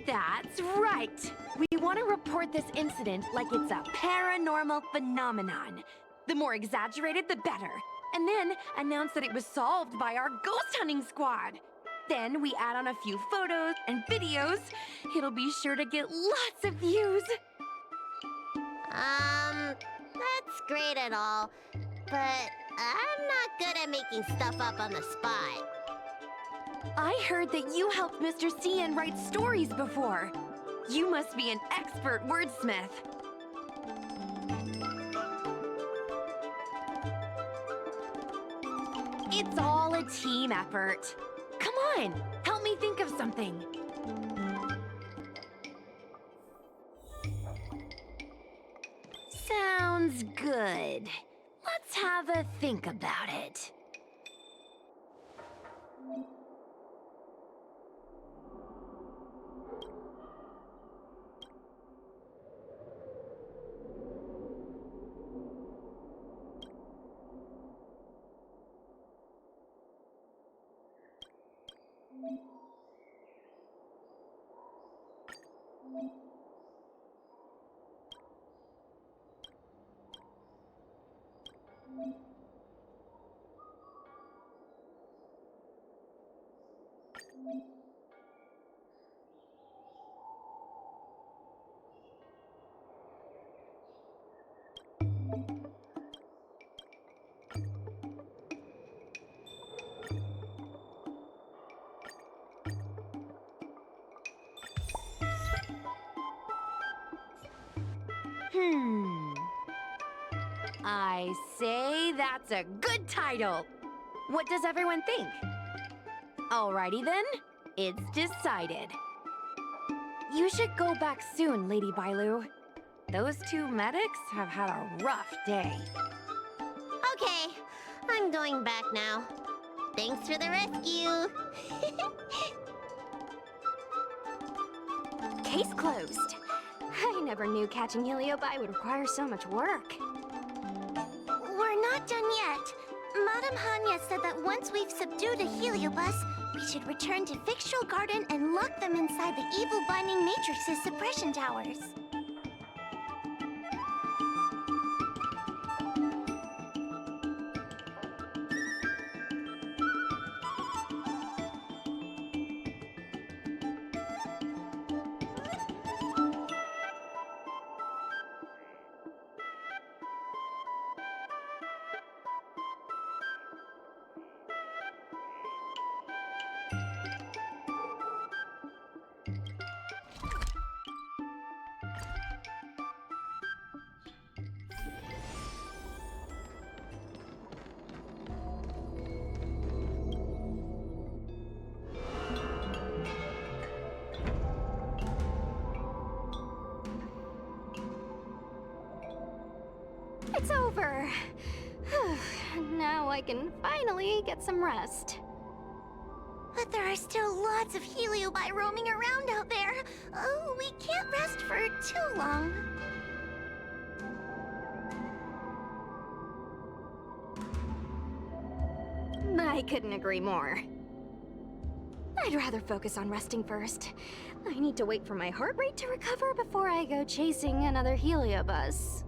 That's right! We want to report this incident like it's a paranormal phenomenon. The more exaggerated, the better. And then announce that it was solved by our ghost hunting squad. Then we add on a few photos and videos. It'll be sure to get lots of views.
That's great and all, but I'm not good at making stuff up on the spot.
I heard that you helped Mr. Cian write stories before. You must be an expert wordsmith. It's all a team effort. Come on, help me think of something. Sounds good. Let's have a think about it. I say that's a good title. What does everyone think? Alrighty then, it's decided. You should go back soon, Lady Bailu. Those two medics have had a rough day.
Okay, I'm going back now. Thanks for the rescue.
Case closed. I never knew catching Heliobi would require so much work.
We're not done yet. Madame Hanya said that once we've subdued a heliobus, we should return to Victual Garden and lock them inside the evil binding matrix's suppression towers.
It's over. Now I can finally get some rest.
But there are still lots of heliobi roaming around out there. Oh, we can't rest for too long.
I couldn't agree more. I'd rather focus on resting first. I need to wait for my heart rate to recover before I go chasing another heliobus.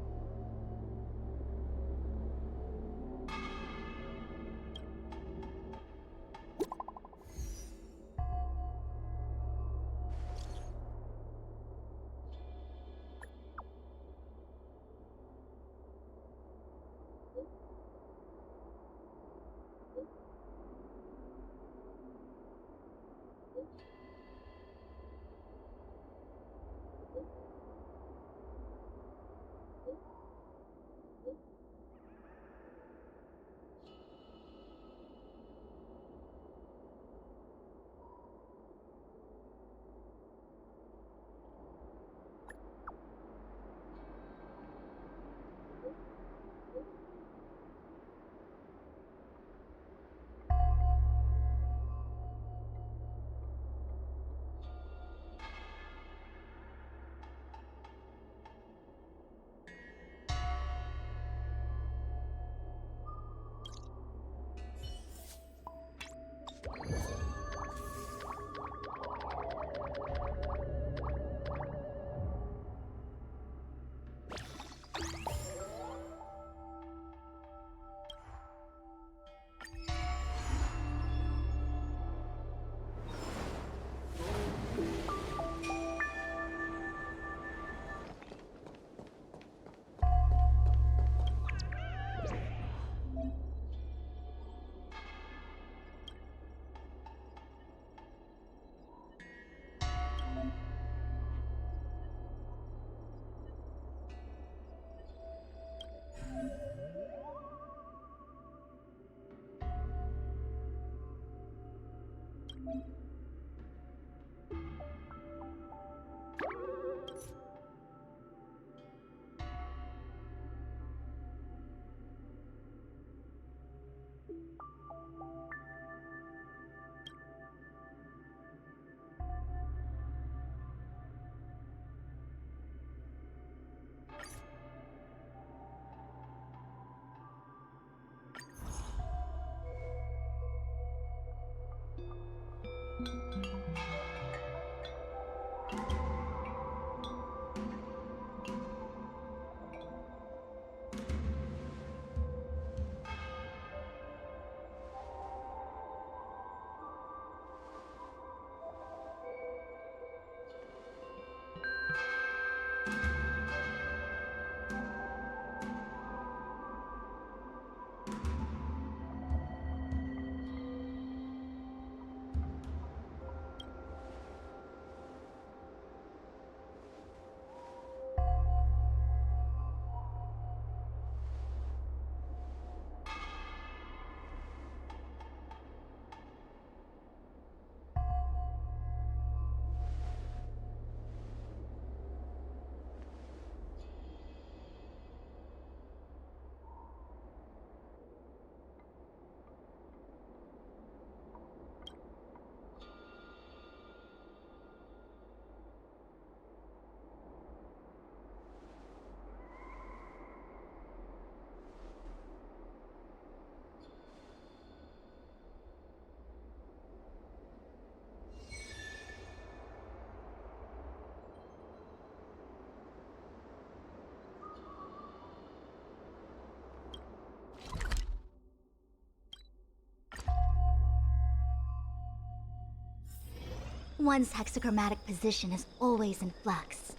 One's hexachromatic position is always in flux.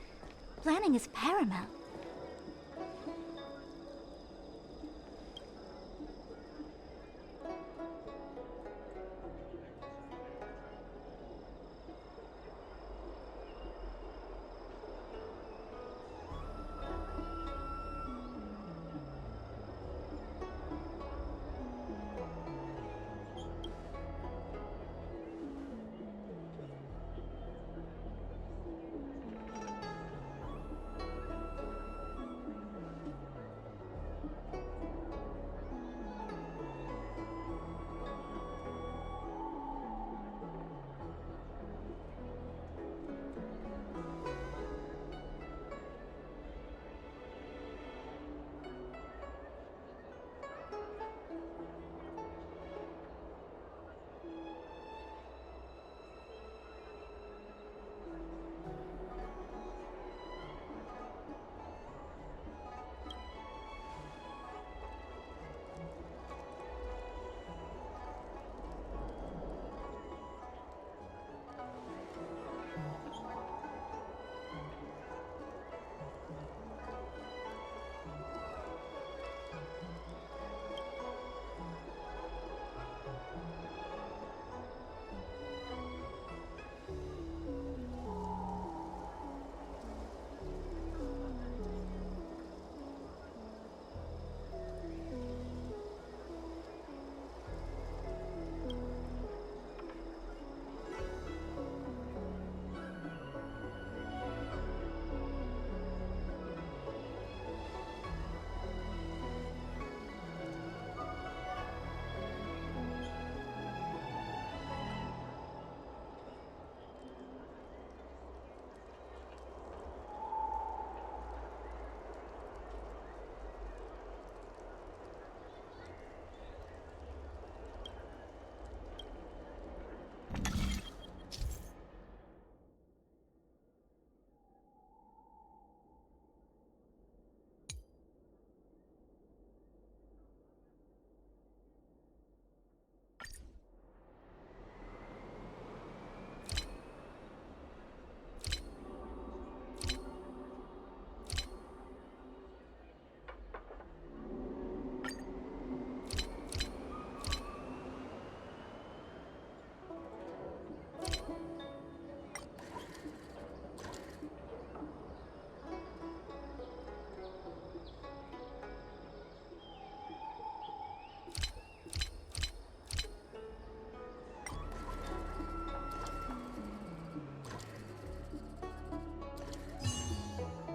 Planning is paramount.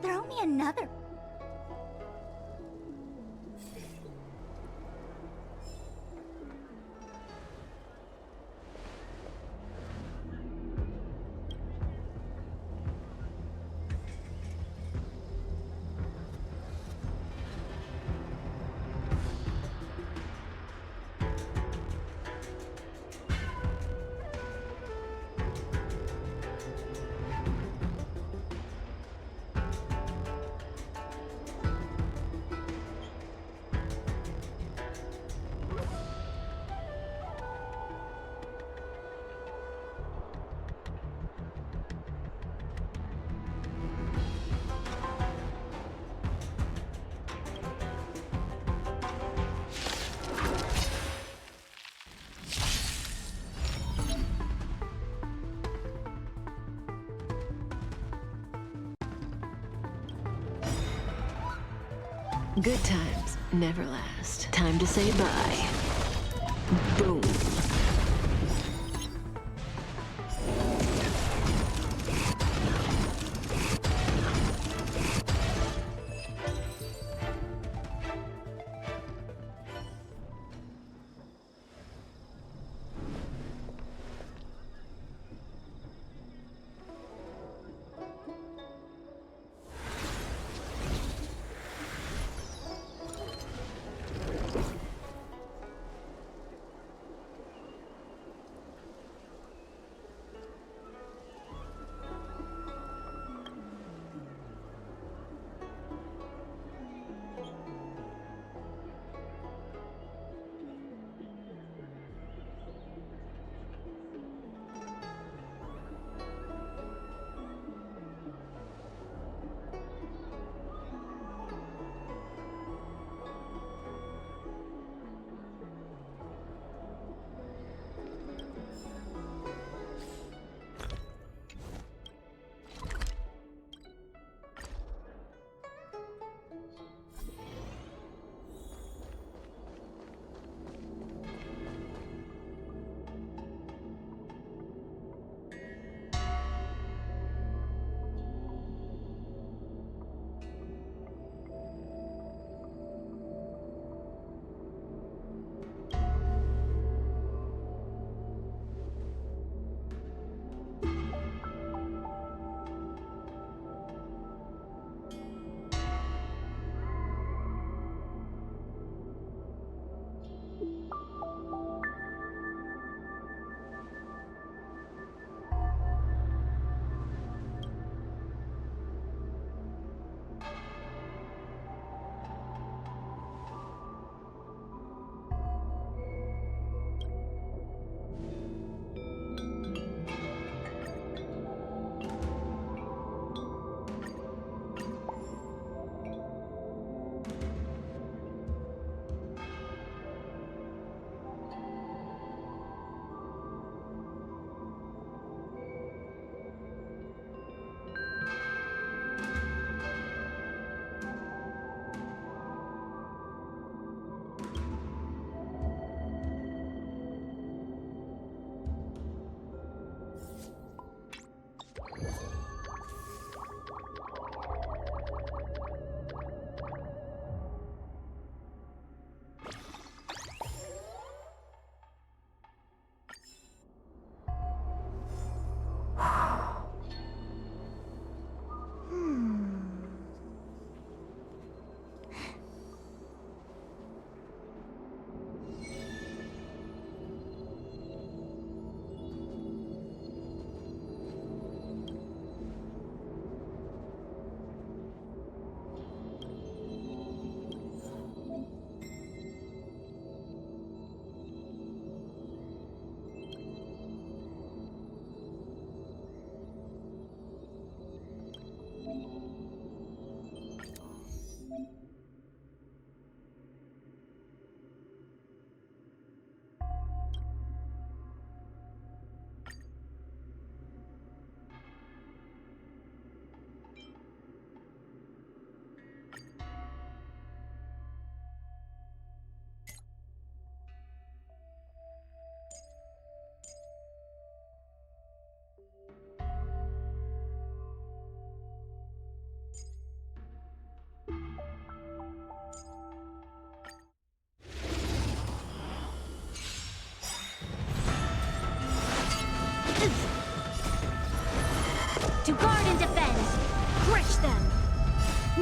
Throw me another.
Good times never last. Time to say bye. Boom.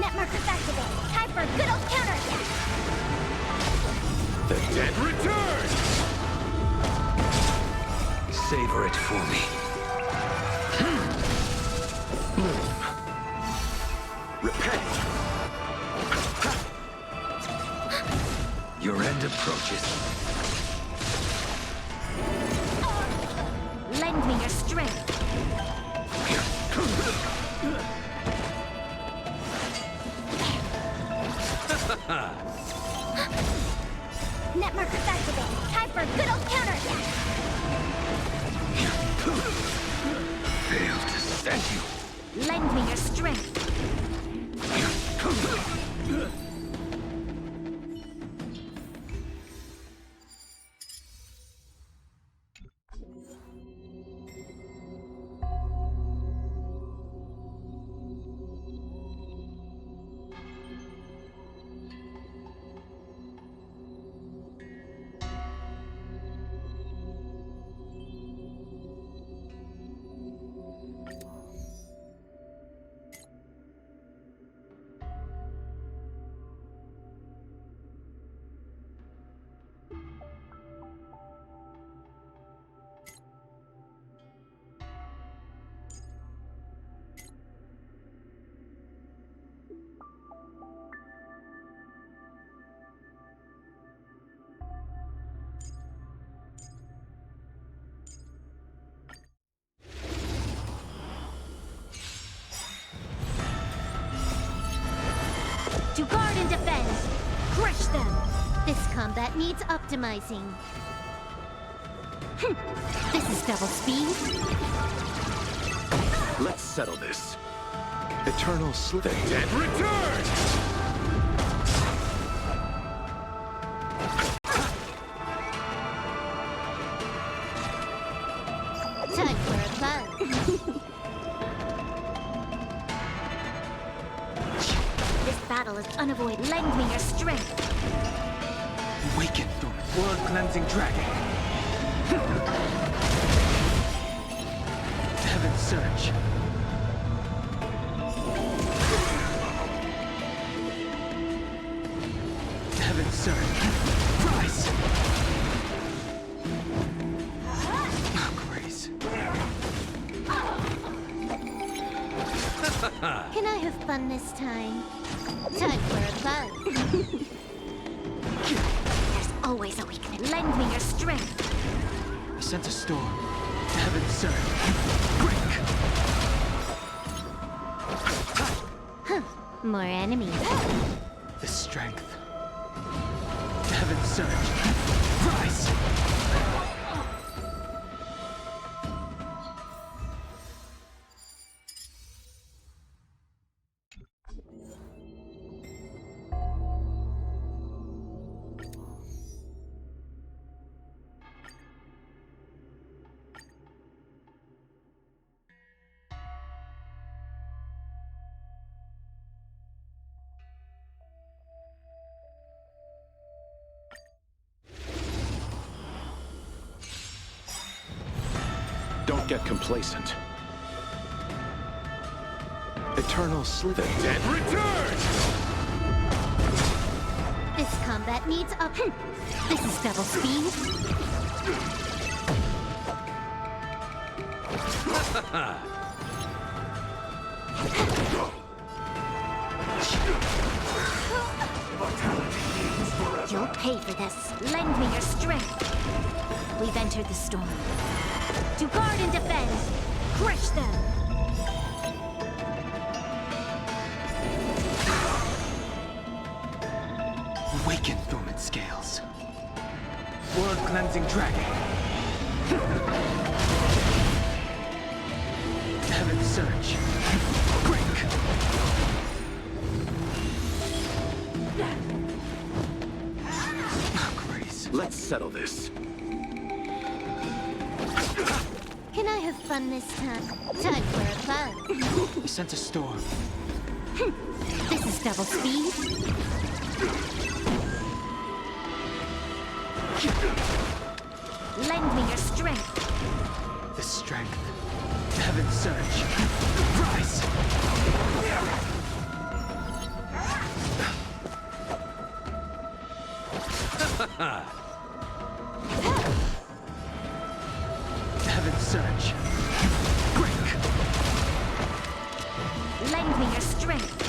Net markers activated. Time for a good old counterattack.
The dead return! Savor it for me. Bloom. Repay. Your end approaches.
Lend me your strength. Net markers activated. Time for a good old counterattack.
Failed to send you.
Lend me your strength. To guard and defend. Crush them.
This combat needs optimizing. This is double speed.
Let's settle this. Eternal Slip. The dead return!
Time for a buzz.
This battle is unavoidable. Lend me your strength.
Awaken,
World-cleansing dragon. Heaven surge. Heaven surge. Rise. Grace.
Can I have fun this time? Time for a buzz.
There's always a weakness. Lend me your strength.
I sent a storm. Heaven surge. Break.
More enemies.
The strength. Heaven surge. Rise.
Don't get complacent.
Eternal Slither.
The dead return!
This combat needs up. This is double speed.
You'll pay for this. Lend me your strength. We've entered the storm. To guard and defend. Crush them.
Awaken, dormant scales.
World-cleansing dragon. Heaven surge. Break.
Grace. Let's settle this.
Can I have fun this time? Time for a buzz.
I sent a storm.
This is double speed.
Lend me your strength.
The strength. Heaven surge. Rise. Heaven Surge. Break.
Lend me your strength.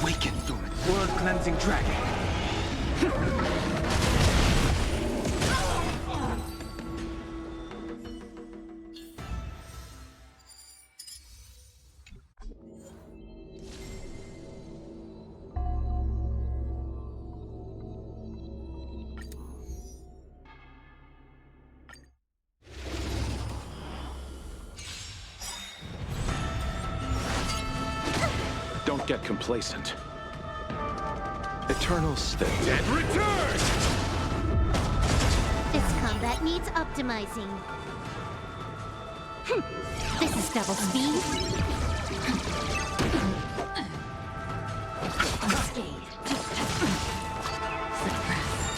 Awaken, dormant.
World Cleansing Dragon.
Don't get complacent. Eternal State. Dead return!
This combat needs optimizing. This is double speed.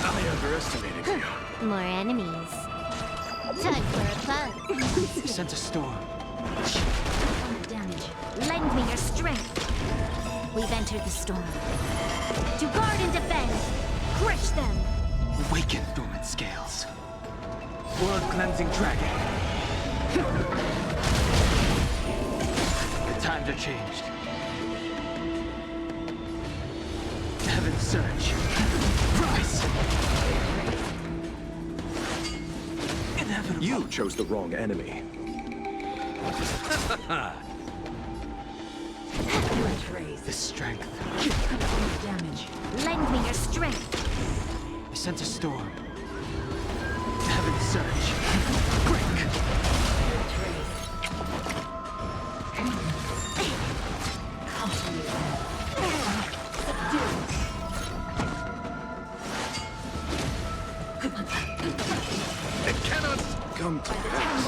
I underestimated you.
More enemies. Time for a bug.
Sent a storm.
Damage. Lend me your strength. We've entered the storm. To guard and defend. Crush them.
Awaken, dormant scales.
World Cleansing Dragon. The times are changed. Heaven Surge. Rise! Inevitable.
You chose the wrong enemy.
This strength.
Damage. Lend me your strength.
I sent a storm. Heaven Surge. Break!
It cannot come to pass.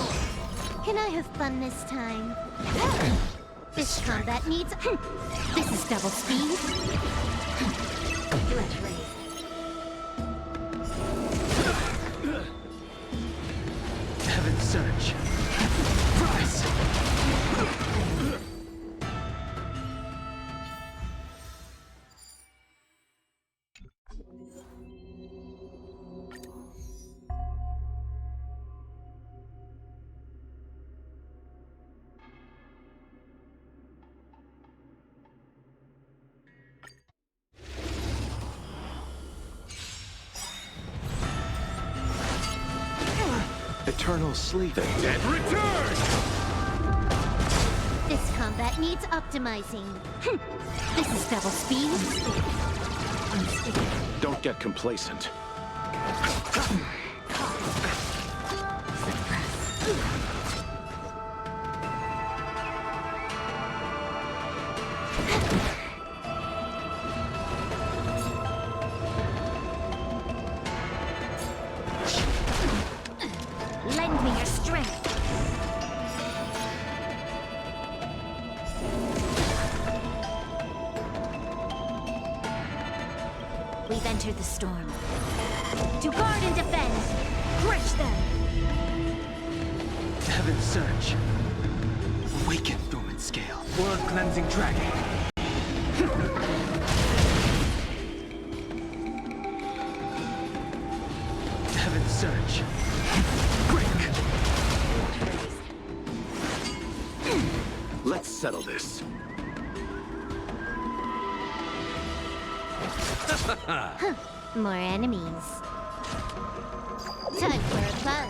Can I have fun this time? This combat needs... This is double speed.
Heaven Surge. Rise!
Eternal sleep. The
dead return!
This combat needs optimizing. This is double speed.
Don't get complacent.
Lend me your strength. We've entered the storm. To guard and defend. Crush them.
Heaven Surge.
Awaken, dormant scale.
World Cleansing Dragon. Heaven Surge. Break!
Let's settle this.
More enemies. Time for a bug.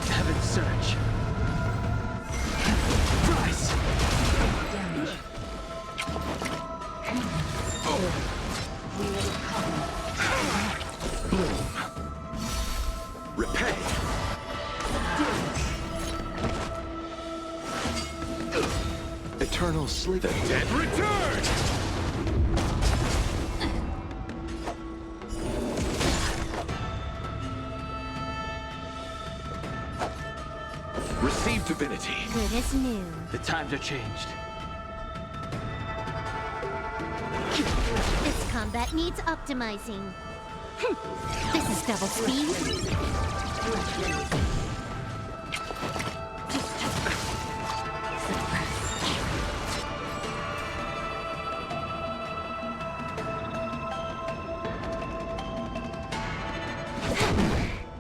Heaven Surge. Rise!
Damage.
We will come.
Bloom. Repay. Eternal sleep. The dead return! Receive divinity.
Good as new.
The times are changed.
This combat needs optimizing. This is double speed.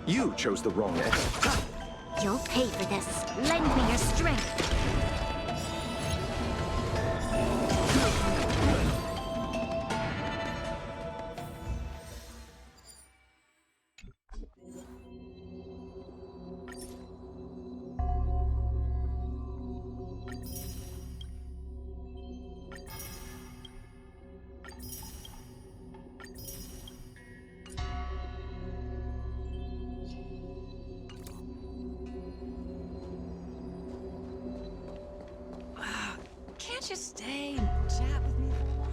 You chose the wrong end.
You'll pay for this. Lend me your strength.
Can't you stay and chat with me for a while?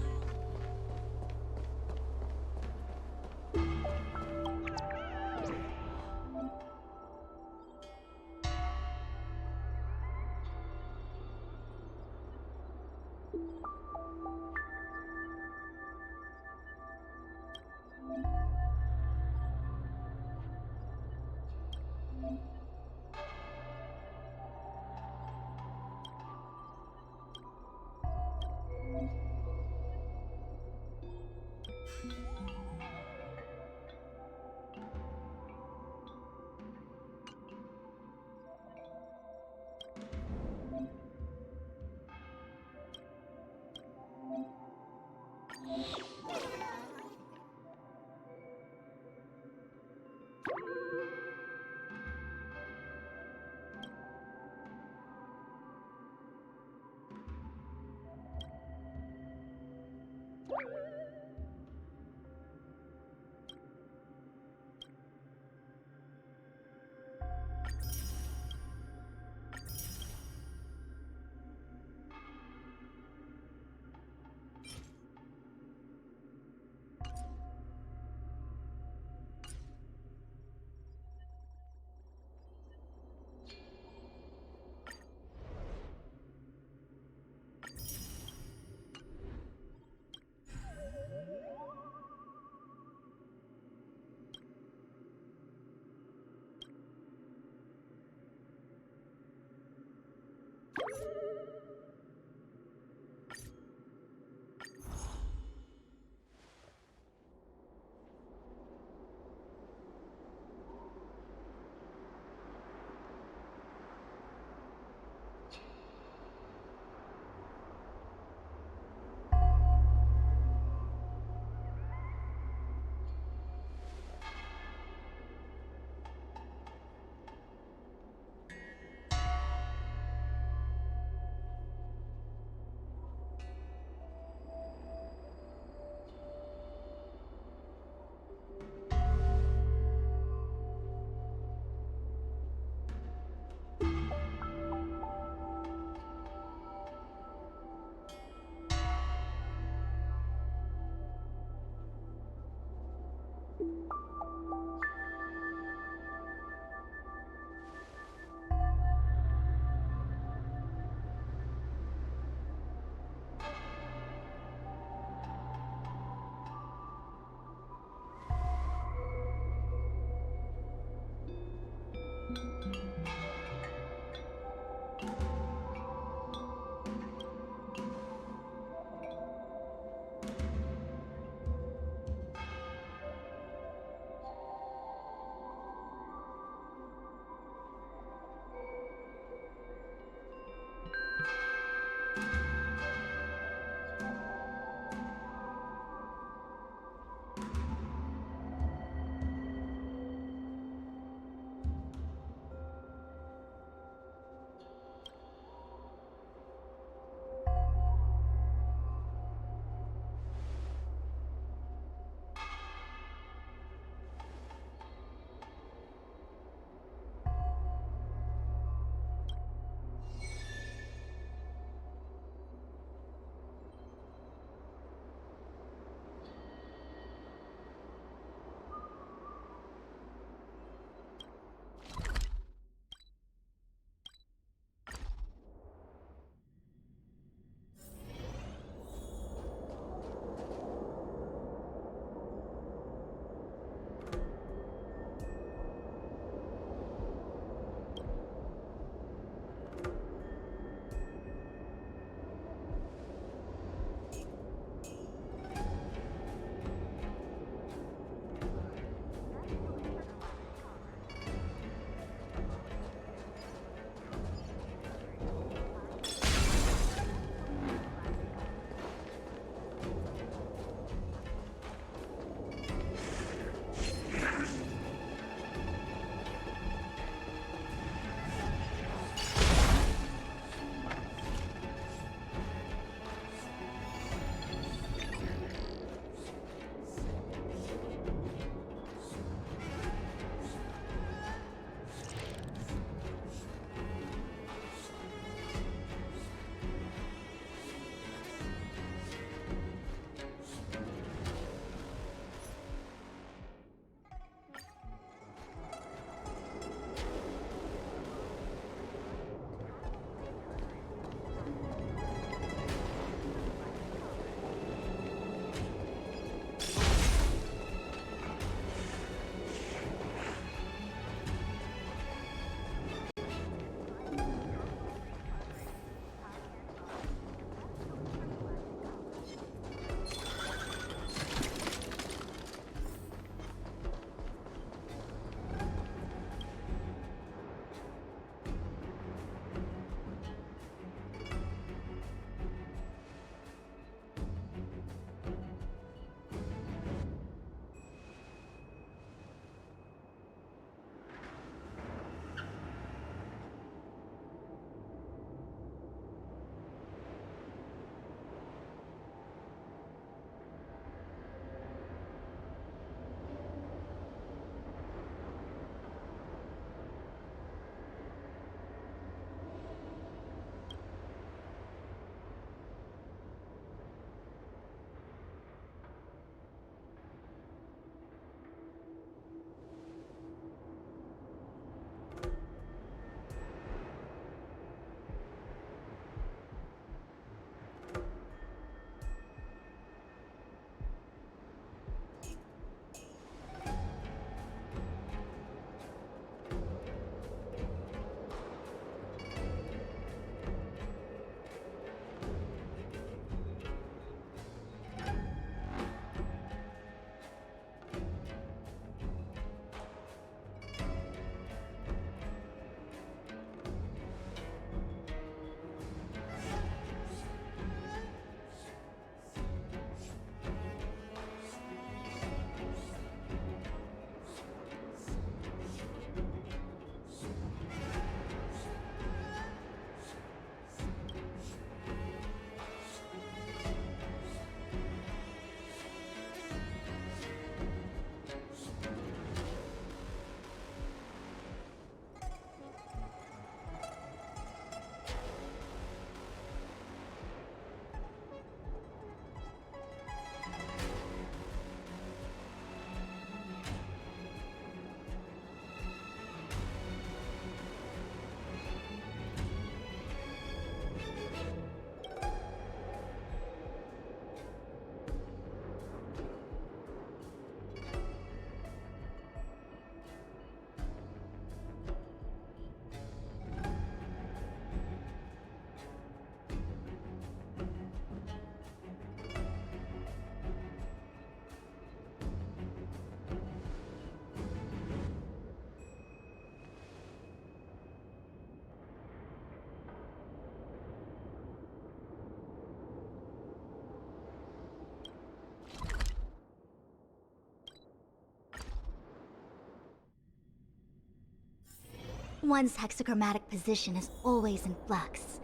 One's hexagrammatic position is always in flux.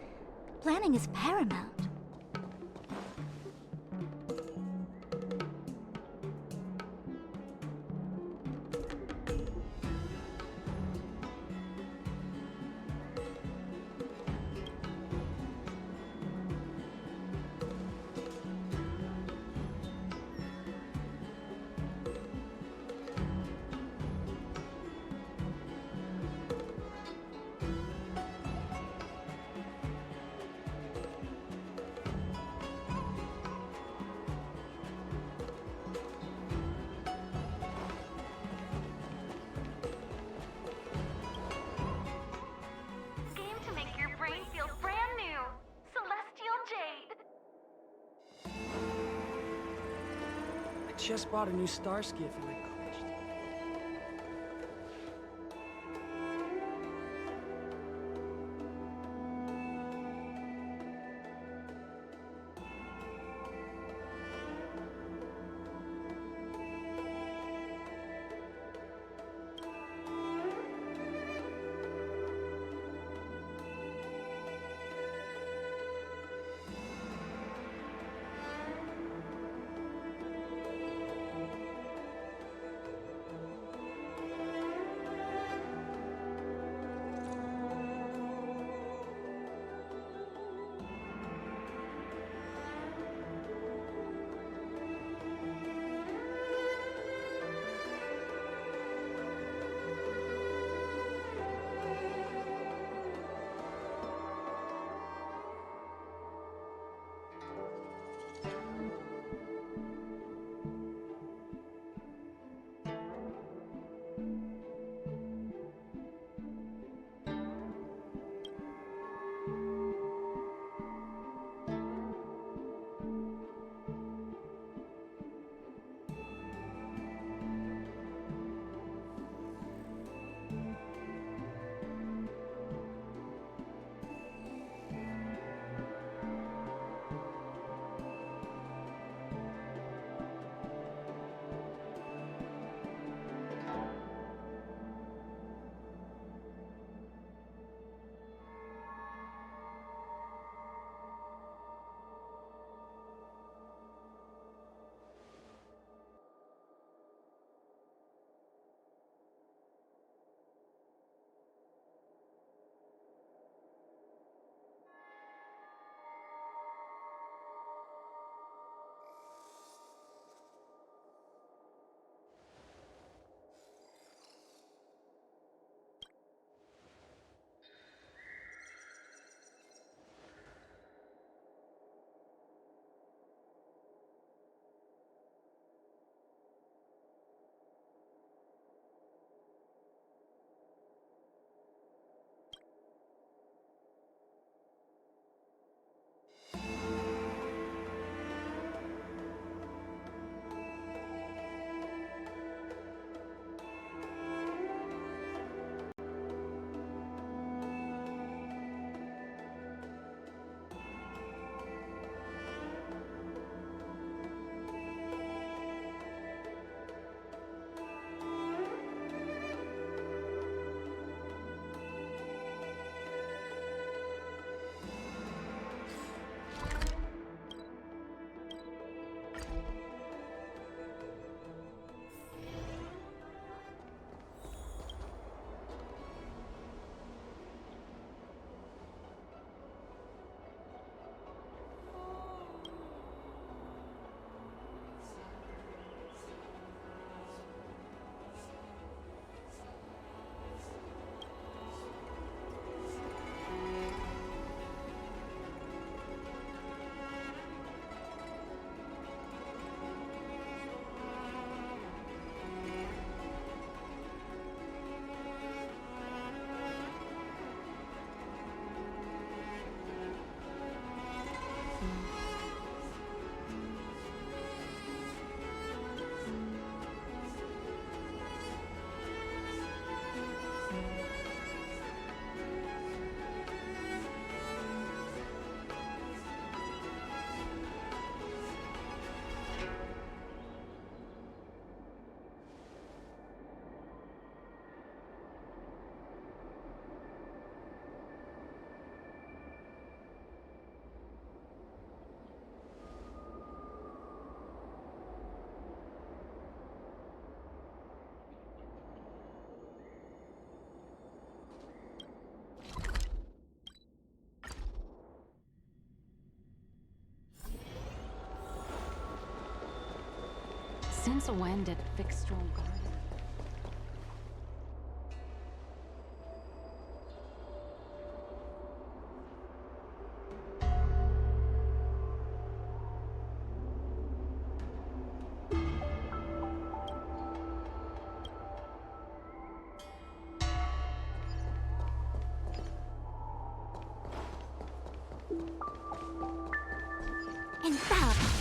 Planning is paramount.
Game to make your brain feel brand new. Celestial Jade.
I just bought a new star skiff and I crushed it.
Since when did Fixstral Garden?
Infallible.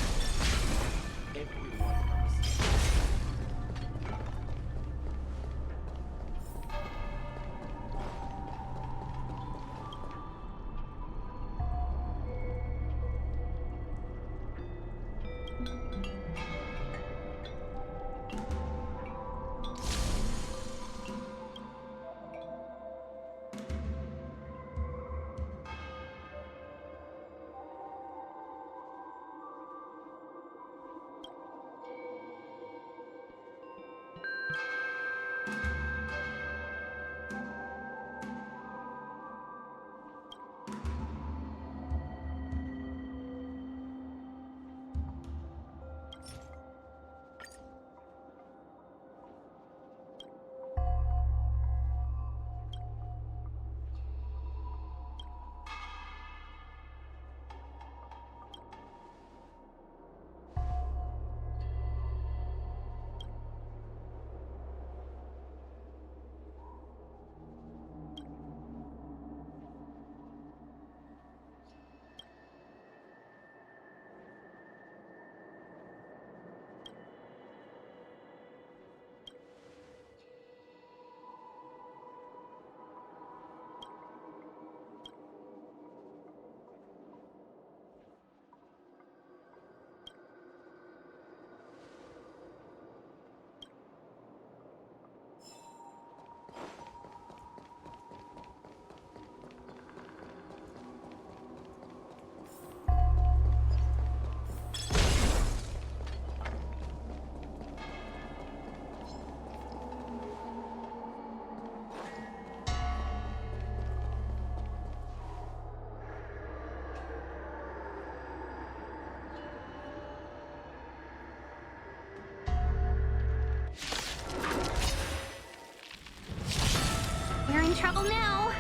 We're in trouble now.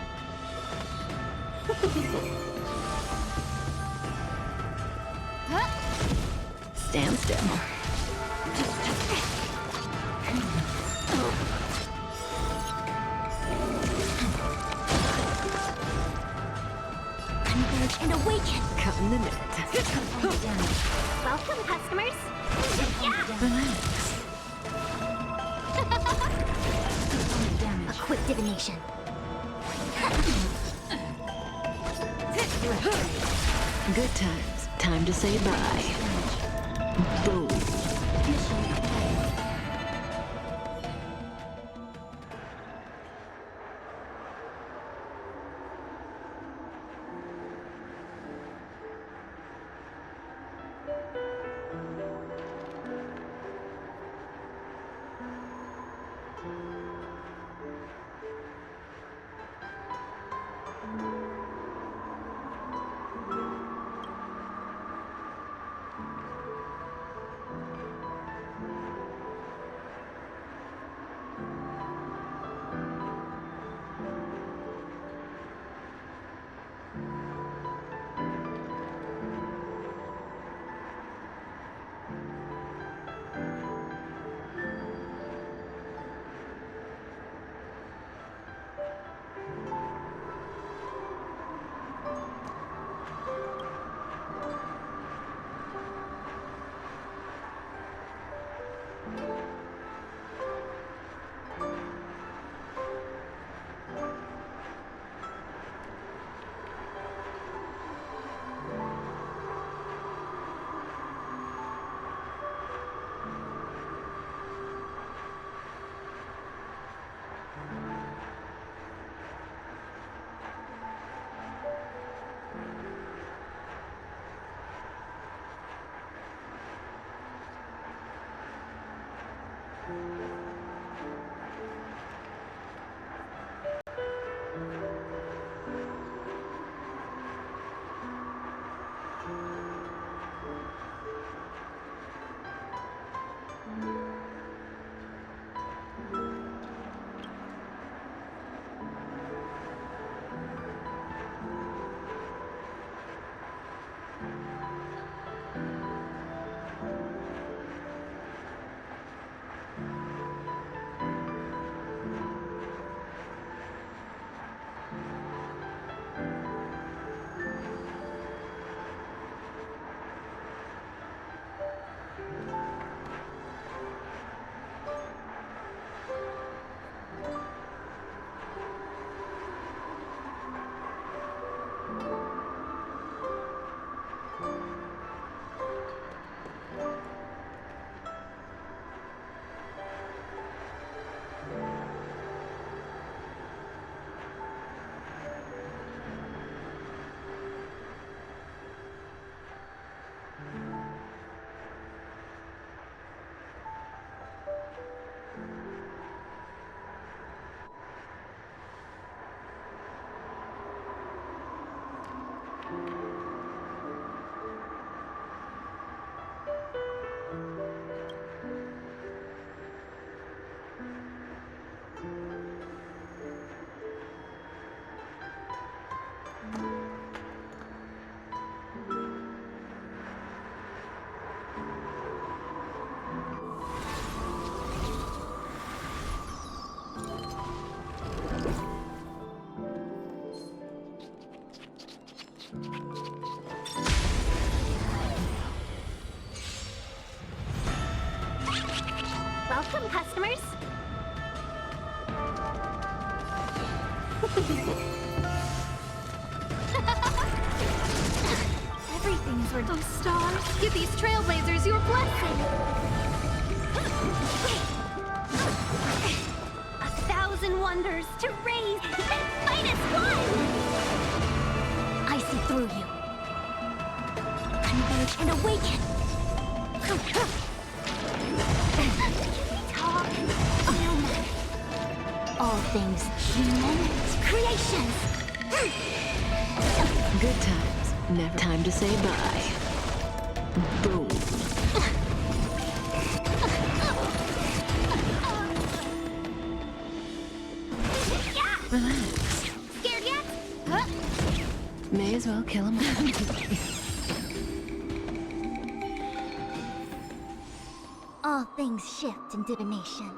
Stand still.
Converge and awaken.
Cut in the net.
Welcome, customers.
Relax.
A quick divination.
Good times. Time to say bye. Boom.
Welcome, customers.
Everything is worth those stars. Give these trailblazers your blessing.
1,000 wonders to raise and fight as one!
I see through you.
Converge and awaken! Can we talk? No matter.
All things human
Creations!
Good times. Never time to say bye. Boom. Relax.
Scared yet? Huh?
May as well kill him all.
All things shift in divination.